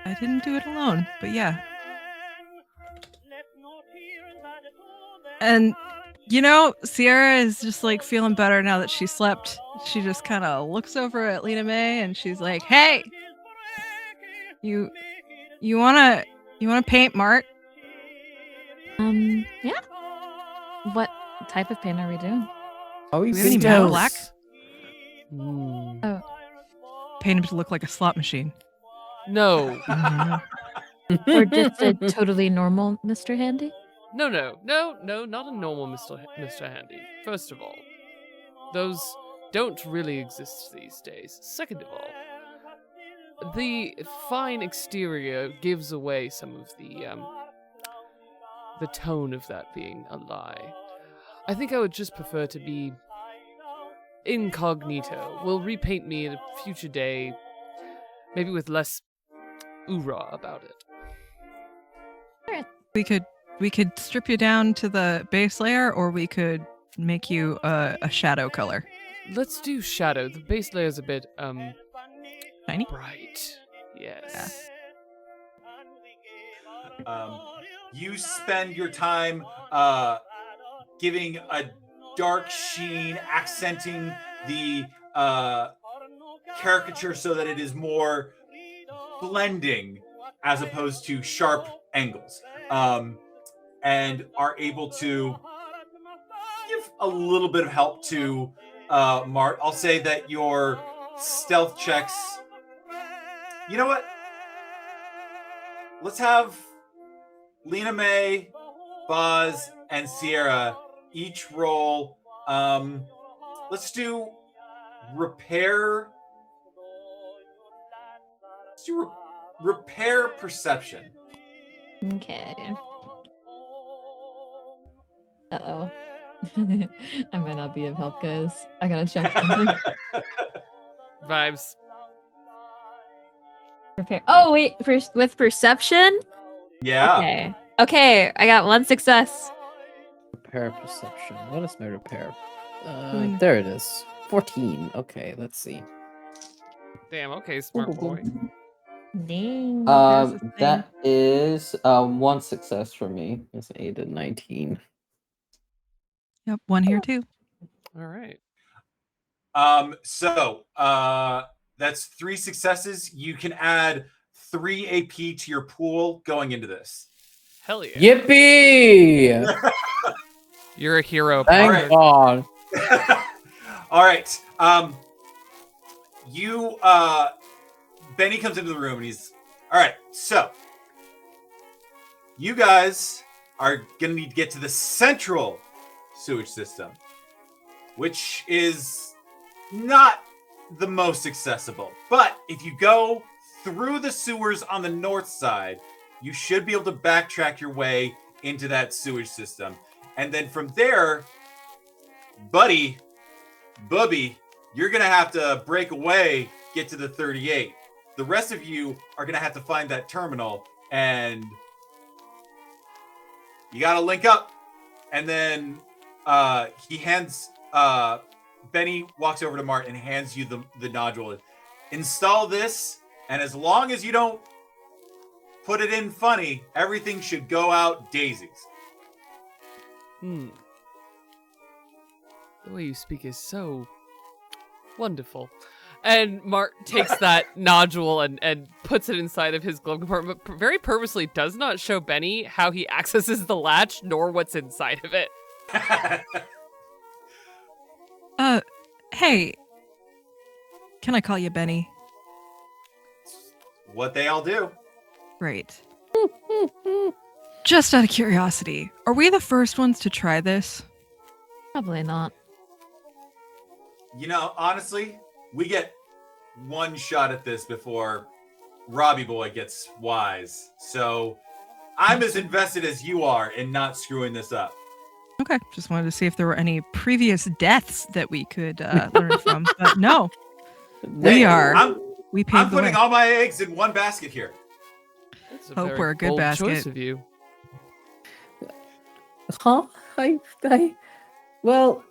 I didn't do it alone, but yeah. And, you know, Sierra is just like feeling better now that she slept. She just kind of looks over at Lena May and she's like, "Hey, you wanna paint Mart?" Yeah. What type of paint are we doing? Are we Do we have any stealth? matte black? Mm. Paint him to look like a slot machine. No. Or just a totally normal Mr. Handy? No, not a normal Mr. Handy. First of all, those don't really exist these days. Second of all, the fine exterior gives away some of the tone of that being a lie. I think I would just prefer to be incognito. Will repaint me in a future day, maybe with less oorah about it. We could strip you down to the base layer, or we could make you a shadow color. Let's do shadow. The base layer's a bit Shiny? bright. Yes. You spend your time giving a dark sheen, accenting the caricature so that it is more blending as opposed to sharp angles, and are able to give a little bit of help to Mart. I'll say that your stealth checks... You know what? Let's have Lena May, Buzz, and Sierra each roll. Let's do repair. Let's do repair perception. Okay. Uh-oh. I might not be of help, guys. I gotta check something. Vibes. Repair. Oh, wait. With perception? Yeah. Okay, I got 1 success. Repair perception. What is my repair? Hmm. There it is. 14. Okay, let's see. Damn, okay, smart boy. Dang. There's a thing. That is 1 success for me. It's 8 and 19. Yep, one here too. All right. So that's 3 successes. You can add 3 AP to your pool going into this. Hell yeah. Yippee! You're a hero. Thank Alright. God. All right. Benny comes into the room and he's, all right, so you guys are going to need to get to the central sewage system, which is not the most accessible. But if you go through the sewers on the north side, you should be able to backtrack your way into that sewage system. And then from there, Bubby, you're going to have to break away, get to the 38. The rest of you are going to have to find that terminal, and you got to link up. And then Benny walks over to Mart and hands you the nodule. Install this, and as long as you don't put it in funny, everything should go out daisies. The way you speak is so wonderful. And Mart takes that nodule and puts it inside of his glove compartment, but very purposely does not show Benny how he accesses the latch nor what's inside of it. Hey, can I call you Benny? What they all do. Great. Just out of curiosity, are we the first ones to try this? Probably not. You know, honestly, we get one shot at this before Robbie Boy gets wise. So I'm as invested as you are in not screwing this up. Okay, just wanted to see if there were any previous deaths that we could learn from. But no, we are. We paved I'm the putting way. all my eggs in one basket here. That's Hope very we're a good bold basket. choice of you. Huh? Well,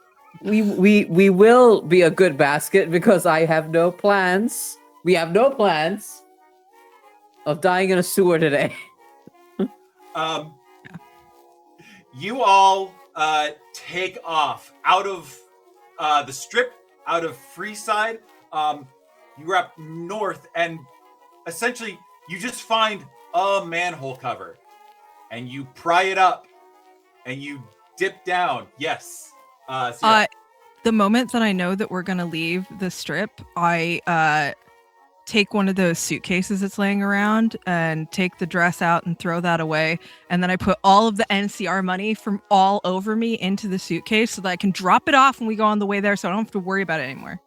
we will be a good basket because I have no plans. We have no plans of dying in a sewer today. You all take off out of the strip, out of Freeside. You're up north, and essentially you just find a manhole cover, and you pry it up, and you dip down. Yes. Sierra. The moment that I know that we're gonna leave the strip, I take one of those suitcases that's laying around and take the dress out and throw that away, and then I put all of the NCR money from all over me into the suitcase so that I can drop it off when we go on the way there, so I don't have to worry about it anymore.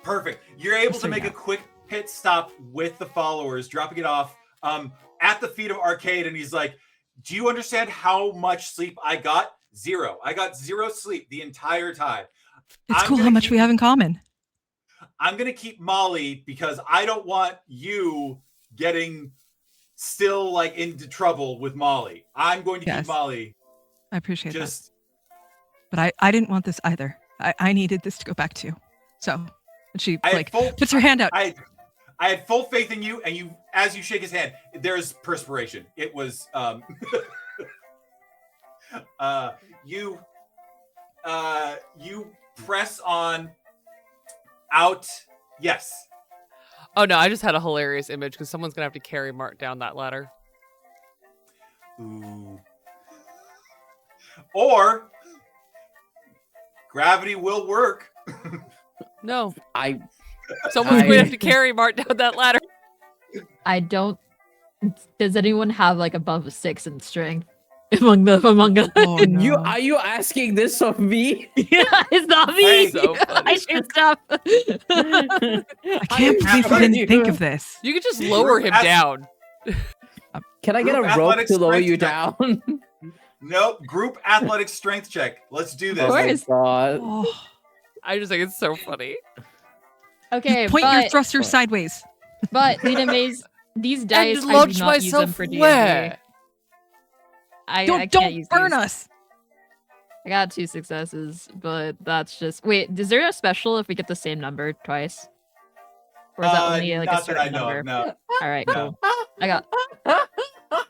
Perfect. You're able to So, make yeah. a quick pit stop with the followers, dropping it off at the feet of Arcade, and he's like, "Do you understand how much sleep I got? 0. I got 0 sleep the entire time. It's I'm cool how gonna much we keep- have in common. I'm gonna keep Molly because I don't want you getting still like into trouble with Molly. I'm going to Yes. keep Molly. I appreciate that. Just But I didn't want this either. I needed this to go back to. So, and she I had like full puts her hand out. I had full faith in you, and you, as you shake his hand, there's perspiration. It was you press on out. Yes. Oh no, I just had a hilarious image because someone's gonna have to carry Mart down that ladder. Ooh. Or gravity will work. No, I someone's going to I- have to carry Mart down that ladder. I don't. Does anyone have like above a 6 in strength among us? Oh, you no. are you asking this of me? Yeah, it's not me. Hey, so funny. I shoot stuff. I can't believe we didn't think of this. You could just lower him down. Can I get a Group rope athletics to lower strength you check. down? Nope. Group athletic strength check. Let's do Oh this. Of my course. god. Oh, I just think it's so funny. Okay, point your but thruster sideways. Lena Maze, these dice and I do launch not use them myself for D&D. where? I Don't can't use burn these. us. I got 2 successes, but that's just wait. Is there a special if we get the same number twice, or is that only like a Not that I certain know number? of. No. All right, No. cool. I got.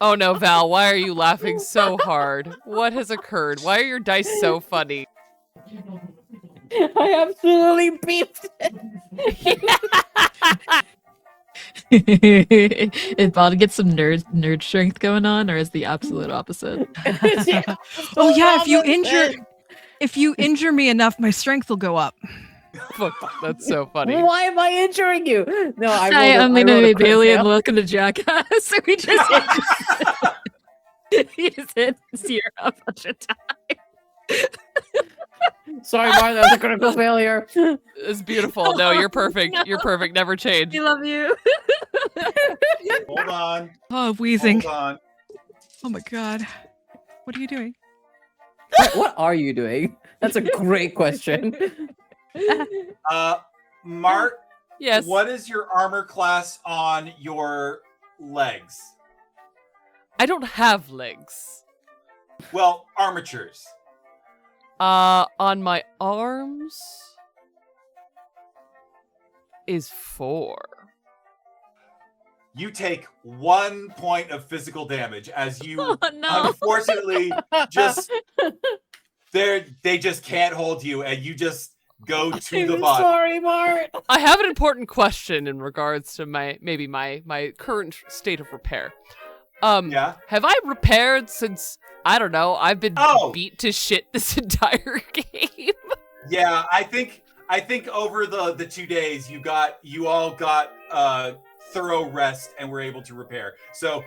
Oh no, Val, why are you laughing so hard? What has occurred? Why are your dice so funny? I absolutely beat Is about to get some nerd strength going on, or is the absolute opposite? it. Oh yeah, if you injure me enough, my strength will go up. Fuck, that's so funny. Why am I injuring you? No, Hi, I'm Lena rolled a crit Bailey, and fail. welcome to Jackass. So we just he just hit Sierra a bunch of times. Sorry, Martha, that was a critical failure. It's beautiful. No, you're perfect. You're perfect. Never change. We love you. Hold on. Oh, wheezing. Hold on. Oh my god. What are you doing? What are you doing? That's a great question. Mart, Yes. what is your armor class on your legs? I don't have legs. Well, armatures. On my arms is 4. You take 1 point of physical damage as you Oh no. unfortunately just they just can't hold you, and you just go to the I'm bottom. sorry, Mart. I have an important question in regards to my current state of repair. Yeah. Have I repaired since I don't know, I've been Oh. beat to shit this entire game? Yeah, I think over the 2 days you all got thorough rest and were able to repair. So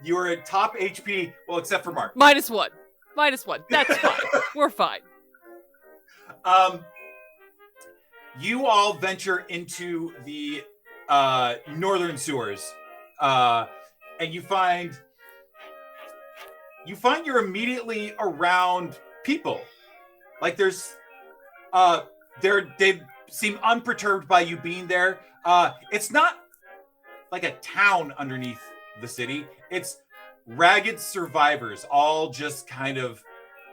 you are at top HP, well, except for Mart. -1. -1. That's fine. We're fine. You all venture into the northern sewers, and you find you're immediately around people. Like they seem unperturbed by you being there. It's not like a town underneath the city. It's ragged survivors, all just kind of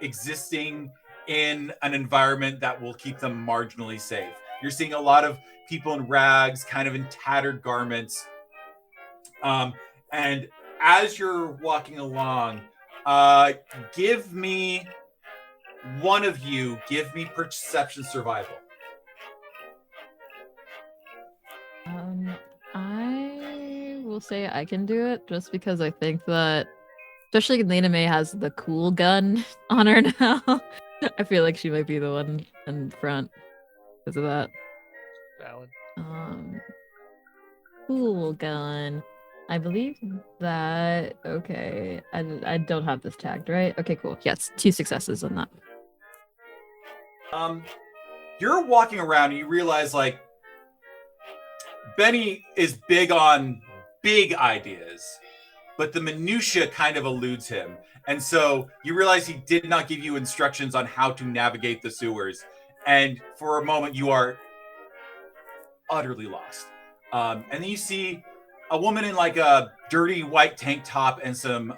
existing in an environment that will keep them marginally safe. You're seeing a lot of people in rags, kind of in tattered garments. And as you're walking along, give me perception survival. I will say I can do it just because I think that, especially Lena May has the cool gun on her now. I feel like she might be the one in front because of that. Valid. Cool gun. I believe that. Okay, I don't have this tagged, right? Okay, cool. Yes, 2 successes on that. You're walking around and you realize, like, Benny is big on big ideas, but the minutia kind of eludes him. And so you realize he did not give you instructions on how to navigate the sewers. And for a moment, you are utterly lost. And then you see a woman in like a dirty white tank top and some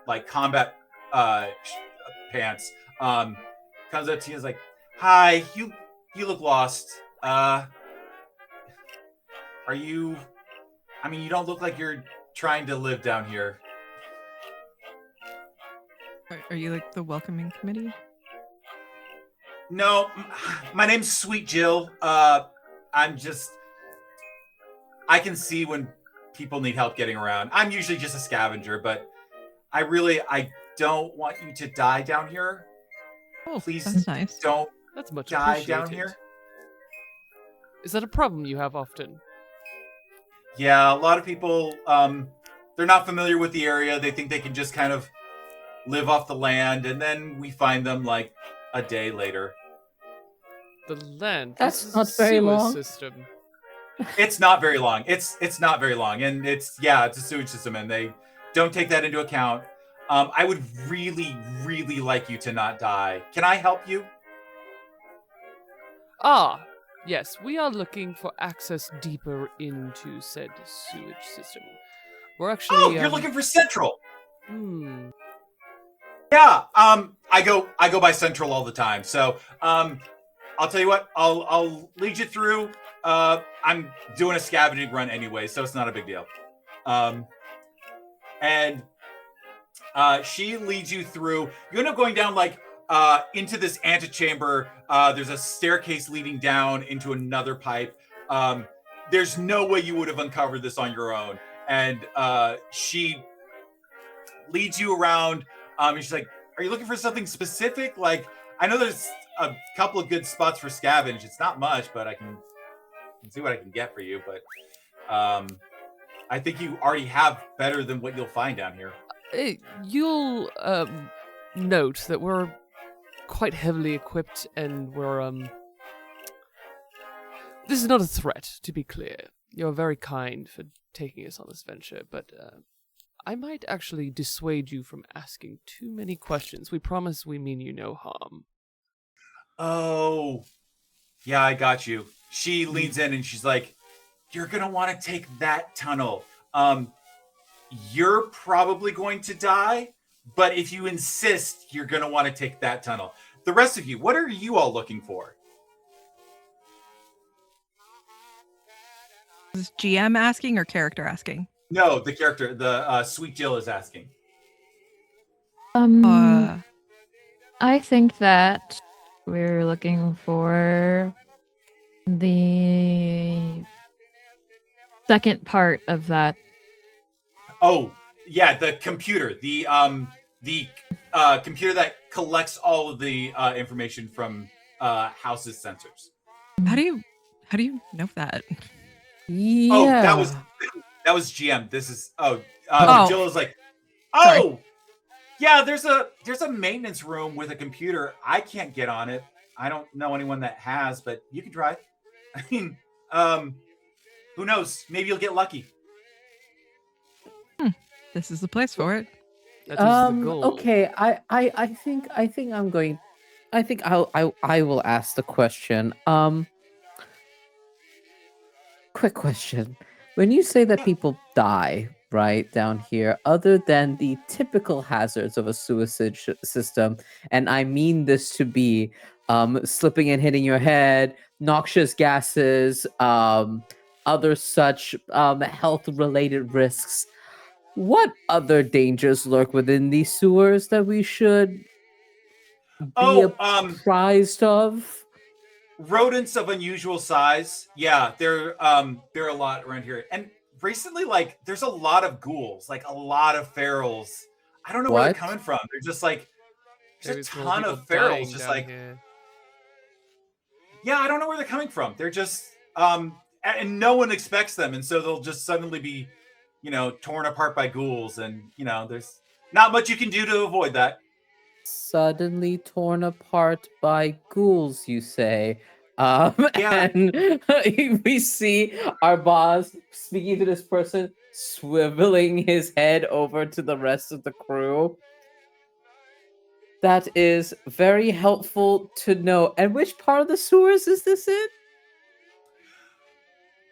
like combat pants. Comes up to you and is like, "Hi, you look lost. Are you? I mean, you don't look like you're trying to live down here." Are you like the welcoming committee? No, my name's Sweet Jill. I can see when people need help getting around. I'm usually just a scavenger, but I don't want you to die down here. Oh, Please that's nice. don't That's much die appreciated. down here. Is that a problem you have often? Yeah, a lot of people, they're not familiar with the area. They think they can just kind of live off the land, and then we find them like a day later. The land. That's this is not a very sewer long. system. It's not very long. It's not very long, and it's a sewage system, and they don't take that into account. I would really, really like you to not die. Can I help you? Ah, yes, we are looking for access deeper into said sewage system. We're actually. Oh, you're looking for Central. Yeah. I go by Central all the time. So, I'll tell you what. I'll lead you through. I'm doing a scavenging run anyway, so it's not a big deal. And she leads you through. You end up going down like into this antechamber. There's a staircase leading down into another pipe. There's no way you would have uncovered this on your own. And she leads you around. And she's like, "Are you looking for something specific? Like, I know there's a couple of good spots for scavenge. It's not much, but I can see what I can get for you. But I think you already have better than what you'll find down here." You'll note that we're quite heavily equipped, and we're This is not a threat, to be clear. You're very kind for taking us on this venture, but I might actually dissuade you from asking too many questions. We promise we mean you no harm. Oh, yeah, I got you. She leans in and she's like, "You're gonna want to take that tunnel. You're probably going to die, but if you insist, you're gonna want to take that tunnel." The rest of you, what are you all looking for? Is GM asking or character asking? No, the character, the Sweet Jill is asking. Uh, I think that we're looking for the second part of that. Oh, yeah, the computer, the computer that collects all of the information from houses' sensors. how do you know that? Yeah. Oh, that was GM. This is Oh. Jill is like, Sorry. oh, yeah. There's a maintenance room with a computer. I can't get on it. I don't know anyone that has, but you can try. I mean, who knows? Maybe you'll get lucky. This is the place for it. That is the goal. Okay, I think I'm going. I think I will ask the question. Quick question. When you say that people die right down here, other than the typical hazards of a suicide system, and I mean this to be slipping and hitting your head, noxious gases, other such health related risks. What other dangers lurk within these sewers that we should be apprised of? Rodents of unusual size. Yeah, there are a lot around here. And recently, like, there's a lot of ghouls, like a lot of ferals. I don't know where they're What? coming from. They're just like there's a Maybe it's more ton people of ferals. dying Just down like here. yeah, I don't know where they're coming from. They're just and no one expects them, and so they'll just suddenly be, torn apart by ghouls, and there's not much you can do to avoid that. Suddenly torn apart by ghouls, you say? Yeah. And we see Arbaaz speaking to this person, swiveling his head over to the rest of the crew. That is very helpful to know. And which part of the sewers is this in?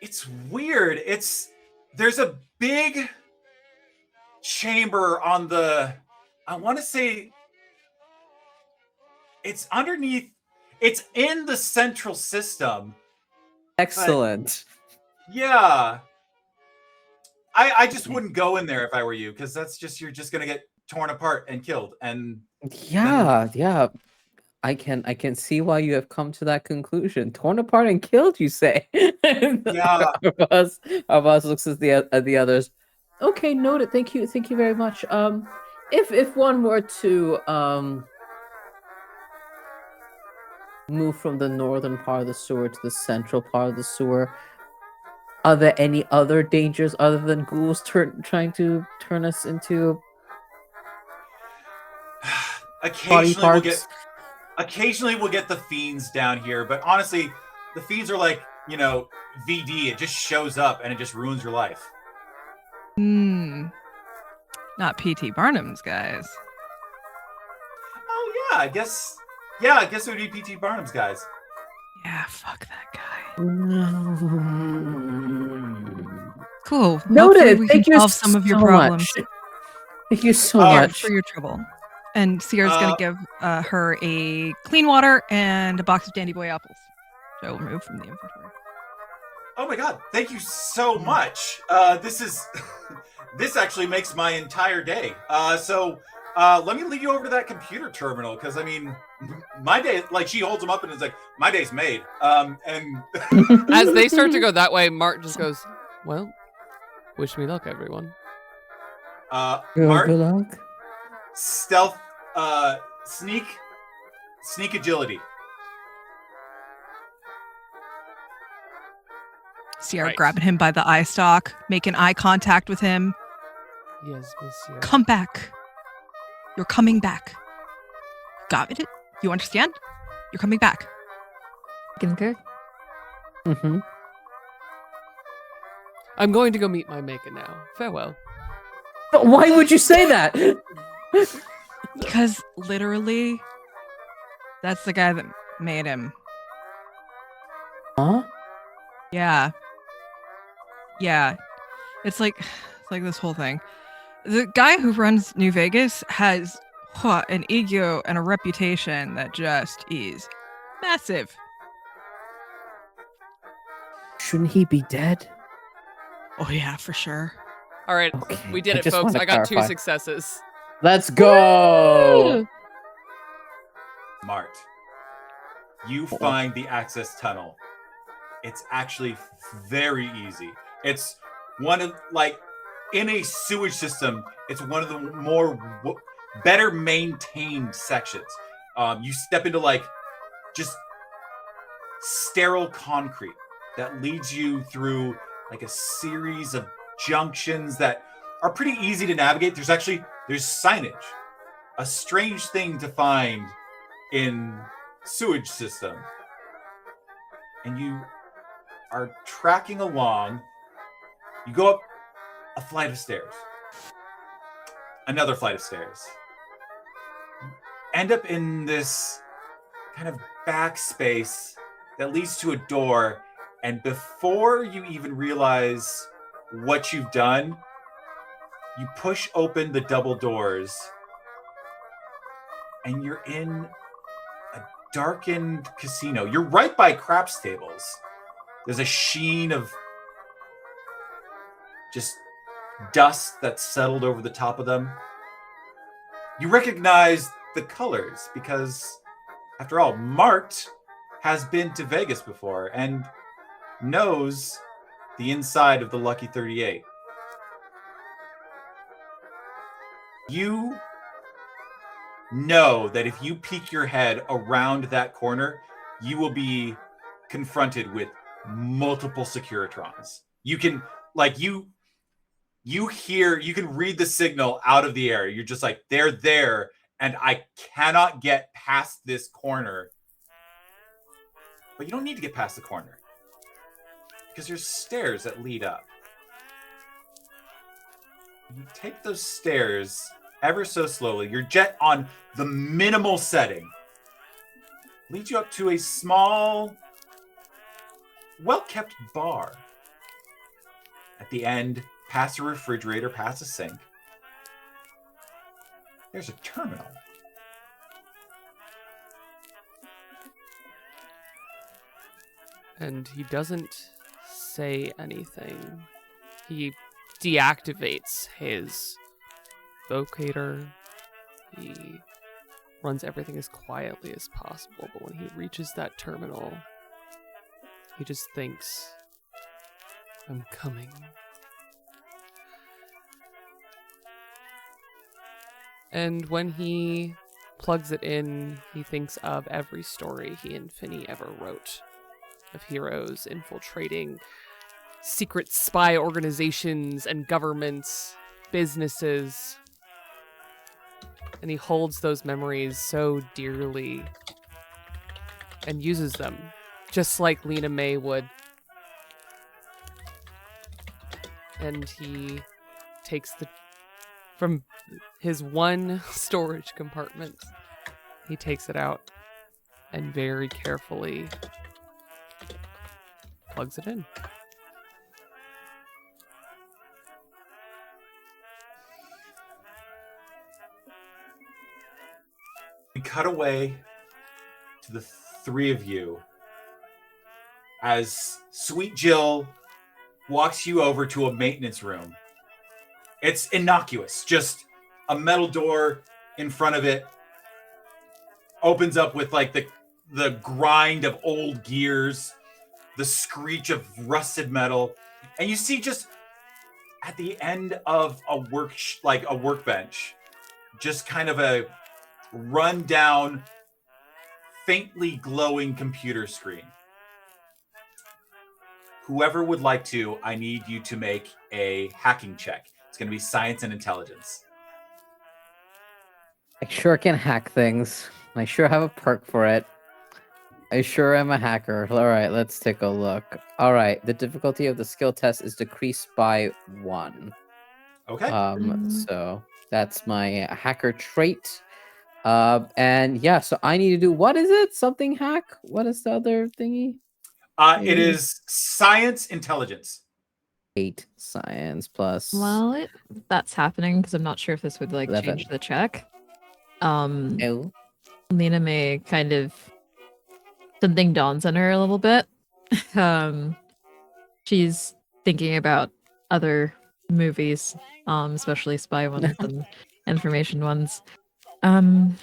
It's weird. There's a big chamber on the, I want to say it's underneath, it's in the central system. Excellent. Yeah. I just wouldn't go in there if I were you, because you're just gonna get torn apart and killed. And Yeah. I can see why you have come to that conclusion. Torn apart and killed, you say? Yeah. Arbaaz looks at the others. Okay, noted. Thank you very much. If one were to move from the northern part of the sewer to the central part of the sewer, are there any other dangers other than ghouls trying to turn us into body parts? Occasionally we'll get the fiends down here, but honestly, the fiends are like, VD. It just shows up and it just ruins your life. Not P.T. Barnum's guys. Oh yeah, I guess it would be P.T. Barnum's guys. Yeah, fuck that guy. Cool. Hopefully Noted. we Thank can you solve some of your so problems. much. Thank you so Here much. for your trouble. And Sierra's gonna give her a clean water and a box of Dandy Boy apples. So I will remove from the inventory. Oh my god, thank you so much. This actually makes my entire day. So let me lead you over to that computer terminal, because I mean, my day, like, she holds them up and is like, my day's made. And As they start to go that way, Mart just goes, well, wish me luck, everyone. Mart, Good luck. stealth, sneak agility. Sierra Right. grabbing him by the eye stalk, making eye contact with him. Yes, monsieur. Come back. You're coming back. Got it? You understand? You're coming back. Concur. Mm-hmm. I'm going to go meet my maker now. Farewell. But why would you say that? Because literally, that's the guy that made him. Huh? Yeah. It's like this whole thing. The guy who runs New Vegas has an ego and a reputation that just is massive. Shouldn't he be dead? Oh yeah, for sure. All right, Okay, we did I it, just folks. wanna I got 2 clarify. successes. Let's go. Mart, you find the access tunnel. It's actually very easy. It's one of, like, in a sewage system, it's one of the better maintained sections. You step into, like, just sterile concrete that leads you through like a series of junctions that are pretty easy to navigate. There's signage, a strange thing to find in sewage system. And you are tracking along. You go up a flight of stairs, another flight of stairs. You end up in this kind of back space that leads to a door. And before you even realize what you've done, you push open the double doors and you're in a darkened casino. You're right by craps tables. There's a sheen of just dust that's settled over the top of them. You recognize the colors because, after all, Mart has been to Vegas before and knows the inside of the Lucky 38. You know that if you peek your head around that corner, you will be confronted with multiple Securitrons. You can, like, you can read the signal out of the air. You're just like, they're there, and I cannot get past this corner. But you don't need to get past the corner, because there's stairs that lead up. You take those stairs ever so slowly. Your jet on the minimal setting leads you up to a small, well-kept bar. At the end, past a refrigerator, past a sink, there's a terminal. And he doesn't say anything. He deactivates his vocator. He runs everything as quietly as possible, but when he reaches that terminal, he just thinks, I'm coming. And when he plugs it in, he thinks of every story he and Finney ever wrote, of heroes infiltrating secret spy organizations and governments, businesses. And he holds those memories so dearly and uses them, just like Lena May would. And he takes from his one storage compartment, he takes it out and very carefully plugs it in. We cut away to the three of you as Sweet Jill walks you over to a maintenance room. It's innocuous, just a metal door in front of it. Opens up with like the grind of old gears, the screech of rusted metal, and you see just at the end of a workbench, just kind of a run-down, faintly glowing computer screen. Whoever would like to, I need you to make a hacking check. It's going to be science and intelligence. I sure can hack things. I sure have a perk for it. I sure am a hacker. All right, let's take a look. All right, the difficulty of the skill test is decreased by 1. Okay. So that's my hacker trait. And yeah, so I need to do, what is it? Something hack? What is the other thingy? It is science intelligence. 8 science plus. Well, that's happening because I'm not sure if this would like 11. change the check. Oh. Lena may kind of, something dawns on her a little bit. She's thinking about other movies, especially spy ones and information ones. I'm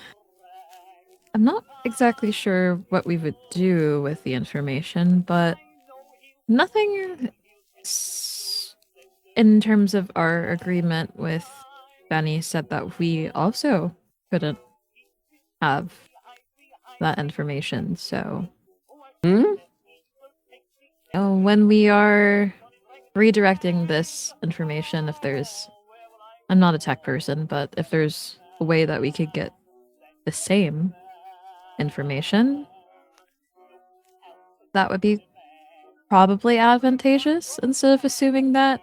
not exactly sure what we would do with the information, but nothing in terms of our agreement with Benny said that we also couldn't have that information. So when we are redirecting this information if there's. I'm not a tech person, but if there's a way that we could get the same information, that would be probably advantageous instead of assuming that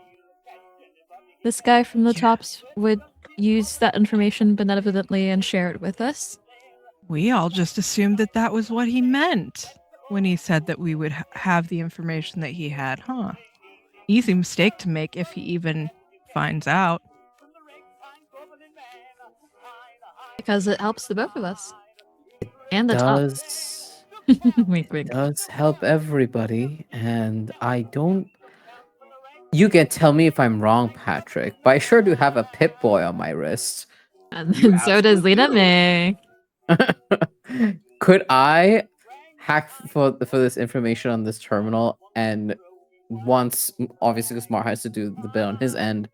this guy from the tops would use that information benevolently and share it with us. We all just assumed that that was what he meant when he said that we would have the information that he had, huh? Easy mistake to make if he even finds out. Because it helps the both of us. And the top. Does Wink, wink. does help everybody, and I don't. You can tell me if I'm wrong, Patrick, but I sure do have a Pip-Boy on my wrist. And You then so does absolutely Lena do. May. Could I hack for this information on this terminal, and once, obviously, because Mart has to do the bit on his end,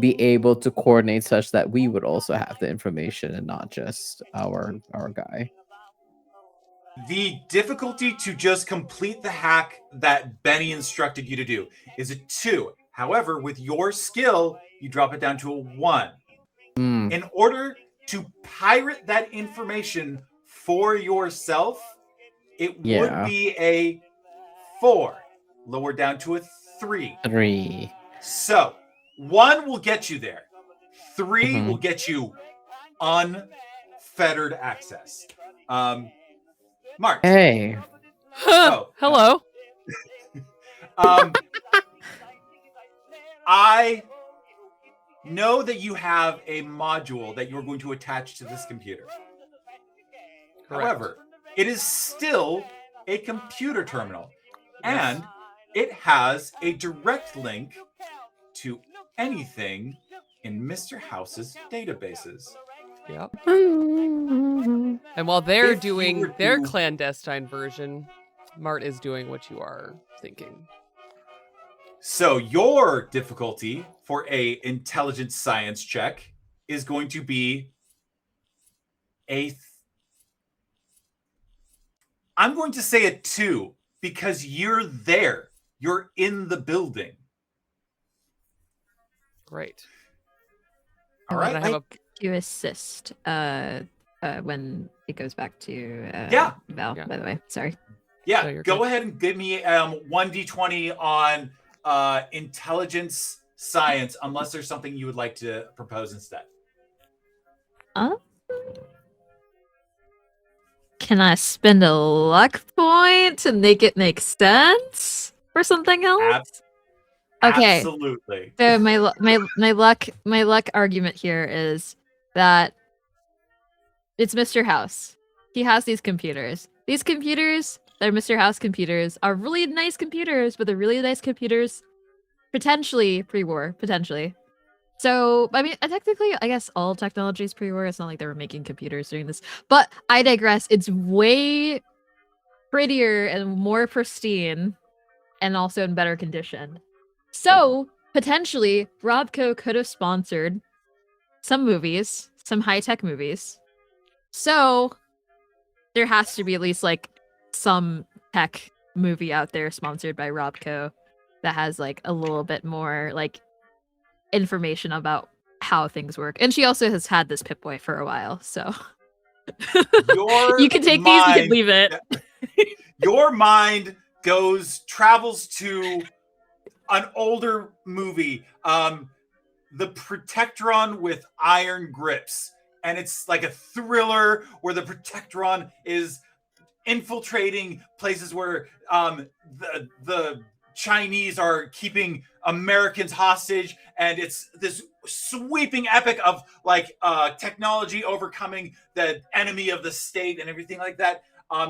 be able to coordinate such that we would also have the information and not just our guy? The difficulty to just complete the hack that Benny instructed you to do is a 2. However, with your skill, you drop it down to a 1. In order to pirate that information for yourself, it would be a 4, lowered down to a 3. 3. So 1 will get you there. 3 will get you unfettered access. Mart. Hey. Hello. I know that you have a module that you're going to attach to this computer. Correct. However, it is still a computer terminal, Yes. and it has a direct link to anything in Mr. House's databases. Yep. And while they're If you were doing their to- clandestine version, Mart is doing what you are thinking. So your difficulty for a intelligence science check is going to be I'm going to say a 2 because you're there. You're in the building. Great. All And right. I have To assist when it goes back to Yeah. Val, Yeah. by the way. Sorry. Yeah, No, you're go good. ahead and give me 1d20 on intelligence science, unless there's something you would like to propose instead. Can I spend a luck point to make it make sense for something else? Okay. Absolutely. So my luck argument here is that it's Mr. House. He has these computers. These computers, they're Mr. House computers, are really nice computers, but they're really nice computers, potentially pre-war, potentially. So, I mean, technically, I guess all technology is pre-war. It's not like they were making computers during this. But I digress. It's way prettier and more pristine and also in better condition. So, potentially, Robco could have sponsored some movies, some high-tech movies. So, there has to be at least, like, some tech movie out there sponsored by Robco that has, like, a little bit more, like, information about how things work. And she also has had this Pip-Boy for a while, so... Your you can take these, you can leave it. Your mind travels to an older movie, The Protectron with Iron Grips. And it's like a thriller where the Protectron is infiltrating places where the Chinese are keeping Americans hostage, and it's this sweeping epic of like technology overcoming the enemy of the state and everything like that.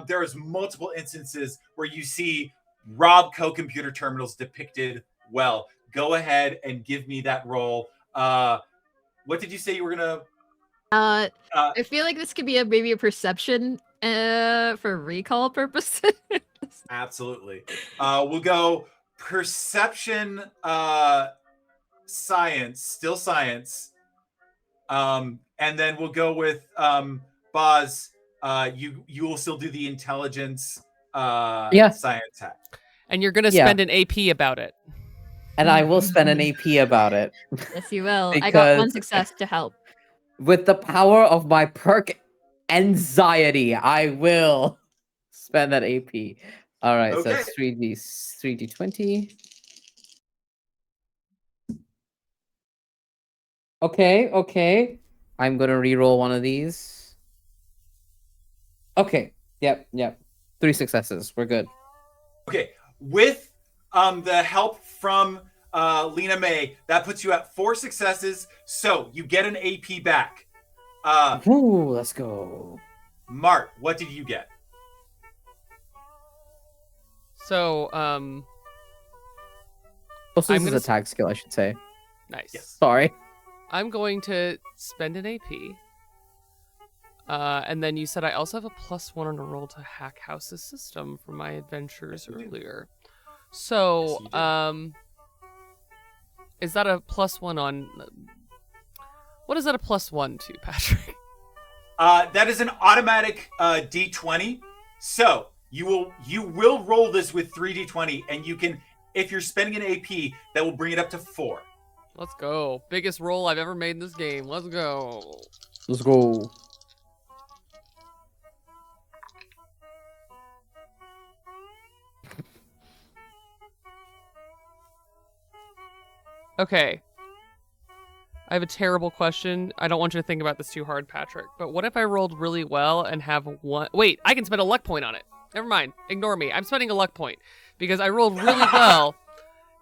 There's multiple instances where you see Robco computer terminals depicted well. Go ahead and give me that roll. What did you say you were gonna? I feel like this could be maybe a perception for recall purposes. Absolutely. We'll go perception, science, still science. And then we'll go with Boz. You will still do the intelligence science hack. And you're going to Yeah. spend an AP about it. And I will spend an AP about it. Yes, you will. I got one Because- success to help. With the power of my perk anxiety, I will spend that AP. All right, so Okay. that's 3d20. Okay. I'm gonna re-roll one of these. Okay. Yep. 3 successes. We're good. Okay, with the help from Lena May, that puts you at 4 successes. So you get an AP back. Ooh, let's go. Mart, what did you get? So, Also, I'm this is gonna a tag skill, I should say. nice. Yes. Sorry. I'm going to spend an AP. And then you said I also have a +1 on a roll to hack House's system from my adventures Yes, you do. earlier. So, Yes, you is that a +1 on... What is that a +1 to, Patrick? That is an automatic D20. So you will roll this with 3 D20, and you can, if you're spending an AP, that will bring it up to 4. Let's go. Biggest roll I've ever made in this game. Let's go. Let's go. Okay. I have a terrible question. I don't want you to think about this too hard, Patrick. But what if I rolled really well and have one... Wait, I can spend a luck point on it. Never mind. Ignore me. I'm spending a luck point. Because I rolled really well,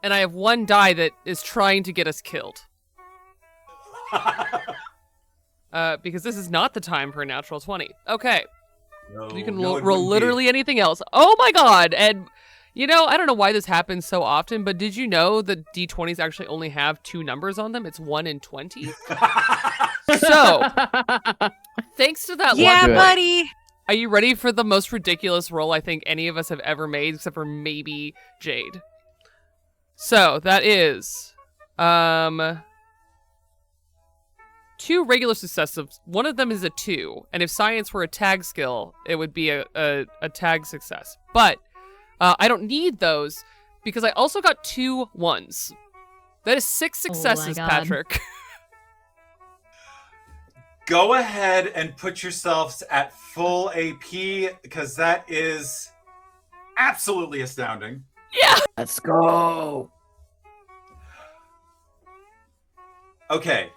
and I have one die that is trying to get us killed. Because this is not the time for a natural 20. Okay. You can roll literally anything else. Oh my god! And... You know, I don't know why this happens so often, but did you know that D20s actually only have 2 numbers on them? It's 1 and 20. So, thanks to that Yeah, Good. buddy. are you ready for the most ridiculous roll I think any of us have ever made, except for maybe Jade? So, that is... 2 regular successes. One of them is a 2, and if science were a tag skill, it would be a tag success. But... I don't need those because I also got 2 1s. That is 6 successes, God. Patrick. Go ahead and put yourselves at full AP, because that is absolutely astounding. Yeah. Let's go. Okay.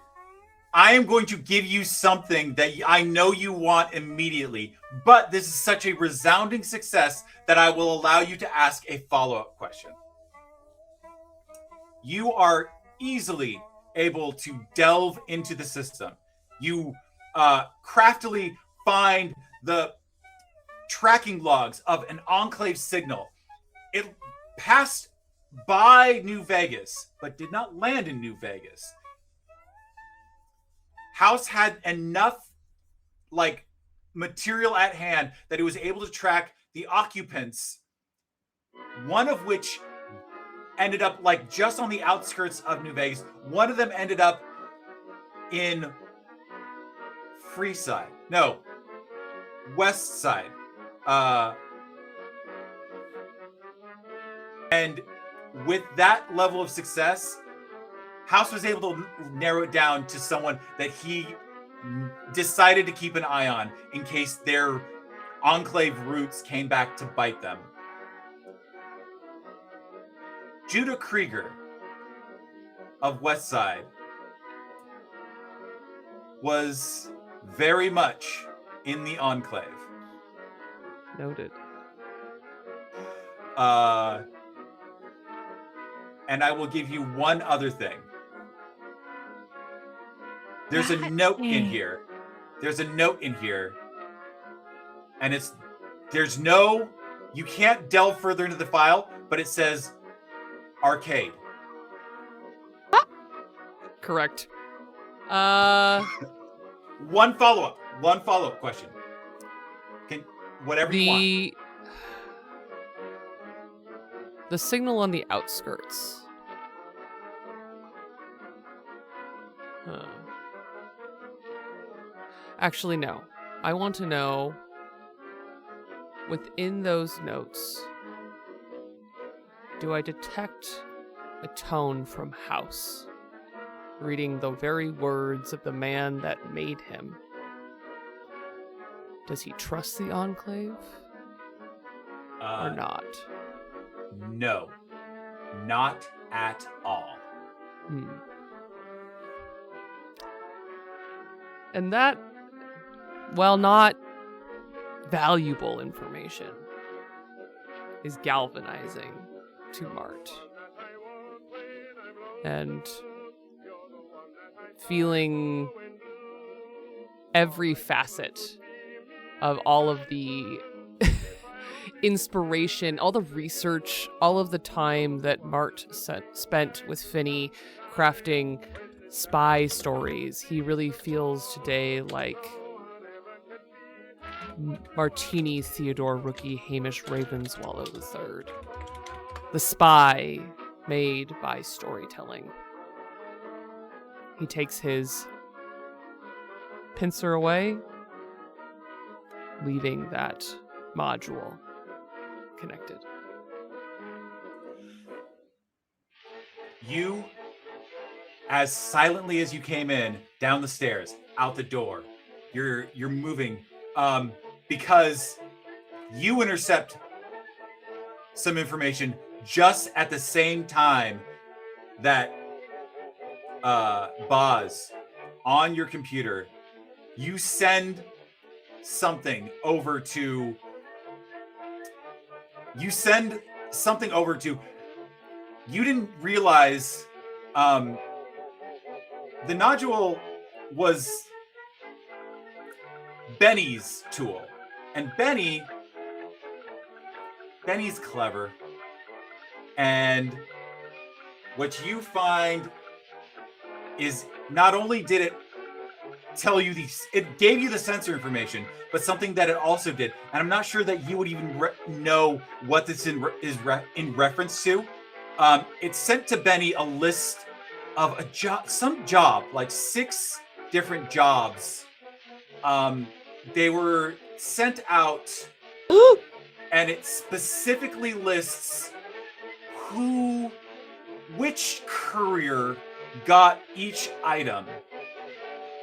I am going to give you something that I know you want immediately, but this is such a resounding success that I will allow you to ask a follow-up question. You are easily able to delve into the system. You craftily find the tracking logs of an Enclave signal. It passed by New Vegas, but did not land in New Vegas. House had enough material at hand that it was able to track the occupants, one of which ended up just on the outskirts of New Vegas. One of them ended up in West Side. And with that level of success, House was able to narrow it down to someone that he decided to keep an eye on in case their Enclave roots came back to bite them. Judah Krieger of West Side was very much in the Enclave. Noted. And I will give you one other thing. There's a note in here. And you can't delve further into the file, but it says arcade. Correct. One follow-up question. Whatever you want. The signal on the outskirts. Huh. Actually, no. I want to know, within those notes, do I detect a tone from House, reading the very words of the man that made him. Does he trust the Enclave or not? No, not at all. And that, while not valuable information, is galvanizing to Mart. And feeling every facet of all of the inspiration, all the research, all of the time that Mart spent with Finney crafting spy stories, he really feels today like Martini Theodore Rookie Hamish Ravenswallow III, the spy made by storytelling. He takes his pincer away, leaving that module connected. You, as silently as you came in, down the stairs, out the door, you're moving, because you intercept some information just at the same time that Boz, on your computer, you send something over to. You didn't realize the nodule was Benny's tool, and Benny's clever, and what you find is not only did it tell you it gave you the sensor information, but something that it also did, and I'm not sure that you would even know what this is in reference to. It sent to Benny a list of some job, like 6 different jobs. They were sent out, and it specifically lists which courier got each item.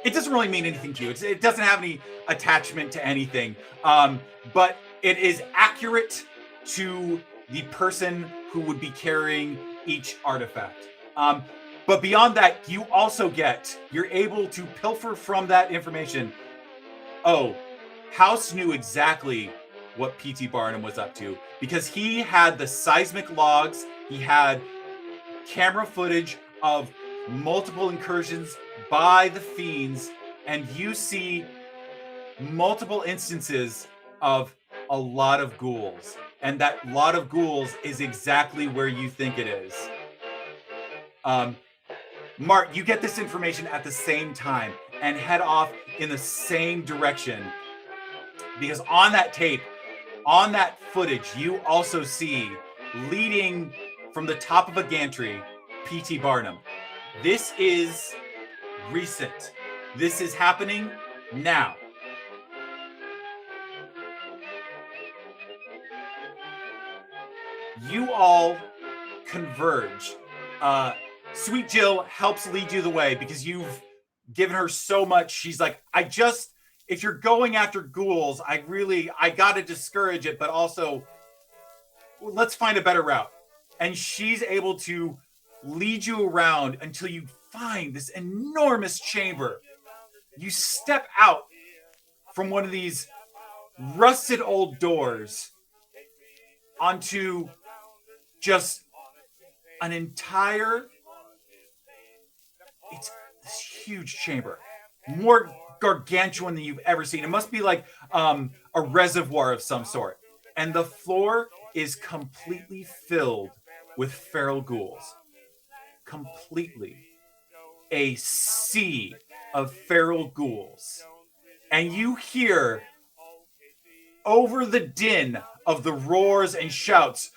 It doesn't really mean anything to you. It doesn't have any attachment to anything, but it is accurate to the person who would be carrying each artifact. But beyond that, you're able to pilfer from that information. Oh, House knew exactly what P.T. Barnum was up to because he had the seismic logs, he had camera footage of multiple incursions by the Fiends, and you see multiple instances of a lot of ghouls. And that lot of ghouls is exactly where you think it is. Mart, you get this information at the same time and head off in the same direction. Because on that tape, on that footage, you also see, leading from the top of a gantry, P.T. Barnum. This is recent. This is happening now. You all converge. Sweet Jill helps lead you the way because you've given her so much. She's like, if you're going after ghouls, I gotta discourage it, but also let's find a better route. And she's able to lead you around until you find this enormous chamber. You step out from one of these rusted old doors onto just an entire, it's this huge chamber, more gargantuan than you've ever seen. It must be like a reservoir of some sort. And the floor is completely filled with feral ghouls. Completely. A sea of feral ghouls. And you hear, over the din of the roars and shouts,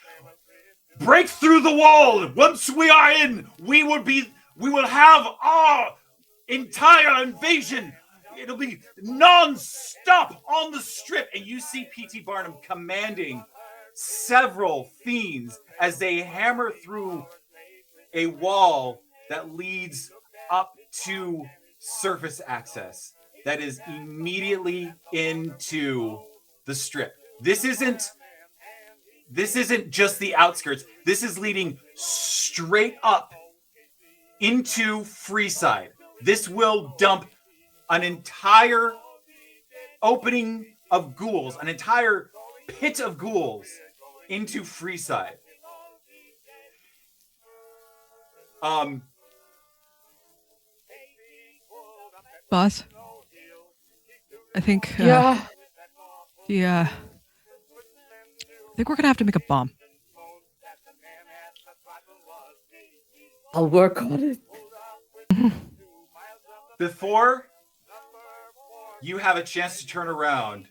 break through the wall! Once we are in, we will have our entire invasion. It'll be non-stop on the strip. And you see P.T. Barnum commanding several fiends as they hammer through a wall that leads up to surface access that is immediately into the strip. This isn't just the outskirts. This is leading straight up into Freeside. This will dump an entire opening of ghouls, an entire pit of ghouls into Freeside. Boss, I think Yeah. I think we're gonna have to make a bomb. I'll work on it. Before you have a chance to turn around,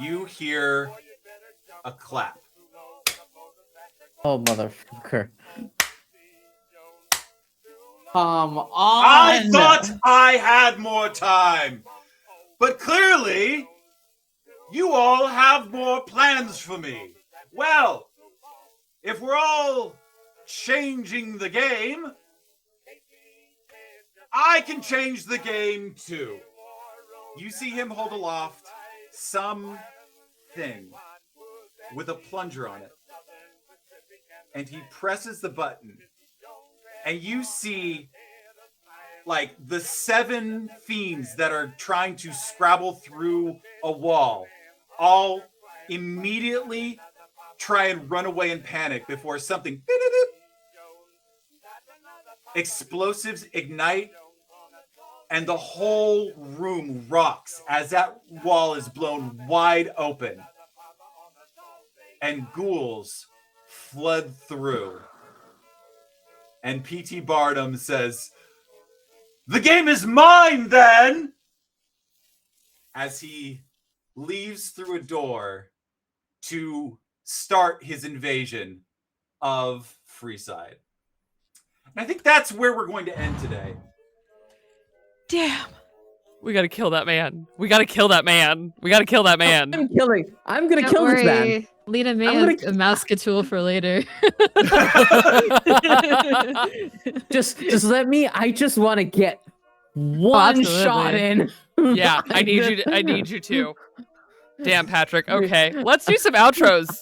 you hear a clap. Oh, motherfucker. Come on. I thought I had more time, but clearly you all have more plans for me. Well, if we're all changing the game, I can change the game too. You see him hold aloft some thing with a plunger on it, and he presses the button, and you see like the 7 fiends that are trying to scrabble through a wall all immediately try and run away in panic before something explosives ignite and the whole room rocks as that wall is blown wide open and ghouls flood through. And P.T. Barnum says, "The game is mine then!" as he leaves through a door to start his invasion of Freeside. And I think that's where we're going to end today. Damn. We gotta kill that man. We gotta kill that man. We gotta kill that man. I'm gonna Don't kill this man. worry, Lena may I'm have gonna- a mouse tool for later. Just let me. I just want to get one absolutely. shot in. Yeah, I need you to. Damn, Patrick. Okay, let's do some outros.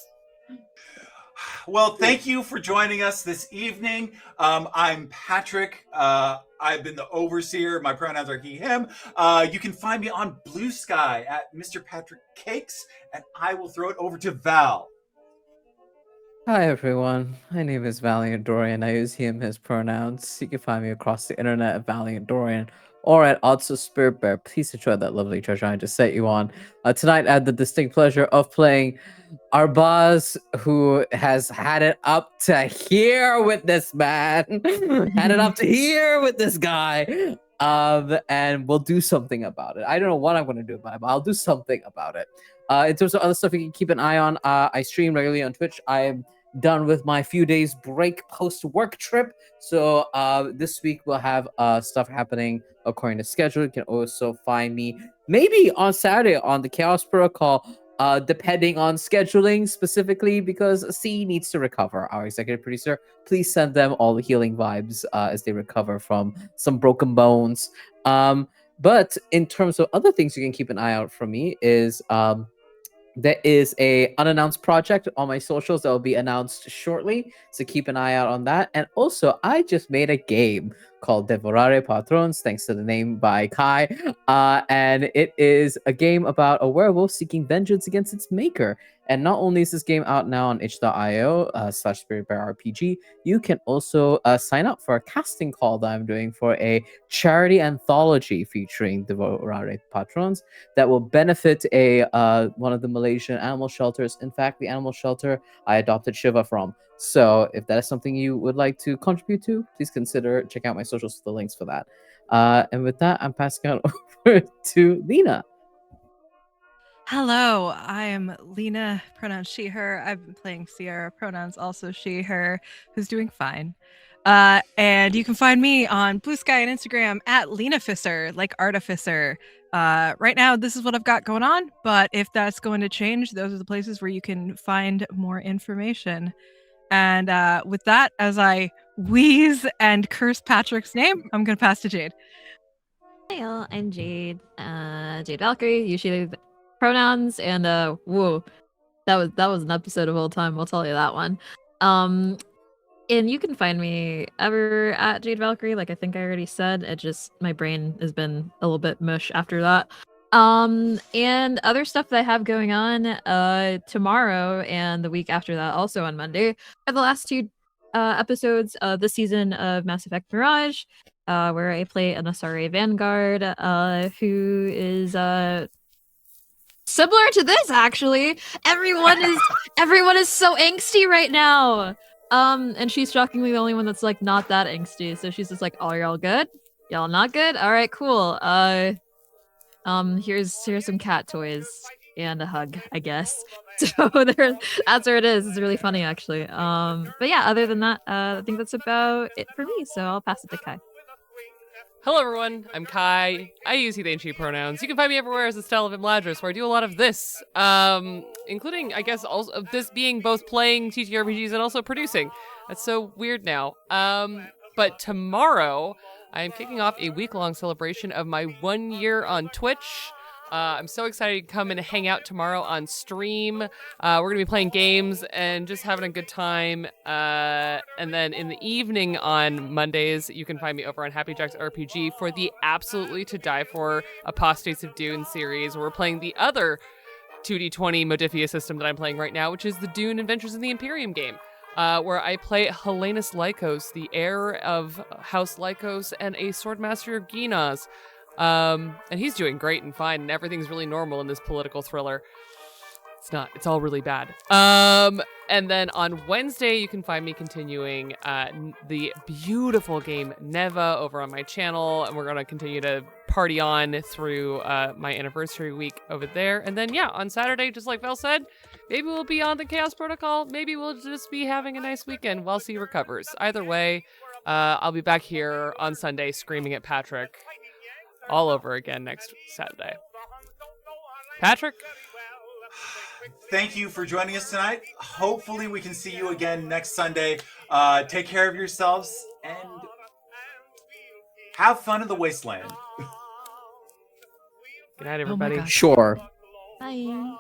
Well, thank you for joining us this evening. I'm Patrick. I've been the overseer. My pronouns are he, him. You can find me on Blue Sky at Mr. Patrick Cakes, and I will throw it over to Val. Hi everyone, my name is Valiant Dorian. I use him, his pronouns. You can find me across the internet at Valiant Dorian or at Also Spirit Bear. Please enjoy that lovely treasure I just set you on. Tonight I had the distinct pleasure of playing Arbaaz, who has had it up to here with this man. Had it up to here with this guy. And we'll do something about it. I don't know what I'm going to do about it, but I'll do something about it. In terms of other stuff you can keep an eye on, I stream regularly on Twitch. I am done with my few days break post-work trip. So this week we'll have stuff happening according to schedule. You can also find me maybe on Saturday on the Chaos Protocol, depending on scheduling specifically, because C needs to recover, our executive producer. Please send them all the healing vibes as they recover from some broken bones. But in terms of other things you can keep an eye out from me is there is a unannounced project on my socials that will be announced shortly, so keep an eye out on that. And also, I just made a game called Devorare Patrons, thanks to the name by Kai, and it is a game about a werewolf seeking vengeance against its maker. And not only is this game out now on itch.io /SpiritBearRPG, you can also sign up for a casting call that I'm doing for a charity anthology featuring Devorare Patrons that will benefit one of the Malaysian animal shelters. In fact, the animal shelter I adopted Shiva from. So if that is something you would like to contribute to, please consider check out my socials for the links for that. And with that, I'm passing out over to Lena. Hello, I am Lena, pronouns she, her. I've been playing Sierra, pronouns also she, her, who's doing fine. And you can find me on Blue Sky and Instagram at Lenaficer, like Artificer. Right now, this is what I've got going on, but if that's going to change, those are the places where you can find more information. And with that, as I wheeze and curse Patrick's name, I'm going to pass to Jade. Hey all, I'm Jade. Jade Valkyrie, usually the pronouns, and whoa, that was an episode of old time, I'll tell you that one. And you can find me ever at Jade Valkyrie, like I think I already said. It just my brain has been a little bit mush after that. And other stuff that I have going on tomorrow and the week after that, also on Monday, are the last two episodes of this season of Mass Effect Mirage, where I play an SRA Vanguard, who is similar to this actually. Everyone is so angsty right now. And she's shockingly the only one that's like not that angsty. So she's just like, "Oh, you're all good? Y'all not good? All right, cool. Here's some cat toys and a hug, I guess." So that's where it is. It's really funny actually. But yeah, other than that, I think that's about it for me. So I'll pass it to Kai. Hello, everyone. I'm Kai. I use he, they, and she pronouns. You can find me everywhere as Estelle of Imladris, where I do a lot of this, including, I guess, also this being both playing TTRPGs and also producing. That's so weird now. But tomorrow, I am kicking off a week-long celebration of my 1 year on Twitch. I'm so excited to come and hang out tomorrow on stream. We're going to be playing games and just having a good time. And then in the evening on Mondays, you can find me over on Happy Jack's RPG for the absolutely to die for Apostates of Dune series. We're playing the other 2D20 Modifia system that I'm playing right now, which is the Dune Adventures in the Imperium game. Where I play Helenas Lycos, the heir of House Lycos and a Swordmaster of Ginas. And he's doing great and fine, and everything's really normal in this political thriller. It's not. It's all really bad. And then on Wednesday, you can find me continuing the beautiful game Neva over on my channel, and we're going to continue to party on through my anniversary week over there. And then, yeah, on Saturday, just like Val said, maybe we'll be on the Chaos Protocol. Maybe we'll just be having a nice weekend while C recovers. Either way, I'll be back here on Sunday screaming at Patrick all over again next Saturday. Patrick? Thank you for joining us tonight. Hopefully we can see you again next Sunday. Take care of yourselves and have fun in the wasteland. Good night, everybody. gosh. Sure. Bye.